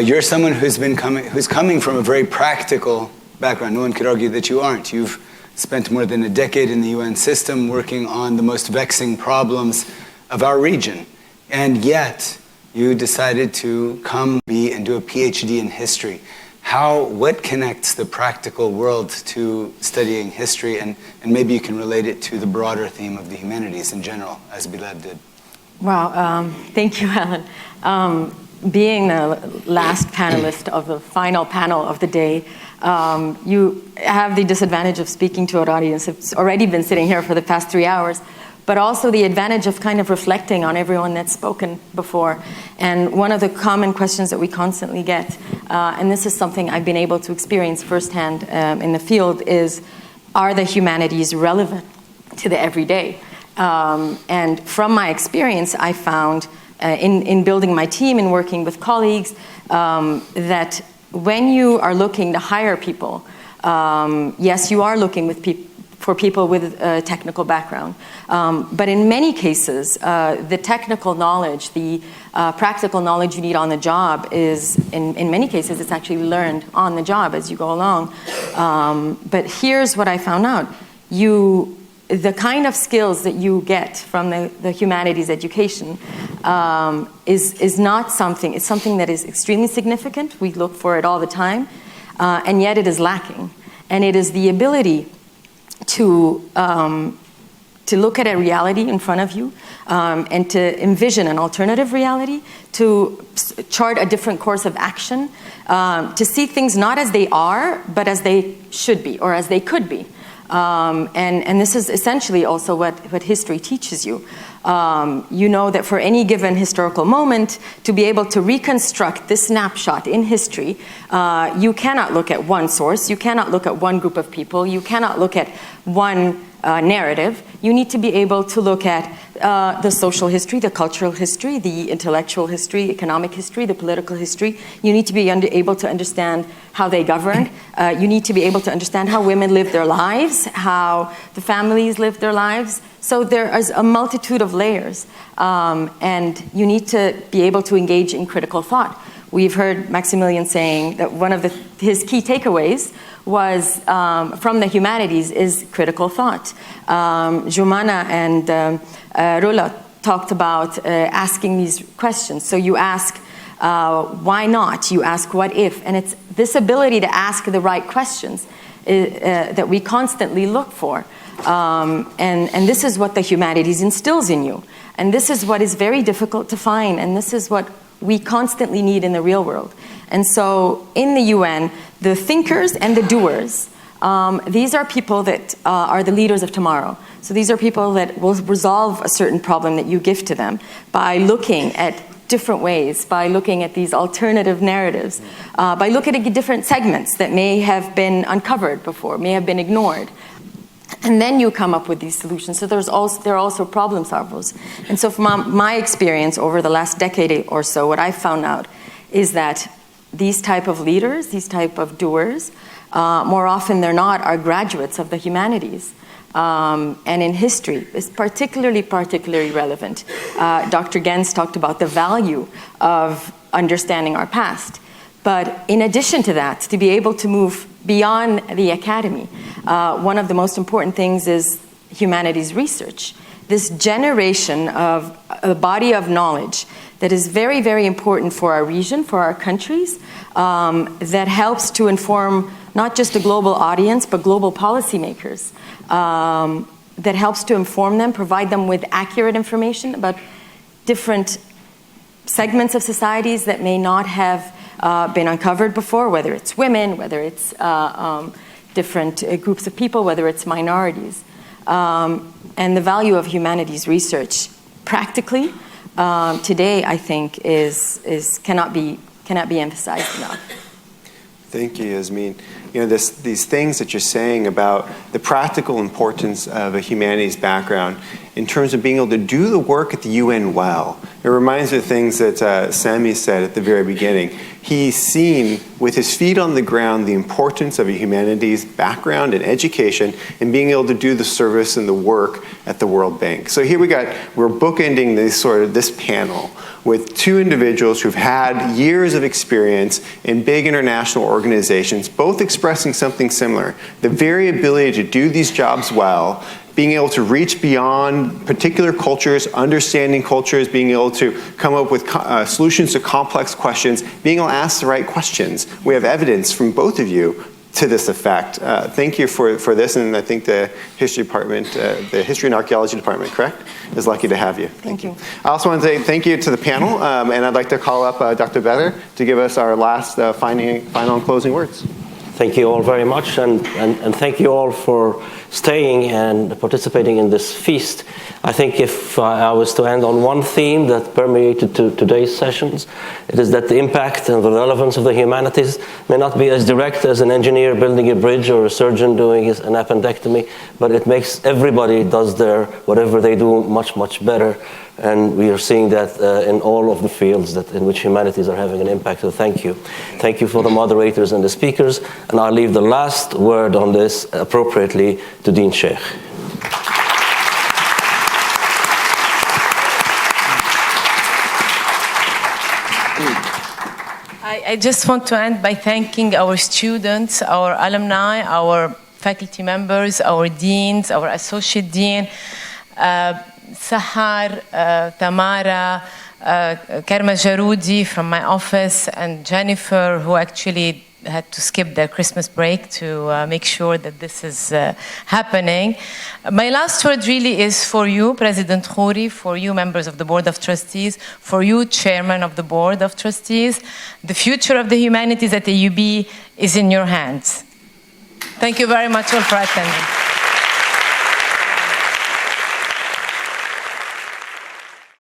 you're someone who's coming from a very practical background. No one could argue that you aren't. You've spent more than a decade in the UN system working on the most vexing problems of our region, and yet you decided to come and do a PhD in history. What connects the practical world to studying history, and maybe you can relate it to the broader theme of the humanities in general, as Bilal did? Wow, thank you, Alan. Being the last panelist of the final panel of the day, you have the disadvantage of speaking to an audience that's already been sitting here for the past 3 hours, but also the advantage of kind of reflecting on everyone that's spoken before. And one of the common questions that we constantly get, and this is something I've been able to experience firsthand in the field, is, are the humanities relevant to the everyday? And from my experience, I found in building my team and working with colleagues that when you are looking to hire people, yes, you are looking for people with a technical background. But in many cases, the technical knowledge, the practical knowledge you need on the job is, in many cases, it's actually learned on the job as you go along. But here's what I found out. The kind of skills that you get from the humanities education is not something, it's something that is extremely significant. We look for it all the time, and yet it is lacking. And it is the ability to look at a reality in front of you and to envision an alternative reality, to chart a different course of action, to see things not as they are, but as they should be or as they could be. And this is essentially also what history teaches you. You know that for any given historical moment, to be able to reconstruct this snapshot in history, you cannot look at one source, you cannot look at one group of people, you cannot look at one narrative. You need to be able to look at the social history, the cultural history, the intellectual history, economic history, the political history. You need to be able to understand how they governed. You need to be able to understand how women live their lives, how the families live their lives. So there is a multitude of layers, and you need to be able to engage in critical thought. We've heard Maximilian saying that one of his key takeaways was from the humanities is critical thought. Jumana and Rula talked about asking these questions. So you ask, why not? You ask, what if? And it's this ability to ask the right questions that we constantly look for. And this is what the humanities instills in you. And this is what is very difficult to find. And this is what we constantly need in the real world. And so in the UN, the thinkers and the doers, these are people that are the leaders of tomorrow. So these are people that will resolve a certain problem that you give to them by looking at different ways, by looking at these alternative narratives, by looking at different segments that may have been uncovered before, may have been ignored. And then you come up with these solutions. So there are also problem solvers. And so from my experience over the last decade or so, what I've found out is that these type of leaders, these type of doers, more often than not, are graduates of the humanities. And in history, it's particularly relevant. Dr. Gens talked about the value of understanding our past. But in addition to that, to be able to move beyond the academy, one of the most important things is humanities research. This generation of a body of knowledge that is very, very important for our region, for our countries, that helps to inform not just the global audience, but global policymakers, that helps to inform them, provide them with accurate information about different segments of societies that may not have been uncovered before, whether it's women, whether it's different groups of people, whether it's minorities. And the value of humanities research practically today, I think, cannot be emphasized enough. Thank you, Yasmin. You know, these things that you're saying about the practical importance of a humanities background in terms of being able to do the work at the UN well. It reminds me of things that Sami said at the very beginning. He's seen with his feet on the ground the importance of a humanities background and education and being able to do the service and the work at the World Bank. So here we're bookending this panel with two individuals who've had years of experience in big international organizations, both expressing something similar, the very ability to do these jobs well, being able to reach beyond particular cultures, understanding cultures, being able to come up with solutions to complex questions, being able to ask the right questions. We have evidence from both of you to this effect. Thank you for this, and I think the history department, the history and archaeology department, correct, is lucky to have you. Thank you. I also want to say thank you to the panel, and I'd like to call up Dr. Bedr to give us our last final and closing words. Thank you all very much, and thank you all for staying and participating in this feast. I think if I was to end on one theme that permeated today's sessions, it is that the impact and the relevance of the humanities may not be as direct as an engineer building a bridge or a surgeon doing an appendectomy, but it makes everybody does whatever they do much, much better. And we are seeing that in all of the fields in which humanities are having an impact. So thank you. Thank you for the moderators and the speakers. And I'll leave the last word on this appropriately to Dean Sheikh. I just want to end by thanking our students, our alumni, our faculty members, our deans, our associate dean, Sahar, Tamara, Karma Jarudi from my office, and Jennifer, who actually had to skip their Christmas break to make sure that this is happening. My last word really is for you, President Khouri, for you, members of the Board of Trustees, for you, Chairman of the Board of Trustees. The future of the humanities at AUB is in your hands. Thank you very much all for attending.